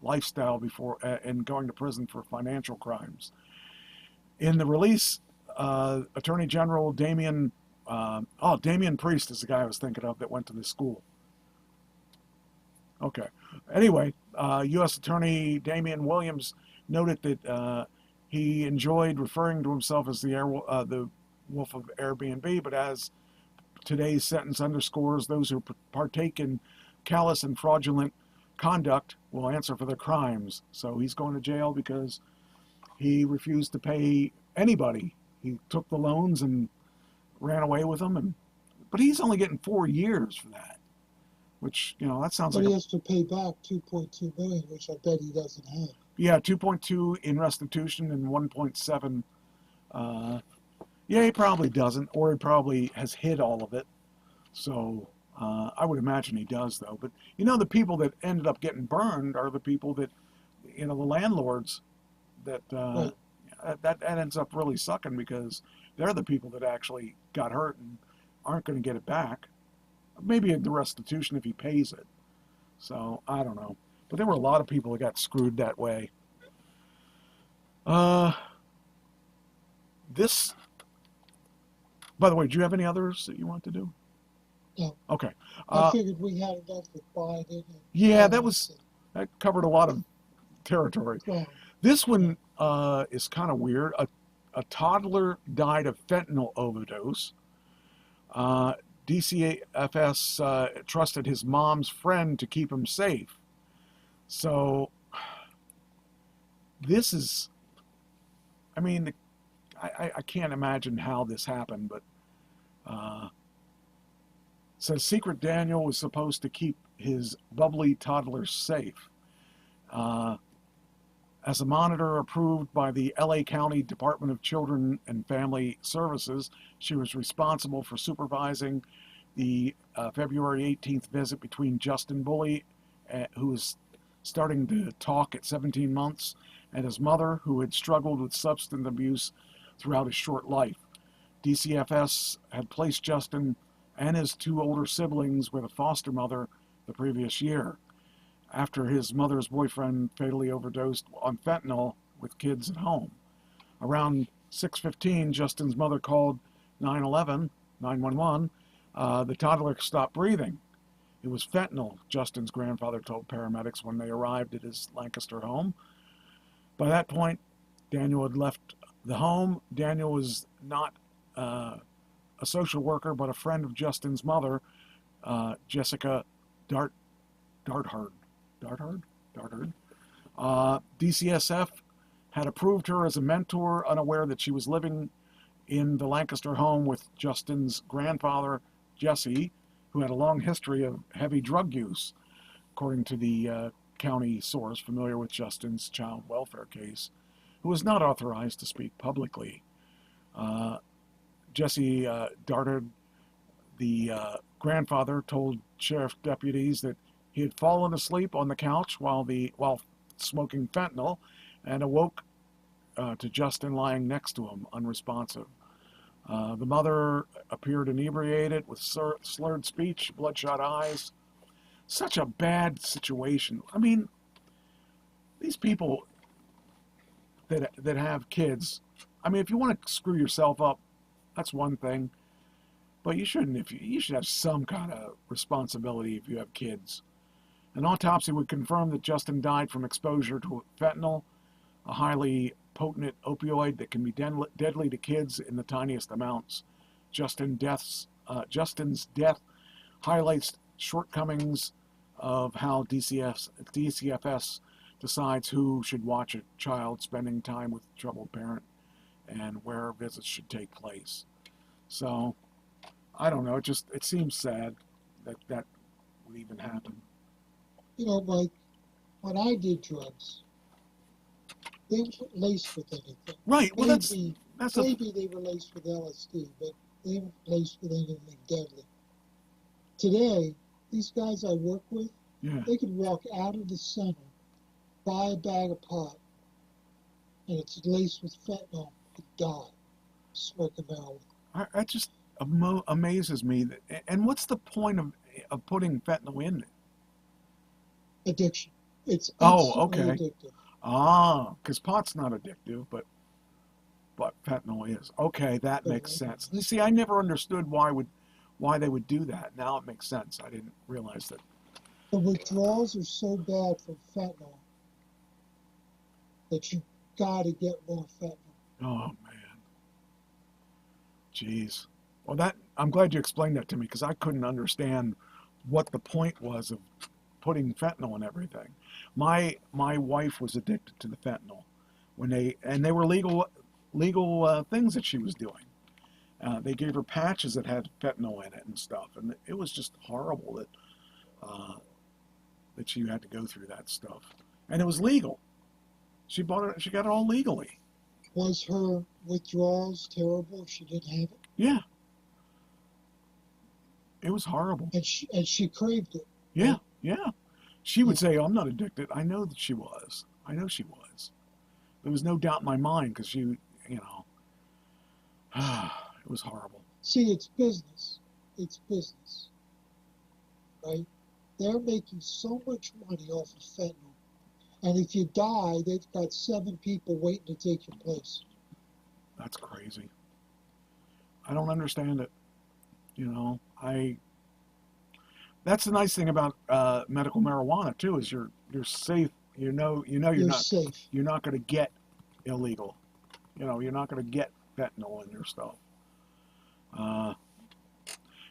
lifestyle and going to prison for financial crimes. In the release, Attorney General Damian Priest is the guy I was thinking of that went to this school. Okay. Anyway, U.S. Attorney Damian Williams noted that he enjoyed referring to himself as the wolf of Airbnb, but as today's sentence underscores, those who partake in callous and fraudulent conduct will answer for their crimes. So he's going to jail because he refused to pay anybody. He took the loans and ran away with them, but he's only getting 4 years for that, which, that sounds but like he has to pay back $2.2 million, which I bet he doesn't have. Yeah, 2.2 in restitution and 1.7. Yeah, he probably doesn't, or he probably has hid all of it. So I would imagine he does, though. But the people that ended up getting burned are the people that, the landlords that Right. that ends up really sucking because they're the people that actually got hurt and aren't going to get it back. Maybe the restitution if he pays it. So I don't know. But there were a lot of people that got screwed that way. This, by the way, do you have any others that you want to do? No. Okay. I figured we had enough with Biden. And Yeah, Harris that covered a lot of territory. and Trump. This one is kind of weird. A toddler died of fentanyl overdose. DCFS trusted his mom's friend to keep him safe. So this is, I can't imagine how this happened, but says Secret Daniel was supposed to keep his bubbly toddler safe. As a monitor approved by the LA County Department of Children and Family Services, she was responsible for supervising the February 18th visit between Justin Bully, who was starting to talk at 17 months, and his mother, who had struggled with substance abuse throughout his short life. DCFS had placed Justin and his 2 older siblings with a foster mother the previous year, after his mother's boyfriend fatally overdosed on fentanyl with kids at home. Around 6:15, Justin's mother called 911. The toddler stopped breathing. It was fentanyl, Justin's grandfather told paramedics when they arrived at his Lancaster home. By that point, Daniel had left the home. Daniel was not a social worker, but a friend of Justin's mother, Jessica Darthard. DCSF had approved her as a mentor, unaware that she was living in the Lancaster home with Justin's grandfather, Jesse, who had a long history of heavy drug use, according to the county source familiar with Justin's child welfare case, who was not authorized to speak publicly. Jesse Darthard, the grandfather, told sheriff deputies that he had fallen asleep on the couch while smoking fentanyl and awoke to Justin lying next to him, unresponsive. The mother appeared inebriated with slurred speech, bloodshot eyes. Such a bad situation. I mean, these people that have kids, I mean, if you want to screw yourself up, that's one thing. But you shouldn't. You should have some kind of responsibility if you have kids. An autopsy would confirm that Justin died from exposure to fentanyl, a highly potent opioid that can be deadly to kids in the tiniest amounts. Justin's death highlights shortcomings of how DCFS decides who should watch a child spending time with a troubled parent and where visits should take place. So, I don't know. It seems sad that would even happen. You know, like when I did drugs, they weren't laced with anything. Right. Well, maybe they were laced with LSD, but they weren't laced with anything deadly. Today, these guys I work with, they could walk out of the center, buy a bag of pot, and it's laced with fentanyl, and die smoking marijuana. That just amazes me. And what's the point of putting fentanyl in it? Addiction. It's okay. Addictive. Because pot's not addictive, but fentanyl is. Okay, that makes sense. You see, I never understood why they would do that. Now it makes sense. I didn't realize that. The withdrawals are so bad from fentanyl that you got to get more fentanyl. Oh man, jeez. Well, I'm glad you explained that to me because I couldn't understand what the point was of putting fentanyl in everything. My wife was addicted to the fentanyl they were legal things that she was doing. They gave her patches that had fentanyl in it and stuff, and it was just horrible that she had to go through that stuff. And it was legal. She got it all legally. Was her withdrawals terrible if she didn't have it? Yeah. It was horrible. And she craved it. Yeah, right? Yeah. She would say, I'm not addicted. I know that she was. I know she was. There was no doubt in my mind because it was horrible. See, it's business. It's business. Right? They're making so much money off of fentanyl. And if you die, they've got 7 people waiting to take your place. That's crazy. I don't understand it. That's the nice thing about medical marijuana too, is you're safe. You're not safe. You're not going to get illegal. You're not going to get fentanyl in your stuff.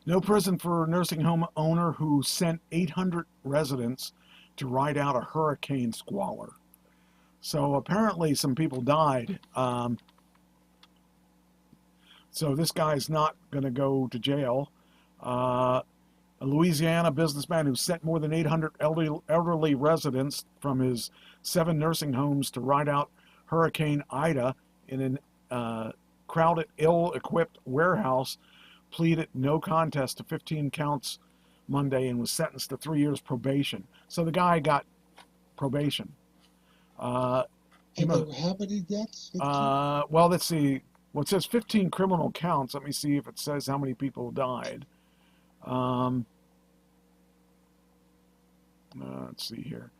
No prison for a nursing home owner who sent 800 residents to ride out a hurricane squalor. So apparently some people died. So this guy's not going to go to jail. A Louisiana businessman who sent more than 800 elderly residents from his 7 nursing homes to ride out Hurricane Ida in an crowded, ill-equipped warehouse pleaded no contest to 15 counts Monday and was sentenced to 3 years probation. So the guy got probation. And there were how many deaths? 15? Well, let's see. Well, it says 15 criminal counts. Let me see if it says how many people died. Let's see here.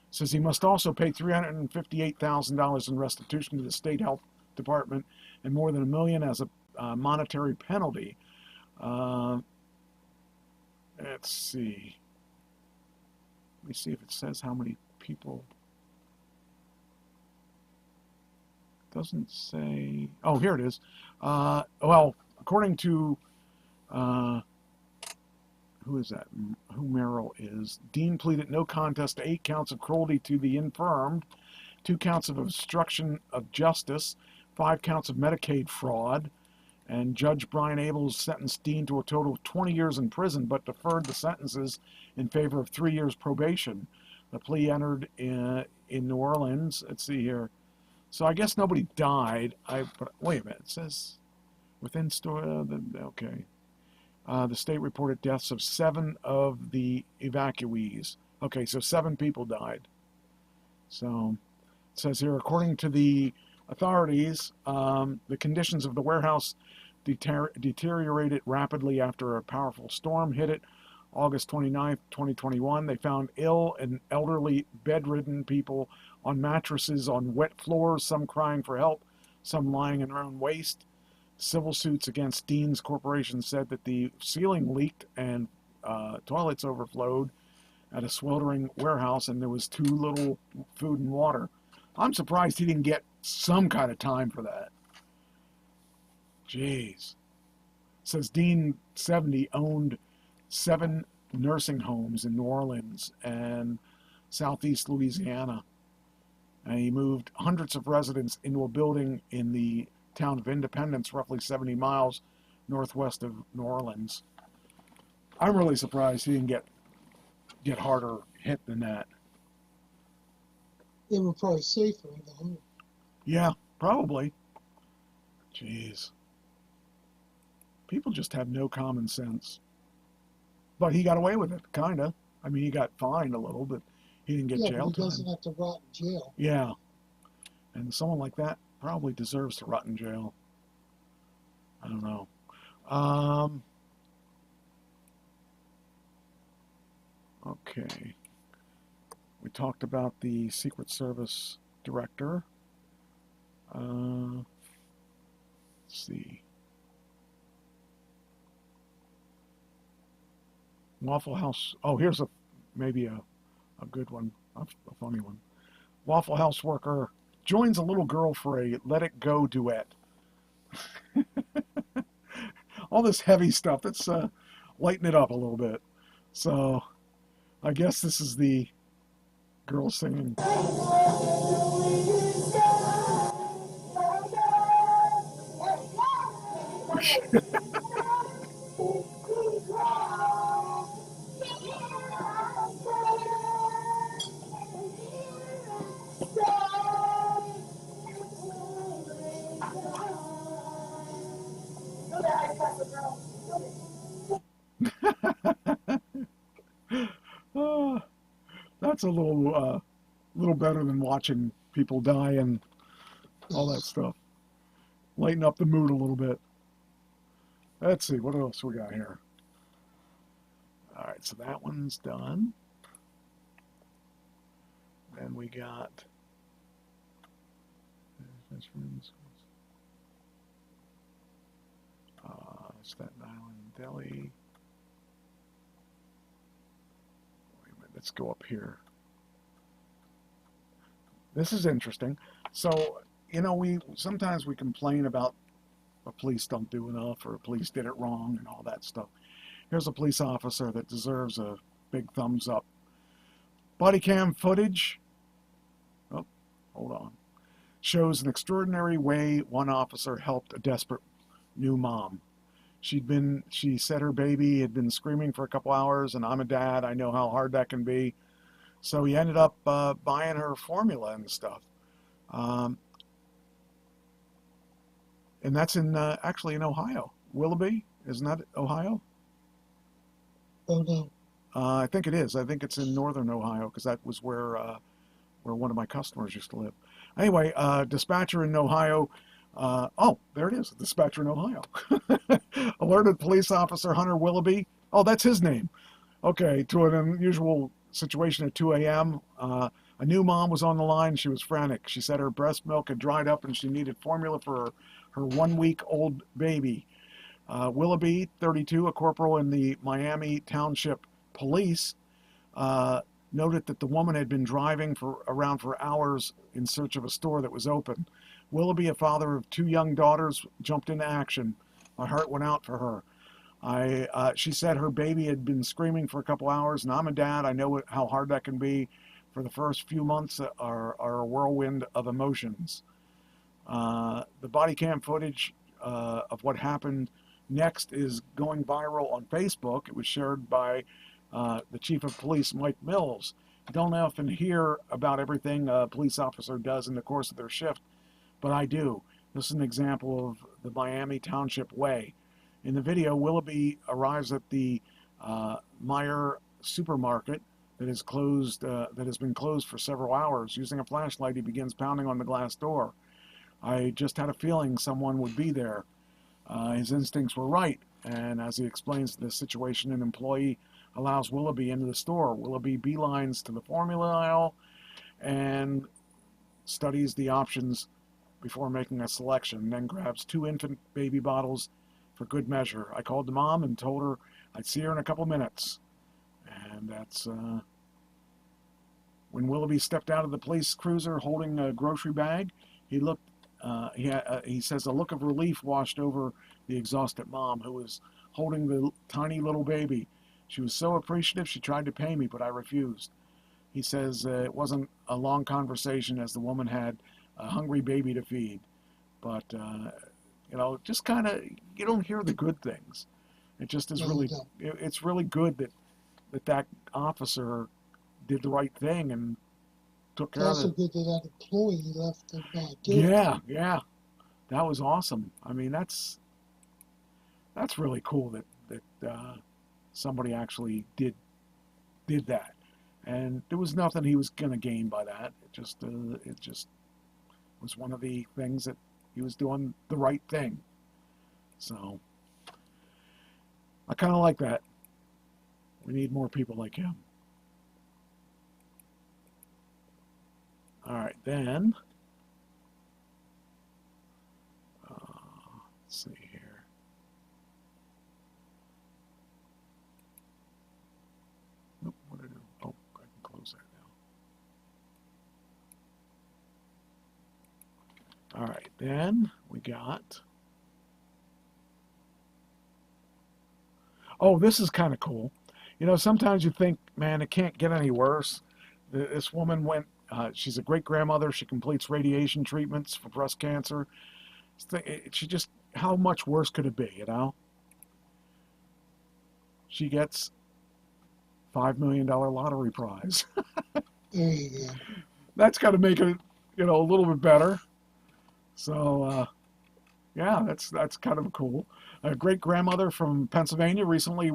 It says he must also pay $358,000 in restitution to the state health department and more than $1 million as a monetary penalty. Let's see. Let me see if it says how many people. It doesn't say. Oh, here it is. Well, according to who is that? Who Merrill is. Dean pleaded no contest to 8 counts of cruelty to the infirmed, 2 counts of obstruction of justice, 5 counts of Medicaid fraud, and Judge Brian Abels sentenced Dean to a total of 20 years in prison, but deferred the sentences in favor of 3 years probation. The plea entered in New Orleans. Let's see here. So I guess nobody died. But wait a minute. It says within store. Okay. The state reported deaths of 7 of the evacuees. Okay, so 7 people died. So it says here, according to the authorities, the conditions of the warehouse deteriorated rapidly after a powerful storm hit it August 29th, 2021. They found ill and elderly bedridden people on mattresses on wet floors, some crying for help, some lying in their own waste. Civil suits against Dean's Corporation said that the ceiling leaked and toilets overflowed at a sweltering warehouse, and there was too little food and water. I'm surprised he didn't get some kind of time for that. Jeez. It says Dean, 70, owned 7 nursing homes in New Orleans and southeast Louisiana. And he moved hundreds of residents into a building in the town of Independence, roughly 70 miles northwest of New Orleans. I'm really surprised he didn't get harder hit than that. They were probably safer in the home. Yeah, probably. Jeez. People just have no common sense. But he got away with it, kind of. I mean, he got fined a little, but he didn't get jail but he time. doesn't have to rot in jail. Yeah. And someone like that probably deserves to rot in jail. I don't know. Okay. We talked about the Secret Service director. Let's see. Waffle House. Oh, here's maybe a good one, a funny one. Waffle House worker joins a little girl for a Let It Go duet. All this heavy stuff. Let's lighten it up a little bit. So, I guess this is the girl singing. That's a little better than watching people die and all that stuff. Lighten up the mood a little bit. Let's see, what else we got here? All right, so that one's done. Then we got Staten Island Deli. Wait a minute, let's go up here. This is interesting. So, you know, sometimes we complain about the police don't do enough or the police did it wrong and all that stuff. Here's a police officer that deserves a big thumbs up. Body cam footage, oh, hold on, shows an extraordinary way one officer helped a desperate new mom. She said her baby had been screaming for a couple hours, and I'm a dad. I know how hard that can be. So he ended up buying her formula and stuff. Um, and that's in actually in Ohio. Willoughby, isn't that Ohio? Oh no. I think it is. I think it's in northern Ohio because that was where one of my customers used to live. Anyway, dispatcher in Ohio. Oh, there it is. Dispatcher in Ohio. Alerted police officer Hunter Willoughby. Oh, that's his name. Okay, to an unusual situation at 2 a.m. A new mom was on the line. She was frantic. She said her breast milk had dried up and she needed formula for her 1-week-old baby. Willoughby, 32, a corporal in the Miami Township Police, noted that the woman had been driving around for hours in search of a store that was open. Willoughby, a father of 2 young daughters, jumped into action. My heart went out for her. She said her baby had been screaming for a couple hours, and I'm a dad. I know how hard that can be. For the first few months are a whirlwind of emotions. The body cam footage of what happened next is going viral on Facebook. It was shared by the chief of police, Mike Mills. You don't often hear about everything a police officer does in the course of their shift, but I do. This is an example of the Miami Township way. In the video, Willoughby arrives at the Meijer supermarket that is closed, that has been closed for several hours. Using a flashlight, he begins pounding on the glass door. I just had a feeling someone would be there. His instincts were right, and as he explains the situation, an employee allows Willoughby into the store. Willoughby beelines to the formula aisle and studies the options before making a selection, then grabs 2 infant baby bottles for good measure. I called the mom and told her I'd see her in a couple minutes. And that's when Willoughby stepped out of the police cruiser holding a grocery bag. He looked. He says a look of relief washed over the exhausted mom, who was holding the tiny little baby. She was so appreciative. She tried to pay me, but I refused. He says it wasn't a long conversation, as the woman had a hungry baby to feed. But just kind of, you don't hear the good things. It just is really. It's really good that officer did the right thing and took care of it. It's also good that employee left them do it. Yeah, that was awesome. I mean, that's really cool that somebody actually did that, and there was nothing he was going to gain by that. It just was one of the things that he was doing the right thing. So I kind of like that. We need more people like him. All right, then. Let's see here. Nope, what did I do? Oh, I can close that now. All right, then we got. Oh, this is kind of cool. Sometimes you think, man, it can't get any worse. This woman went. She's a great-grandmother. She completes radiation treatments for breast cancer. How much worse could it be, She gets $5 million lottery prize. There you go. That's got to make it, a little bit better. So, yeah, that's kind of cool. A great-grandmother from Pennsylvania recently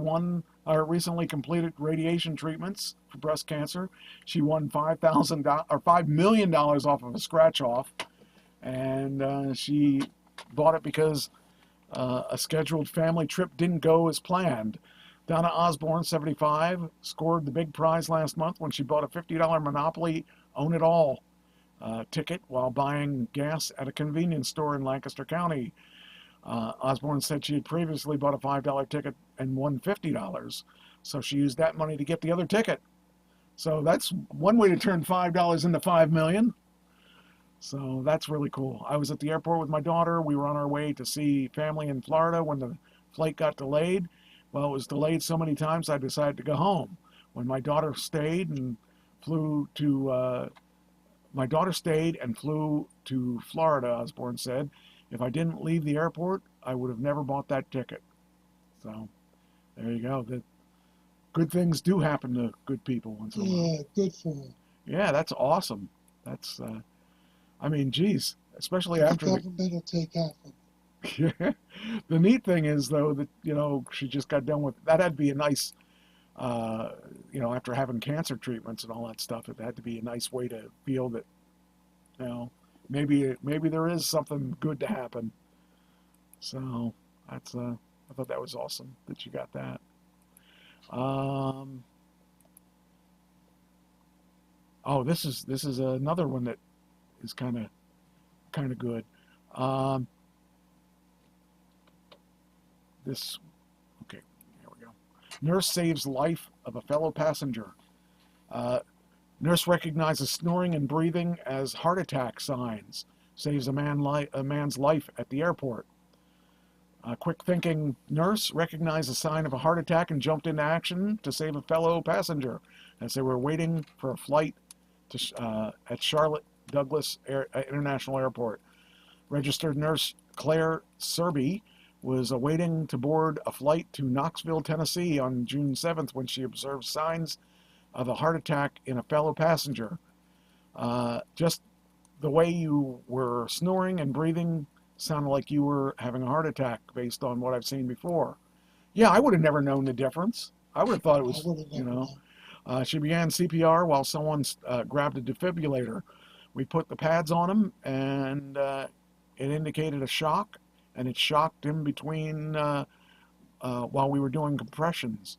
completed radiation treatments for breast cancer. She won $5 million off of a scratch-off, and she bought it because a scheduled family trip didn't go as planned. Donna Osborne, 75, scored the big prize last month when she bought a $50 Monopoly Own It All ticket while buying gas at a convenience store in Lancaster County. Osborne said she had previously bought a $5 ticket and won $50, so she used that money to get the other ticket. So that's one way to turn $5 into $5 million. So that's really cool. I was at the airport with my daughter. We were on our way to see family in Florida when the flight got delayed. Well, it was delayed so many times I decided to go home. When my daughter stayed and flew to Florida, Osborne said, if I didn't leave the airport, I would have never bought that ticket. So there you go. That good things do happen to good people once in a while. Yeah, good for him. Yeah, that's awesome. That's, I mean, geez, especially The after the, government will take half of it. the neat thing is though that she just got done with that. Had to be a nice, after having cancer treatments and all that stuff, it had to be a nice way to feel that, maybe there is something good to happen. So that's I thought that was awesome that you got that. Oh, this is another one that is kind of good. Okay, here we go. Nurse saves life of a fellow passenger. Nurse recognizes snoring and breathing as heart attack signs. Saves a man's life at the airport. A quick-thinking nurse recognized a sign of a heart attack and jumped into action to save a fellow passenger as they were waiting for a flight at Charlotte Douglas International Airport. Registered nurse Claire Serby was awaiting to board a flight to Knoxville, Tennessee on June 7th when she observed signs of a heart attack in a fellow passenger. Just the way you were snoring and breathing sounded like you were having a heart attack based on what I've seen before. Yeah, I would have never known the difference. I would have thought it was, she began CPR while someone grabbed a defibrillator. We put the pads on him, and it indicated a shock, and it shocked him between while we were doing compressions.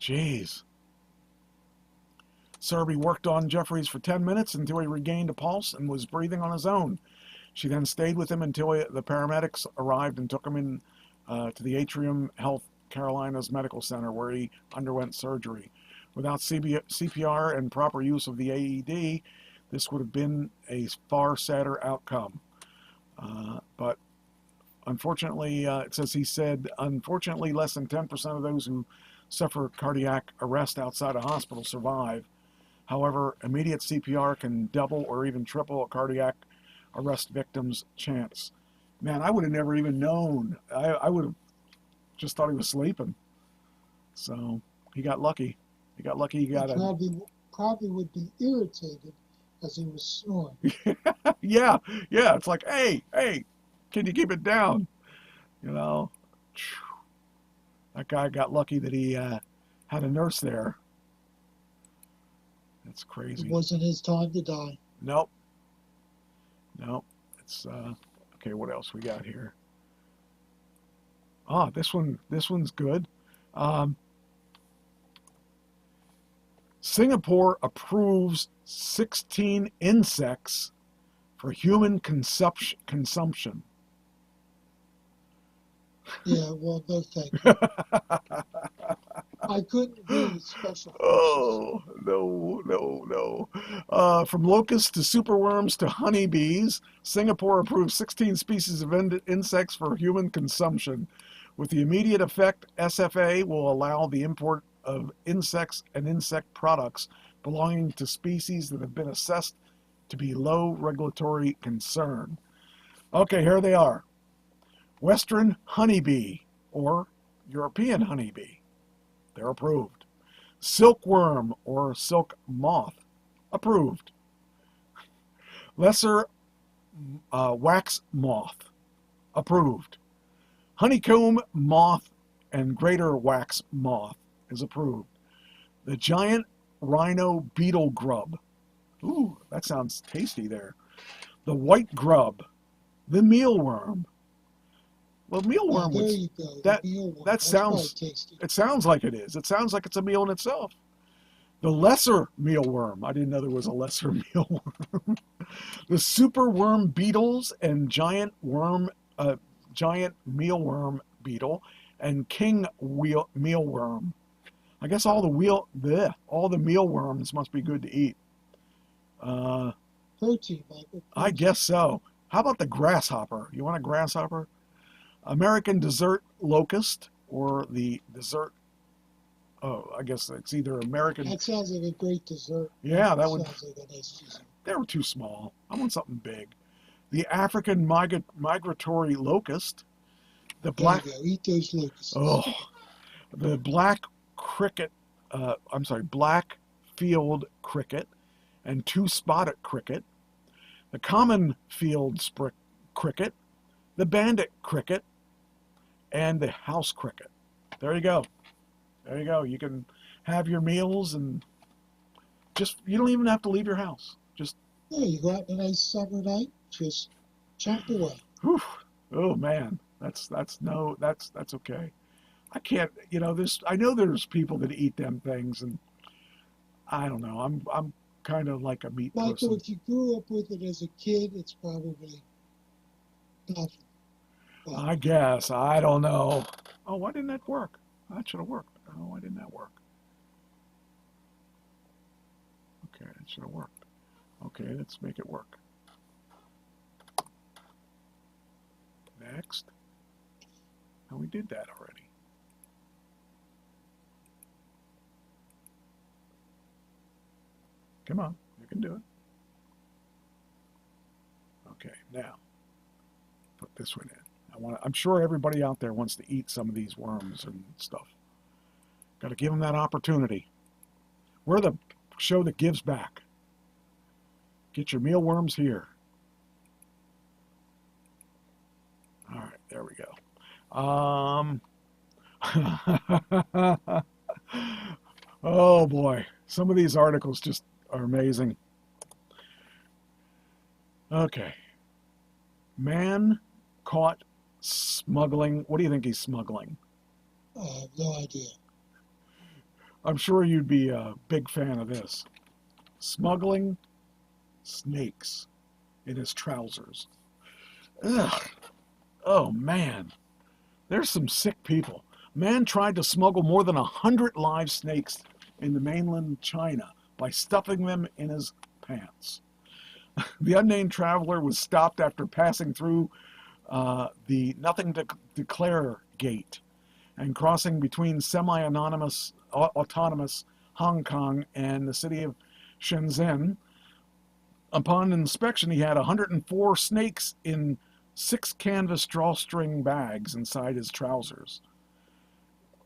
Jeez. Serby worked on Jeffries for 10 minutes until he regained a pulse and was breathing on his own. She then stayed with him until the paramedics arrived and took him in to the Atrium Health Carolinas Medical Center, where he underwent surgery. Without CPR and proper use of the AED, this would have been a far sadder outcome. But unfortunately, it says he said, unfortunately, less than 10% of those who suffer cardiac arrest outside a hospital survive. However, immediate CPR can double or even triple a cardiac arrest victim's chance. Man, I would have never even known. I would have just thought he was sleeping. So he got lucky. He got lucky. He got probably would be irritated as he was snoring. yeah. It's like, hey, can you keep it down? That guy got lucky that he had a nurse there. That's crazy. It wasn't his time to die. Nope. It's okay. What else we got here? This one's good. Singapore approves 16 insects for human consumption. Yeah, well, no thank you. I couldn't read special. Oh, no. From locusts to superworms to honeybees, Singapore approves 16 species of insects for human consumption. With the immediate effect, SFA will allow the import of insects and insect products belonging to species that have been assessed to be low regulatory concern. Okay, here they are. Western honeybee or European honeybee. They're approved. Silkworm or silk moth. Approved. Lesser wax moth. Approved. Honeycomb moth and greater wax moth is approved. The giant rhino beetle grub. Ooh, that sounds tasty there. The white grub. The mealworm. Well, mealworm there would, you go. that mealworm. that sounds tasty. it sounds like it is. It sounds like it's a meal in itself. The lesser mealworm. I didn't know there was a lesser mealworm. The superworm beetles and giant mealworm beetle and king mealworm. I guess all the mealworms must be good to eat. Protein, Michael. I guess so. How about the grasshopper? You want a grasshopper? American desert locust or the desert. Oh, I guess it's either American. That sounds like a great dessert. Yeah, that would. Sounds like a nice dessert. They were too small. I want something big. The African migratory locust, The There you black, go. Eat those locusts. oh, the black cricket, black field cricket and two-spotted cricket, the common field cricket, the bandit cricket, and the house cricket. There you go. There you go. You can have your meals and you don't even have to leave your house. Just, Yeah, you go out on a nice summer night, just chomp away. whew, oh man, that's okay. I can't, I know there's people that eat them things, and I don't know. I'm kind of like a meat Michael, person. if you grew up with it as a kid, it's probably nothing. But I guess. I don't know. Oh, why didn't that work? That should have worked. Oh, why didn't that work? Okay, it should have worked. Okay, let's make it work. Next. Oh, we did that already. Come on, you can do it. Okay, now put this one in. I'm sure everybody out there wants to eat some of these worms and stuff. Got to give them that opportunity. We're the show that gives back. Get your mealworms here. All right, there we go. Oh boy, some of these articles just are amazing. Okay. Man caught smuggling. What do you think he's smuggling? I have no idea. I'm sure you'd be a big fan of this. Smuggling snakes in his trousers. Ugh. Oh man. There's some sick people. Man tried to smuggle more than 100 live snakes in the mainland China by stuffing them in his pants. The unnamed traveler was stopped after passing through the Nothing to Declare gate and crossing between semi-autonomous Hong Kong and the city of Shenzhen. Upon inspection, he had 104 snakes in 6 canvas drawstring bags inside his trousers.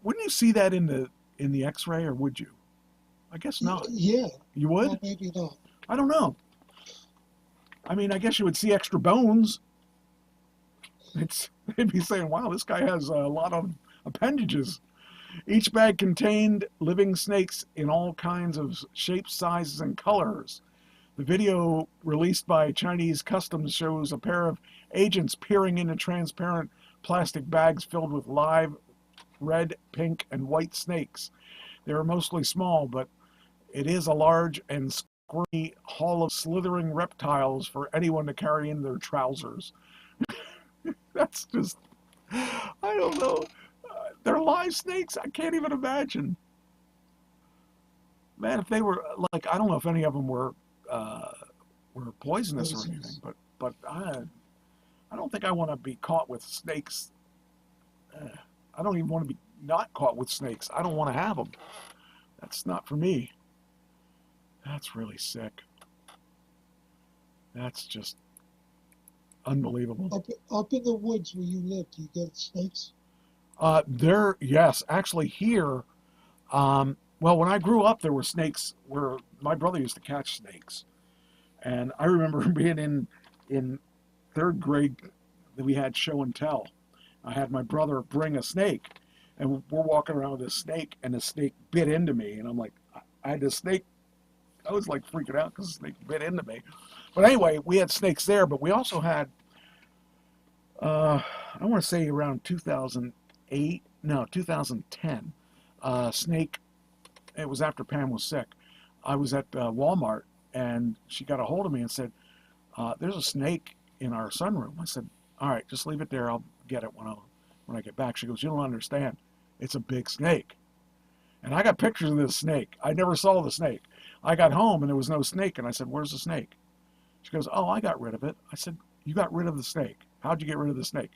Wouldn't you see that in the X-ray, or would you? I guess not. Yeah. You would? Well, maybe not. I don't know. I mean, I guess you would see extra bones. They'd be saying, wow, this guy has a lot of appendages. Each bag contained living snakes in all kinds of shapes, sizes, and colors. The video released by Chinese Customs shows a pair of agents peering into transparent plastic bags filled with live red, pink, and white snakes. They are mostly small, but it is a large and squirmy haul of slithering reptiles for anyone to carry in their trousers. That's just, I don't know. They're live snakes. I can't even imagine. Man, if they were like, I don't know if any of them were poisonous or anything, but I don't think I want to be caught with snakes. I don't even want to be not caught with snakes. I don't want to have them. That's not for me. That's really sick. That's just unbelievable. Up in the woods where you live, do you get snakes? Yes, actually here, well, when I grew up, there were snakes where my brother used to catch snakes. And I remember being in 3rd grade that we had show and tell. I had my brother bring a snake, and we're walking around with this snake, and the snake bit into me. And I'm like, I had this snake. I was like freaking out because the snake bit into me. But anyway, we had snakes there, but we also had, I want to say around 2010, snake. It was after Pam was sick. I was at Walmart, and she got a hold of me and said, there's a snake in our sunroom. I said, all right, just leave it there. I'll get it when I get back. She goes, you don't understand. It's a big snake. And I got pictures of this snake. I never saw the snake. I got home and there was no snake. And I said, where's the snake? She goes, oh, I got rid of it. I said, you got rid of the snake. How'd you get rid of the snake?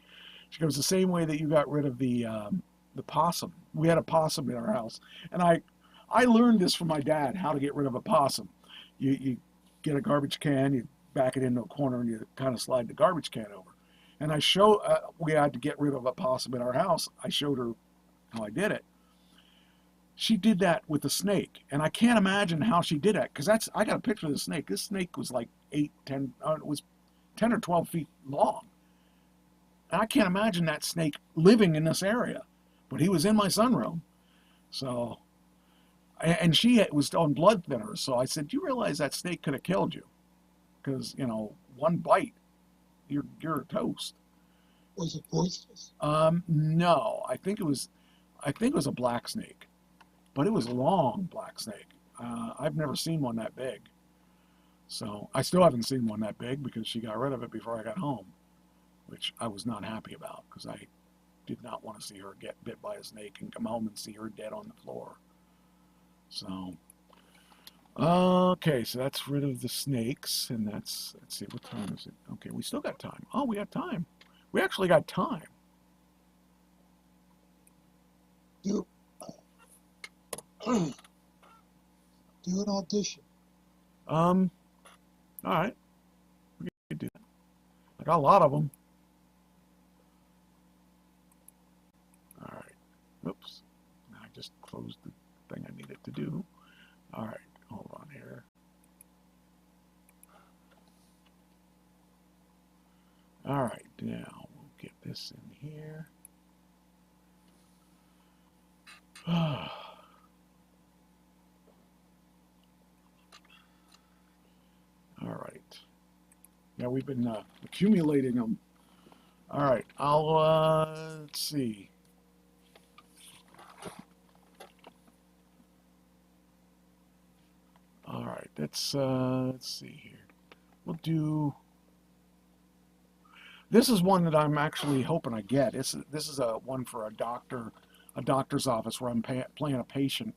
She goes, the same way that you got rid of the possum. We had a possum in our house. And I learned this from my dad, how to get rid of a possum. You get a garbage can, you back it into a corner, and you kind of slide the garbage can over. And we had to get rid of a possum in our house. I showed her how I did it. She did that with the snake, and I can't imagine how she did it, because I got a picture of the snake. This snake was like 10 or 12 feet long. And I can't imagine that snake living in this area, but he was in my sunroom. So, and she was on blood thinners. So I said, "Do you realize that snake could have killed you? Because, one bite, you're toast." Was it poisonous? No, I think it was a black snake, but it was a long black snake. I've never seen one that big. So I still haven't seen one that big because she got rid of it before I got home, which I was not happy about because I did not want to see her get bit by a snake and come home and see her dead on the floor. So, okay, so that's rid of the snakes, and let's see, what time is it? Okay, we still got time. Oh, we got time. We actually got time. Do an audition. All right, we could do that. I got a lot of them. All right, oops, I just closed the thing I needed to do. All right, hold on here. All right, now we'll get this in here. All right. Yeah, we've been accumulating them. All right, let's see. All right, let's see here. We'll do. This is one that I'm actually hoping I get. This is a one for a doctor's office where I'm playing a patient.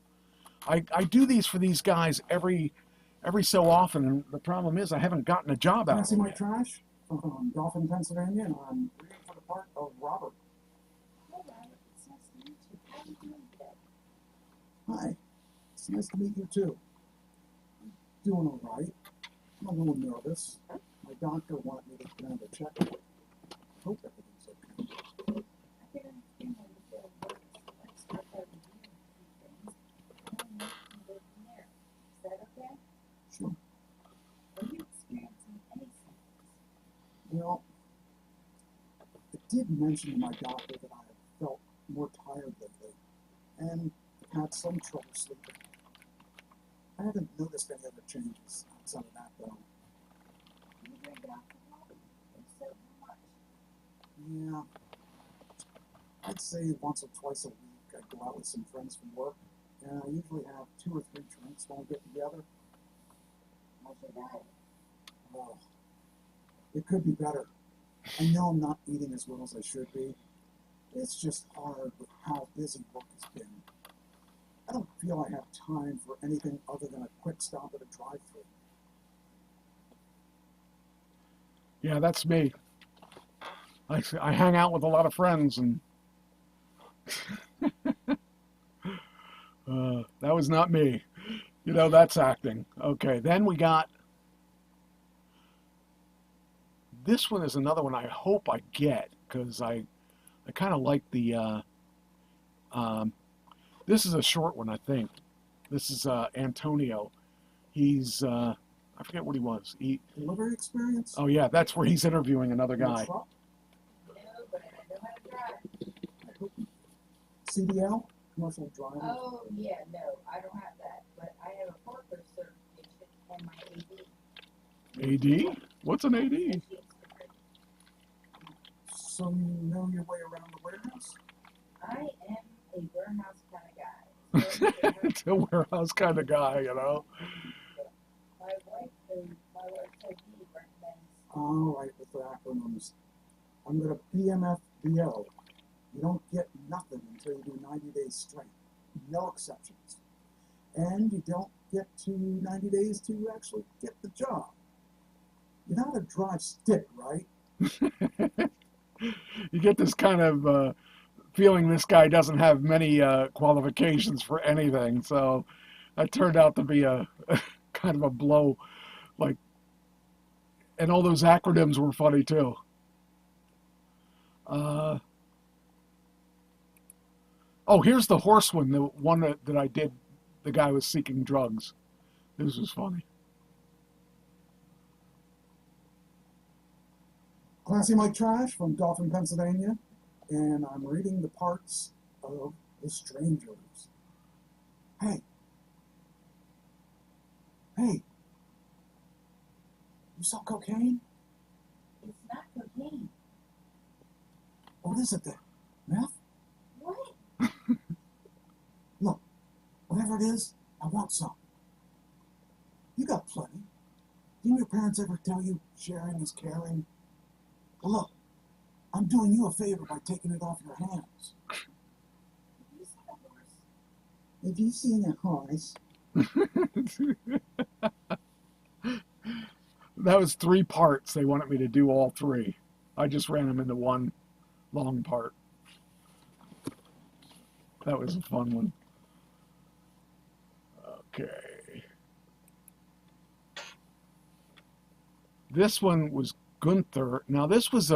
I do these for these guys every so often, and the problem is I haven't gotten a job out of Passing them my yet. trash from Dauphin, Pennsylvania, and I'm reading for the part of Robert. Hey, Robert, it's nice to meet you. How are you doing today? Hi, it's nice to meet you too. I'm doing all right. I'm a little nervous. My doctor wanted me to come to check. Hope everything's okay. I can understand how you feel nervous. Let's start by reviewing a few things, and then we can go from there. Is that okay? Sure. Are you experiencing any symptoms? Well, I did mention to my doctor that I have felt more tired lately, and I've had some trouble sleeping. I haven't noticed any other changes outside of that, though. Do you drink alcohol? If so, how much? Yeah, I'd say once or twice a week I go out with some friends from work, and I usually have 2 or 3 drinks when we get together. How's your diet? Oh, it could be better. I know I'm not eating as well as I should be. It's just hard with how busy work has been. I don't feel I have time for anything other than a quick stop at a drive-thru. Yeah, that's me. I hang out with a lot of friends, and that was not me. That's acting. Okay, then we got this one is another one I hope I get because I kind of like the. This is a short one, I think. This is Antonio. He's I forget what he was. Delivery experience? Oh yeah, that's where he's interviewing another In a guy. truck? No, but I know how to drive. I hope. CDL? Commercial driving? Oh, yeah, no, I don't have that, but I have a forklift certification and my AD. AD? What's an AD? So you know your way around the warehouse? I am a warehouse kind of guy. It's a warehouse kind of guy, My wife's ID recommends. All right, with the acronyms. I'm going to BMFBO. You don't get nothing until you do 90 days straight. No exceptions. And you don't get to 90 days to actually get the job. You know how to drive stick, right? You get this kind of feeling this guy doesn't have many qualifications for anything. So that turned out to be a kind of a blow. And all those acronyms were funny too. Uh, oh, here's the horse one, the one that I did. The guy was seeking drugs. This was funny. Classy Mike Trash from Dauphin, Pennsylvania, and I'm reading the parts of The Strangers. Hey. Hey. You saw cocaine? It's not cocaine. What is it then? Meth? What? Look, whatever it is, I want some. You got plenty. Didn't your parents ever tell you sharing is caring? Well, look, I'm doing you a favor by taking it off your hands. Have you seen a horse? Have you seen a horse? That was 3 parts. They wanted me to do all 3. I just ran them into one long part. That was a fun one. Okay. This one was Gunther. Now this was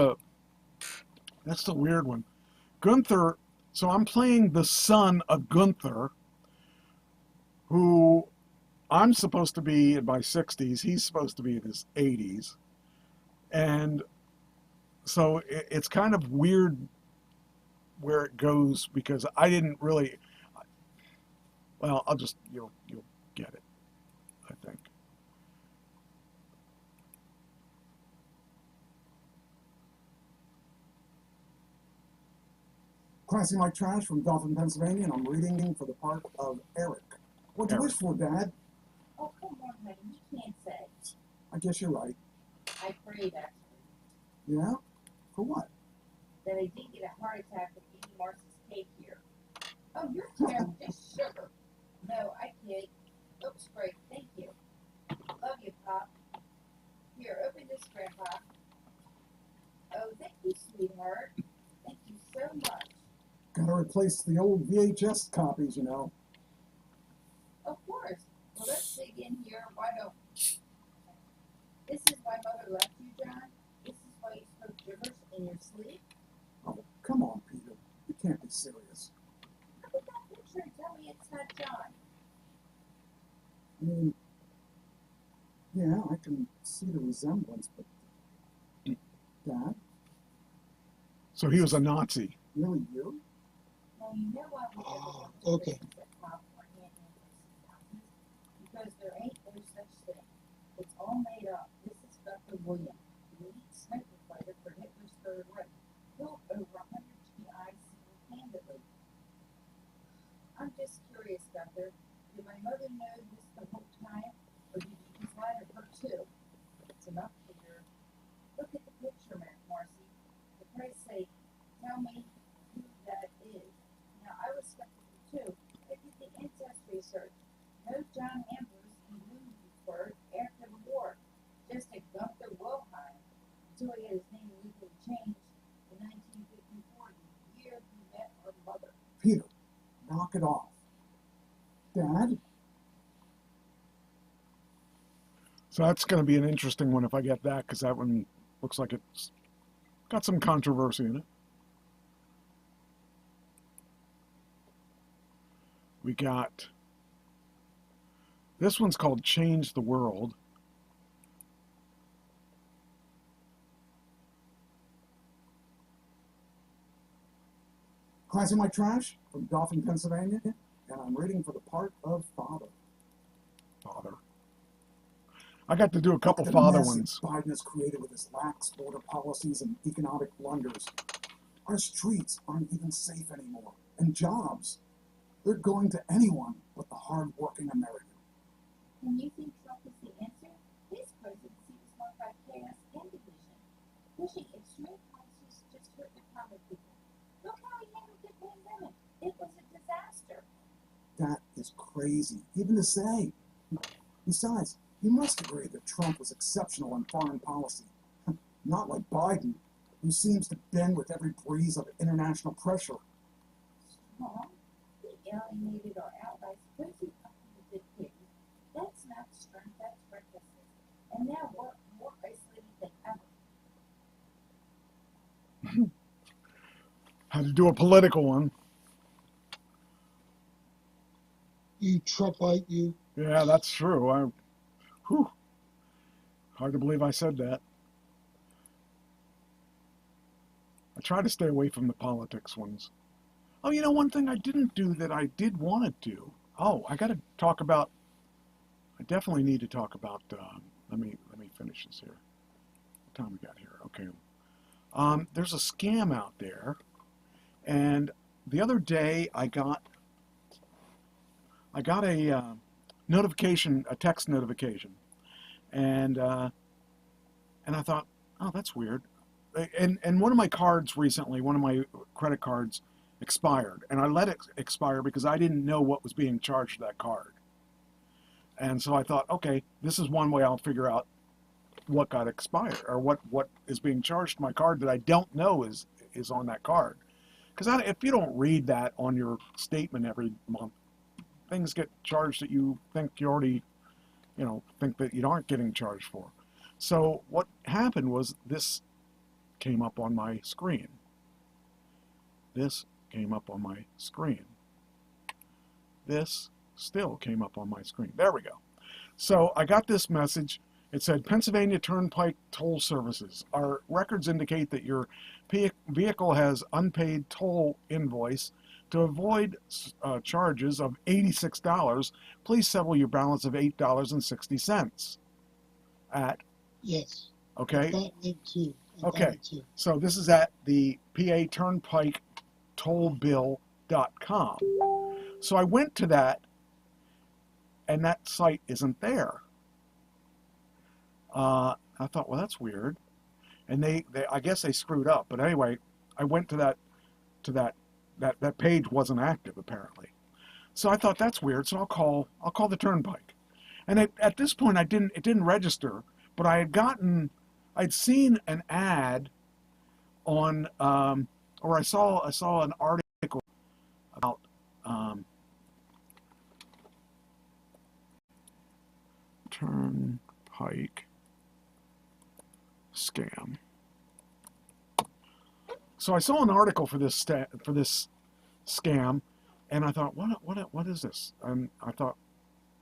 that's the weird one. Gunther, so I'm playing the son of Gunther, who I'm supposed to be in my 60s. He's supposed to be in his 80s. And so it's kind of weird where it goes because I didn't really, well, I'll just, you'll get it, I think. Classy Mike Trash from Dauphin, Pennsylvania, and I'm reading for the part of Eric. What'd you wish for, Dad? Oh, come on, honey. You can't say. I guess you're right. I prayed, actually, Yeah? For what? that I didn't get a heart attack with eating Marcy's cake here. Oh, you're terrible. Just sugar. No, I can't. Looks great. Thank you. Love you, Pop. Here, open this, Grandpa. Oh, thank you, sweetheart. Thank you so much. Gotta replace the old VHS copies, you know. Of course. Well, let's dig in here. Why don't... This is why Mother left you, John? This is why you spoke gibberish in your sleep? Oh, come on, Peter. You can't be serious. Look at that picture and tell me it's not John. I mean, yeah, I can see the resemblance, but... Dad? So he was a Nazi. Really you? Now, you know why we never want to okay. raise that Pop or handle this because there ain't no such thing. It's all made up. This is Dr. William, the elite sniper fighter for Hitler's Third Reich. Killed over 100 GIs single-handedly. I'm just curious, Gunther. Did my mother know this the whole time, or did you just lie to her too? It's enough, Peter. Look at the picture, Marcy. For Christ's sake, tell me who that is. Now, I was skeptical too. I did the ancestry search. No John Ambrose in Bloomsburg after the war. Just a Gunther Wilhelm until he had his name legally changed in 1954, the year he met our mother. Peter, knock it off. Dad? So that's going to be an interesting one if I get that, because that one looks like it's got some controversy in it. We got, this one's called Change the World. Classy Mike Trash from Dauphin, Pennsylvania, and I'm reading for the part of Father. Father. I got to do a couple The father mess ones. Biden has created with his lax border policies and economic blunders. Our streets aren't even safe anymore. And jobs, they're going to anyone but the hard-working American. And you think Trump is the answer? His presidency was marked by chaos and division. Pushing extreme policies just hurt the common people. Look how he handled the pandemic. It was a disaster. That is crazy, even to say. Besides, you must agree that Trump was exceptional in foreign policy. Not like Biden, who seems to bend with every breeze of international pressure. Strong. He alienated our allies. Suppose he dictated. That's not strength, that's recklessness. And now we're more isolated than ever. Had to do a political one. You Trumpite, you. Yeah, that's true. Hard to believe I said that. I try to stay away from the politics ones. Oh, you know, one thing I didn't do that I did want to do. Oh, I got to talk about. I definitely need to talk about. Let me finish this here. What time we got here? Okay. There's a scam out there, and the other day I got a notification, a text notification, and I thought, oh, that's weird. And one of my cards recently, one of my credit cards expired, and I let it expire because I didn't know what was being charged to that card. And so I thought, okay, this is one way I'll figure out what got expired or what is being charged to my card that I don't know is on that card. Because if you don't read that on your statement every month, things get charged that you think you already, think that you aren't getting charged for. So what happened was this came up on my screen. This came up on my screen. This still came up on my screen. There we go. So I got this message. It said, Pennsylvania Turnpike Toll Services. Our records indicate that your vehicle has unpaid toll invoice. To avoid charges of $86, please settle your balance of $8.60 at. Yes. Okay. Into. Okay. So this is at the PA Turnpike tollbill.com. So I went to that, and that site isn't there. I thought, well, that's weird, and they I guess they screwed up. But anyway, I went to that page wasn't active apparently. So I thought that's weird. So I'll call the Turnpike, and at this point it didn't register, but I'd seen an ad on or I saw an article about Turnpike scam. So I saw an article for this scam, and I thought, what is this? And I thought,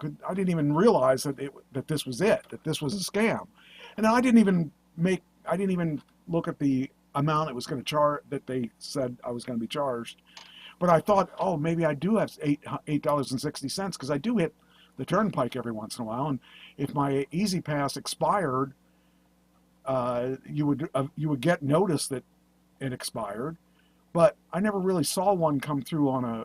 I didn't even realize that this was it, that this was a scam, and I didn't even look at the amount it was going to charge, that they said I was going to be charged. But I thought, oh, maybe I do have $8.60 because I do hit the Turnpike every once in a while, and if my Easy Pass expired, you would get notice that it expired, but I never really saw one come through on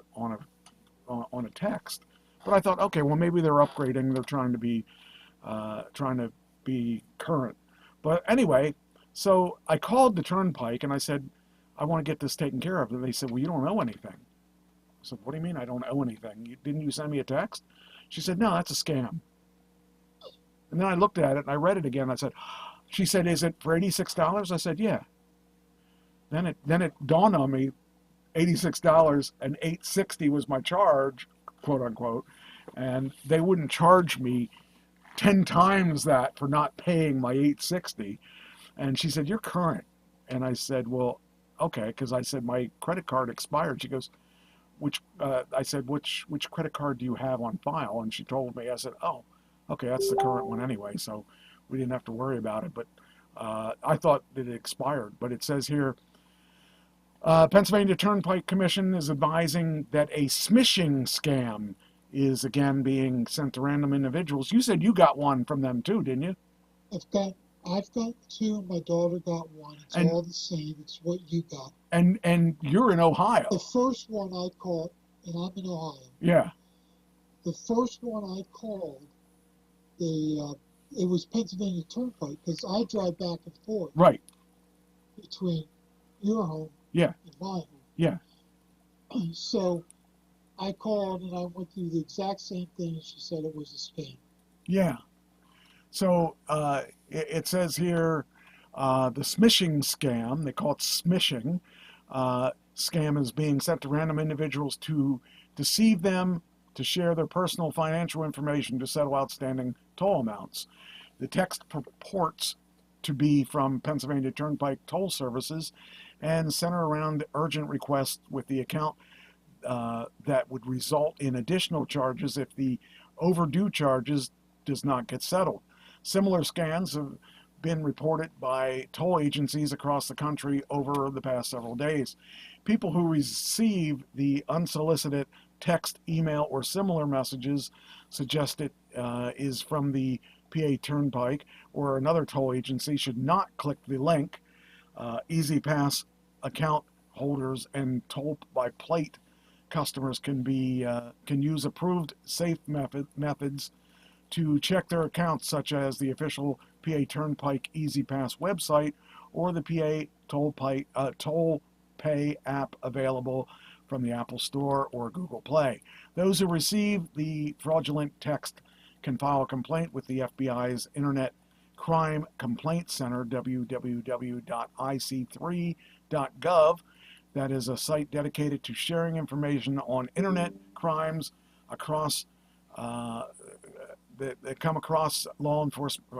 a text. But I thought, okay, well maybe they're upgrading, they're trying to be current. But anyway, so I called the Turnpike and I said, I want to get this taken care of. And they said, well, you don't owe anything. I said, what do you mean I don't owe anything? Didn't you send me a text? She said, no, that's a scam. And then I looked at it and I read it again. She said, is it for $86? I said, yeah. Then it dawned on me, $86 and $8.60 was my charge, quote unquote, and they wouldn't charge me 10 times that for not paying my $8.60. And she said, you're current. And I said, well, okay, because I said my credit card expired. She goes, I said, which credit card do you have on file? And she told me. I said, oh, okay, that's the current one anyway, so we didn't have to worry about it. But I thought that it expired. But it says here, Pennsylvania Turnpike Commission is advising that a smishing scam is again being sent to random individuals. You said you got one from them too, didn't you? I've got two. My daughter got one. It's all the same. It's what you got. And you're in Ohio. The first one I called, and I'm in Ohio. Yeah. The first one I called, it was Pennsylvania Turnpike because I drive back and forth. Right. Between your home. Yeah. And my home. Yeah. So I called and I went through the exact same thing, and she said it was a scam. Yeah. So it says here, the smishing scam, they call it smishing, scam is being sent to random individuals to deceive them, to share their personal financial information to settle outstanding toll amounts. The text purports to be from Pennsylvania Turnpike Toll Services, and center around urgent requests with the account that would result in additional charges if the overdue charges does not get settled. Similar scams have been reported by toll agencies across the country over the past several days. People who receive the unsolicited text, email, or similar messages suggest it is from the PA Turnpike or another toll agency should not click the link. E-ZPass account holders and toll by plate customers can use approved safe methods to check their accounts, such as the official PA Turnpike E-ZPass website or the PA Toll Pay app available from the Apple Store or Google Play. Those who receive the fraudulent text can file a complaint with the FBI's Internet Crime Complaint Center, www.ic3.gov. That is a site dedicated to sharing information on internet crimes across that come across law enforcement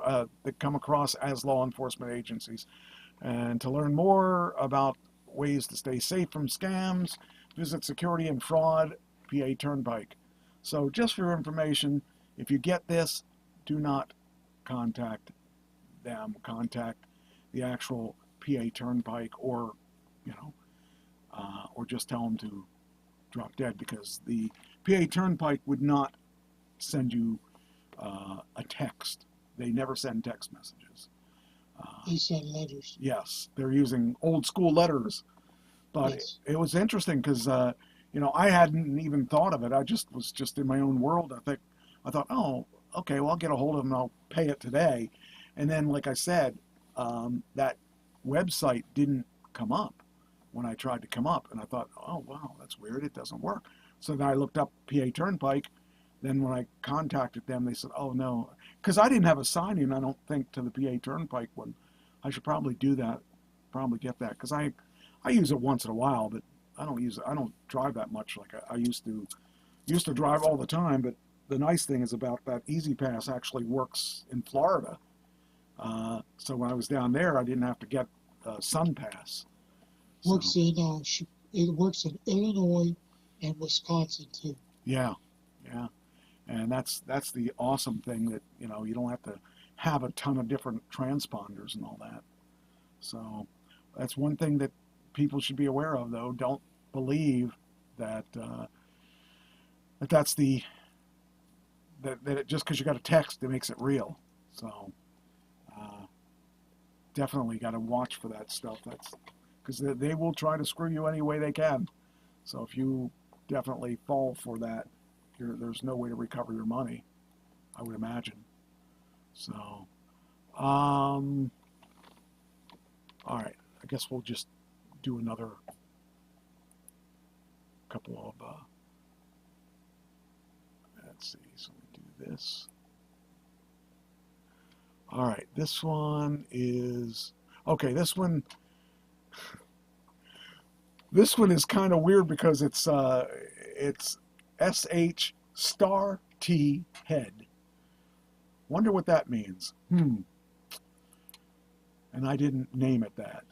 as law enforcement agencies. And to learn more about ways to stay safe from scams, visit Security and Fraud PA Turnpike. So just for your information, if you get this, do not contact them. Contact the actual PA Turnpike, or or just tell them to drop dead, because the PA Turnpike would not send you a text. They never send text messages. They send letters. Yes, they're using old school letters. But Yes. it was interesting because I hadn't even thought of it. I was just in my own world. I thought, oh, okay, well, I'll get a hold of them and I'll pay it today. And then, like I said, that website didn't come up when I tried to come up, and I thought, oh wow, that's weird. It doesn't work. So then I looked up PA Turnpike. Then when I contacted them, they said, oh no, because I didn't have a sign-in, I don't think, to the PA Turnpike one. I should probably do that, probably get that, because I use it once in a while, but I don't drive that much like I used to. Used to drive all the time, but the nice thing is about that E-ZPass actually works in Florida. So when I was down there, I didn't have to get SunPass. Works in it works in Illinois and Wisconsin too. Yeah, and that's the awesome thing, that you don't have to have a ton of different transponders and all that. So that's one thing that people should be aware of, though. Don't believe that that's that it, just because you got a text, it makes it real. So definitely got to watch for that stuff. That's because they will try to screw you any way they can. So if you definitely fall for that, there's no way to recover your money, I would imagine. So, all right, I guess we'll just do another couple of, let's see, so we do this. All right, this one is, okay, this one is kind of weird because it's SH star T head. Wonder what that means. And I didn't name it that.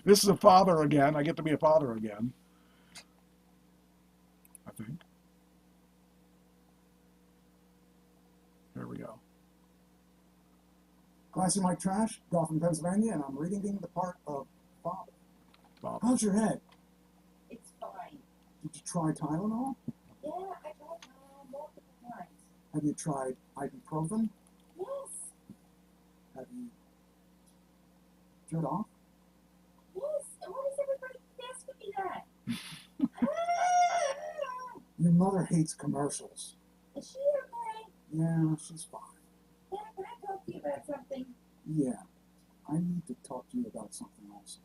This is a father again. I get to be a father again, I think. There we go. Classy Mike Trash, Dauphin, Pennsylvania, and I'm reading the part of Father. Bob. How's your head? It's fine. Did you try Tylenol? Yeah, I tried multiple times. Have you tried ibuprofen? Yes, Have you turned off? yes. And why does everybody asking me that? Ah! Your mother hates commercials. Is she okay? Yeah, she's fine. Yeah, can I talk to you about something? Yeah, I need to talk to you about something also.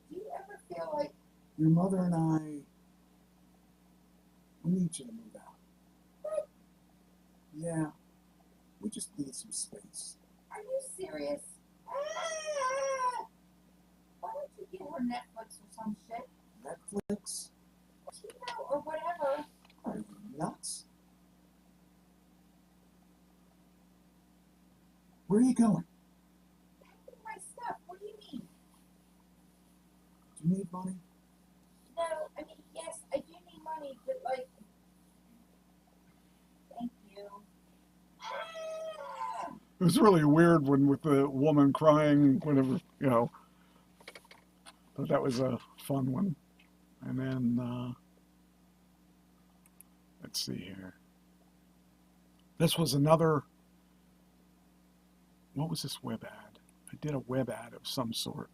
Do you ever feel like, Your mother and I, we need you to move out. what? Yeah, we just need some space. Are you serious? Ah! Why don't you give her Netflix or some shit? Netflix? Or whatever. Are you nuts? Where are you going? Packing my stuff. What do you mean? You need money? No, I mean, yes, I do need money, but like, thank you. It was really a weird one with the woman crying, whatever, you know. But that was a fun one. And then, let's see here. This was another, what was this web ad? I did a web ad of some sort.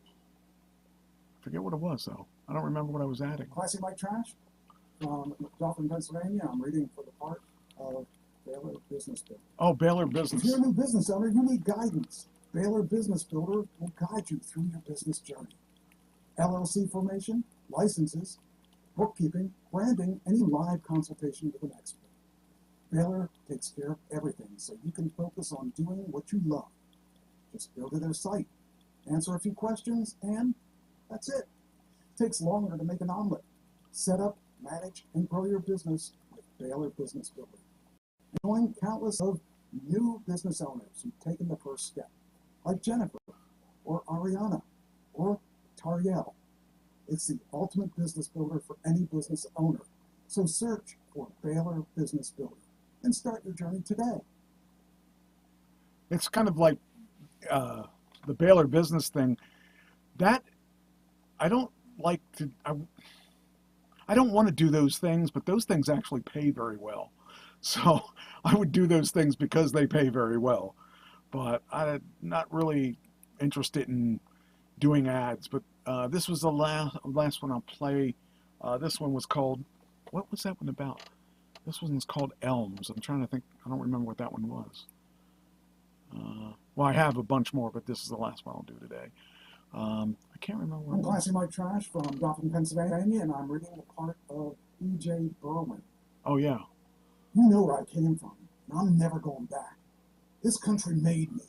I forget what it was, though. I don't remember what I was adding. Classy Mike Trash from Dauphin, Pennsylvania. I'm reading for the part of Baylor Business Builder. Oh, Baylor If Business. you're a new business owner, you need guidance. Baylor Business Builder will guide you through your business journey. LLC formation, licenses, bookkeeping, branding, any live consultation with an expert. Baylor takes care of everything so you can focus on doing what you love. Just go to their site, answer a few questions, and that's it. It takes longer to make an omelet. Set up, manage, and grow your business with Baylor Business Builder. Join countless of new business owners who've taken the first step, like Jennifer, or Ariana, or Tariel. It's the ultimate business builder for any business owner. So search for Baylor Business Builder and start your journey today. It's kind of like the Baylor business thing. That, I don't like to, I don't want to do those things, but those things actually pay very well. So I would do those things because they pay very well. But I'm not really interested in doing ads. But this was the last one I'll play. This one was called, what was that one about? This one's called Elms. I'm trying to think. I don't remember what that one was. Well, I have a bunch more, but this is the last one I'll do today. I can't remember what I'm it was. Classy Mike Trash from Dauphin, Pennsylvania, and I'm reading the part of E.J. Berwin. Oh, yeah. You know where I came from, and I'm never going back. This country made me,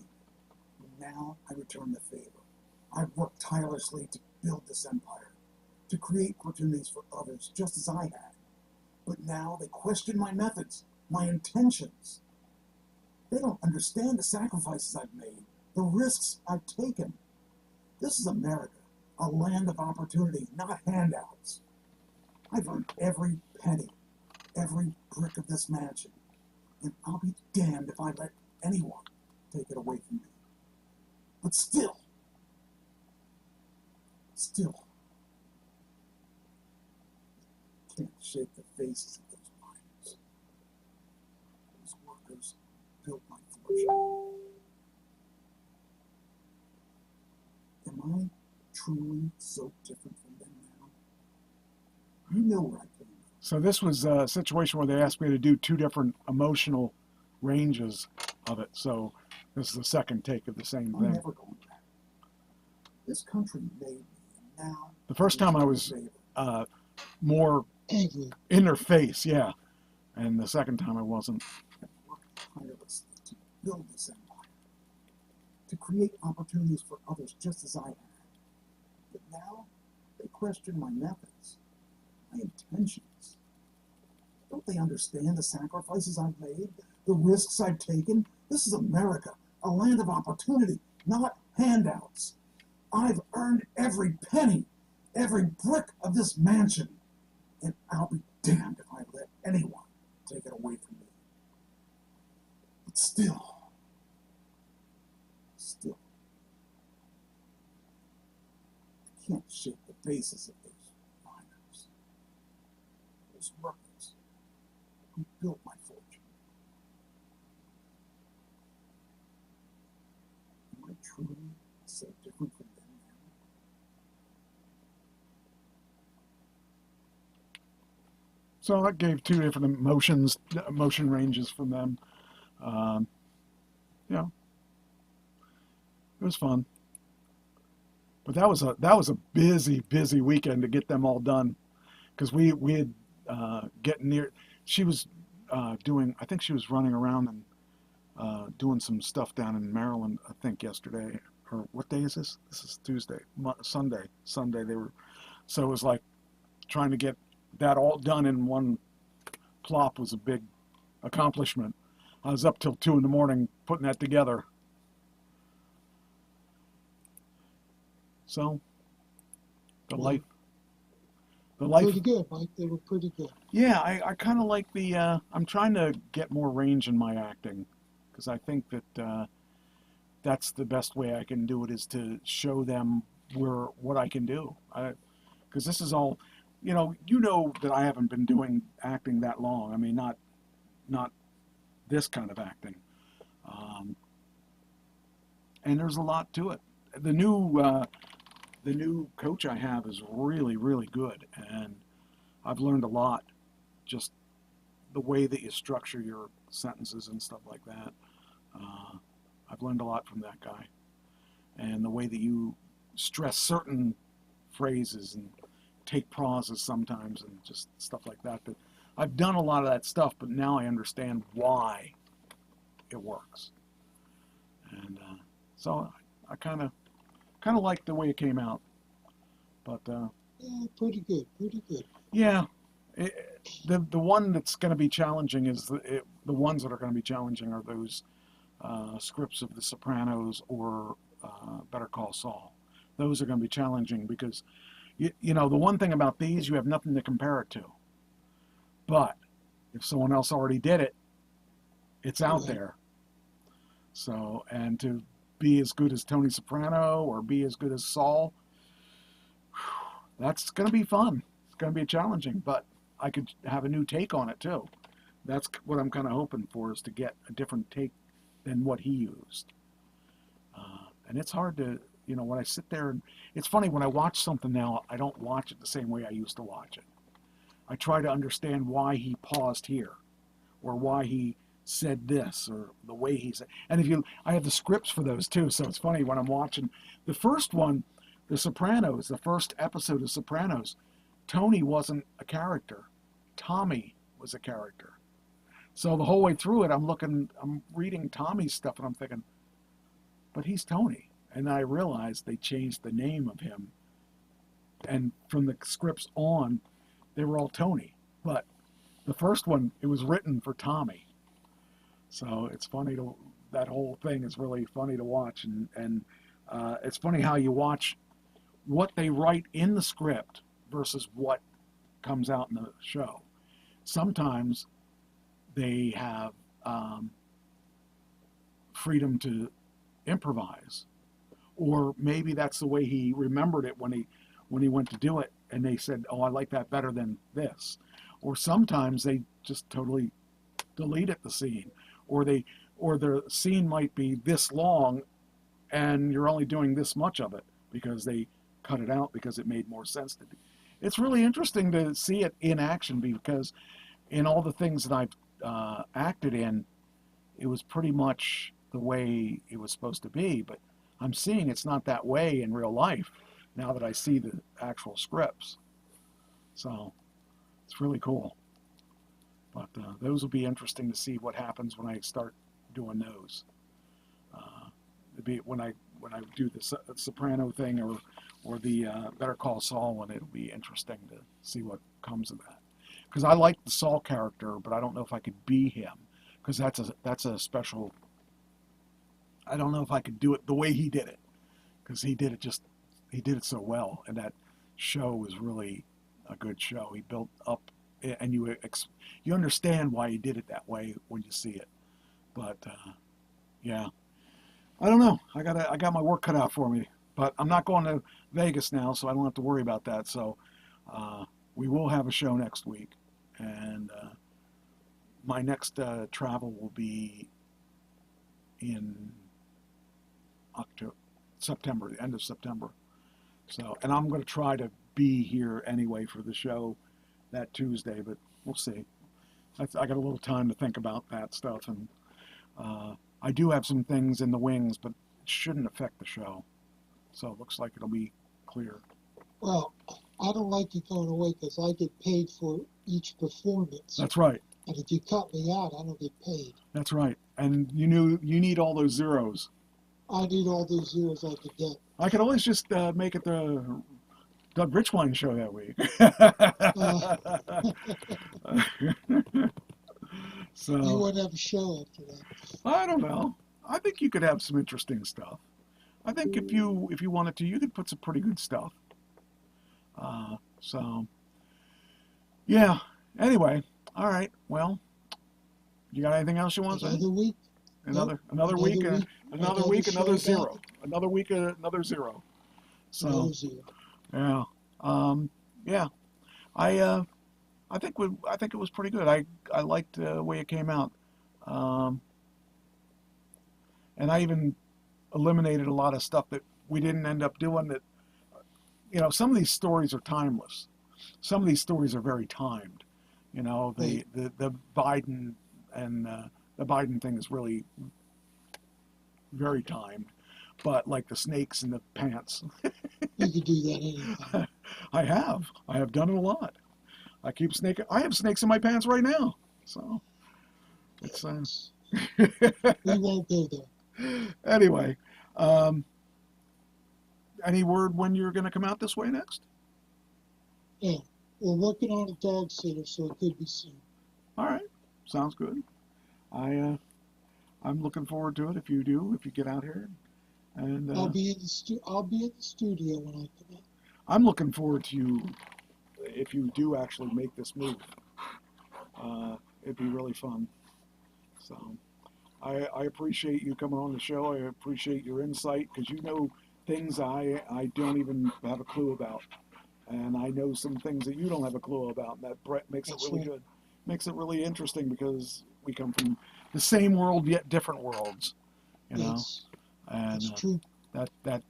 and now I return the favor. I've worked tirelessly to build this empire, to create opportunities for others just as I had. But now they question my methods, my intentions. They don't understand the sacrifices I've made, the risks I've taken. This is America, a land of opportunity, not handouts. I've earned every penny, every brick of this mansion, and I'll be damned if I let anyone take it away from me. But still, can't shake the faces of those miners. Those workers built my fortune. Am I truly so different from them now? You know where I came from. So this was a situation where they asked me to do two different emotional ranges of it. So this is the second take of the same I'm thing. never going back. This country made me, and now The first time I was more Angry. in their face, yeah. And the second time I wasn't. I've worked tirelessly to build this empire, to create opportunities for others just as I had. But now they question my methods, my intentions. Don't they understand the sacrifices I've made, the risks I've taken? This is America, a land of opportunity, not handouts. I've earned every penny, every brick of this mansion, and I'll be damned if I let anyone take it away from me. But still, I can't shake the faces of those miners, those workers who built my fortune. Am I truly so different from them now? So that gave two different emotion ranges from them. Yeah, it was fun. But that was a busy weekend to get them all done, because we had getting near. She was doing. I think she was running around and doing some stuff down in Maryland. I think yesterday, or what day is this? This is Tuesday, Sunday. They were. So it was like trying to get that all done in one plop was a big accomplishment. I was up till 2 a.m. putting that together. So The Yeah. life. The life. Pretty good, Mike. They were pretty good. Yeah, I kind of like the. I'm trying to get more range in my acting, because I think that that's the best way I can do it, is to show them what I can do. Because this is all, you know that I haven't been doing acting that long. I mean, not this kind of acting. And there's a lot to it. The new coach I have is really, really good, and I've learned a lot, just the way that you structure your sentences and stuff like that. I've learned a lot from that guy, and the way that you stress certain phrases and take pauses sometimes and just stuff like that. But I've done a lot of that stuff, but now I understand why it works, and so I kind of like the way it came out. But Yeah, pretty good. Pretty good. yeah, the one that's going to be challenging is the ones that are going to be challenging are those scripts of The Sopranos or Better Call Saul. Those are going to be challenging because you know the one thing about these, you have nothing to compare it to. But if someone else already did it, it's out Yeah. there. So, and to be as good as Tony Soprano or be as good as Saul, that's going to be fun. It's going to be challenging, but I could have a new take on it too. That's what I'm kind of hoping for, is to get a different take than what he used. And it's hard to, when I sit there, and it's funny, when I watch something now, I don't watch it the same way I used to watch it. I try to understand why he paused here, or why he said this, or the way he said. And I have the scripts for those too, so it's funny when I'm watching the first one, The Sopranos, the first episode of Sopranos, Tony wasn't a character. Tommy was a character. So the whole way through it, I'm reading Tommy's stuff, and I'm thinking, but he's Tony. And I realized they changed the name of him. And from the scripts on, they were all Tony. But the first one, it was written for Tommy. So it's funny that whole thing is really funny to watch. And it's funny how you watch what they write in the script versus what comes out in the show. Sometimes they have freedom to improvise, or maybe that's the way he remembered it when he went to do it, and they said, "Oh, I like that better than this." Or sometimes they just totally deleted the scene, or the scene might be this long, and you're only doing this much of it because they cut it out because it made more sense to be. It's really interesting to see it in action, because in all the things that I've acted in, it was pretty much the way it was supposed to be, but I'm seeing it's not that way in real life now that I see the actual scripts. So it's really cool. But those will be interesting to see what happens when I start doing those. When I do the Soprano thing or the Better Call Saul one, it'll be interesting to see what comes of that. Because I like the Saul character, but I don't know if I could be him, because that's a special. I don't know if I could do it the way he did it, because he did it so well, and that show was really a good show. He built up, and you understand why he did it that way when you see it. But yeah, I don't know. I got my work cut out for me, but I'm not going to Vegas now, so I don't have to worry about that. So we will have a show next week, and my next travel will be in September, the end of September. So, and I'm going to try to be here anyway for the show that Tuesday, but we'll see. I got a little time to think about that stuff, and I do have some things in the wings, but it shouldn't affect the show. So it looks like it'll be clear. Well, I don't like you going away because I get paid for each performance. That's right. And if you cut me out, I don't get paid. That's right. And you need all those zeros. I need all those zeros I could get. I could always just make it the Doug Richwine show that week. So You wouldn't have a show after that. I don't know. I think you could have some interesting stuff. I think if you wanted to, you could put some pretty good stuff. So, yeah. Anyway, all right. Well, you got anything else you want to say? Another week. Another Another week, week, another another week, another show zero. Another week, another zero. So, Another zero. yeah. Yeah. I think it was pretty good. I liked the way it came out. And I even eliminated a lot of stuff that we didn't end up doing that, some of these stories are timeless. Some of these stories are very timed. The Biden and the Biden thing is really very timed. But like the snakes in the pants, You could do that anytime. I have done it a lot. I have snakes in my pants right now. So it's We won't go there. anyway. Any word when you're going to come out this way next? Yeah, we're working on a dog sitter, so it could be soon. All right, sounds good. I'm looking forward to it. If you get out here, and I'll be in the studio when I come out. I'm looking forward to you if you do actually make this move. It'd be really fun. So I appreciate you coming on the show. I appreciate your insight because you know things I don't even have a clue about. And I know some things that you don't have a clue about, and that makes it really good. Makes it really interesting because we come from the same world yet different worlds, Yes, and that's true. that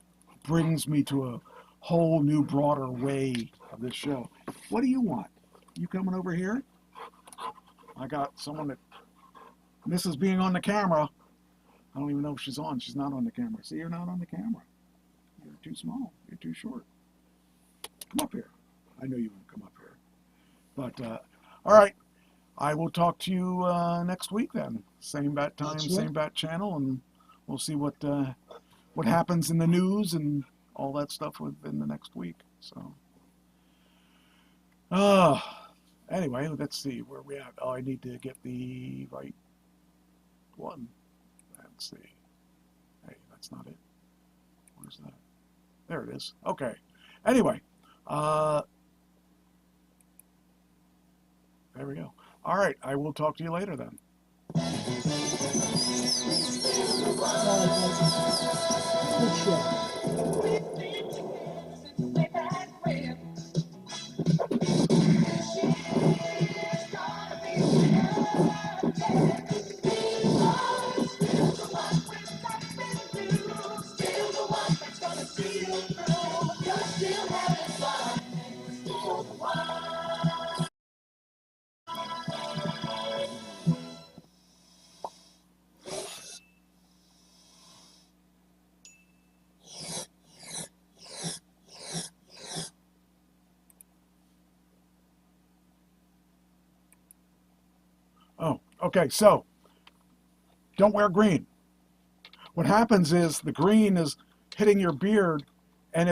brings me to a whole new, broader way of this show. What do you want? You coming over here? I got someone that misses being on the camera. I don't even know if she's on. She's not on the camera. See, you're not on the camera. You're too small. You're too short. Come up here. I know you want to come up here. But, all right. I will talk to you next week then. Same bat time, That's right. same bat channel, and we'll see what happens in the news and all that stuff within the next week. So, anyway, let's see where we at. Oh, I need to get the right one. Let's see. Hey, that's not it. Where's that? There it is. Okay. Anyway, there we go. All right, I will talk to you later then. Good show. Oh, okay, so don't wear green. What happens is the green is hitting your beard and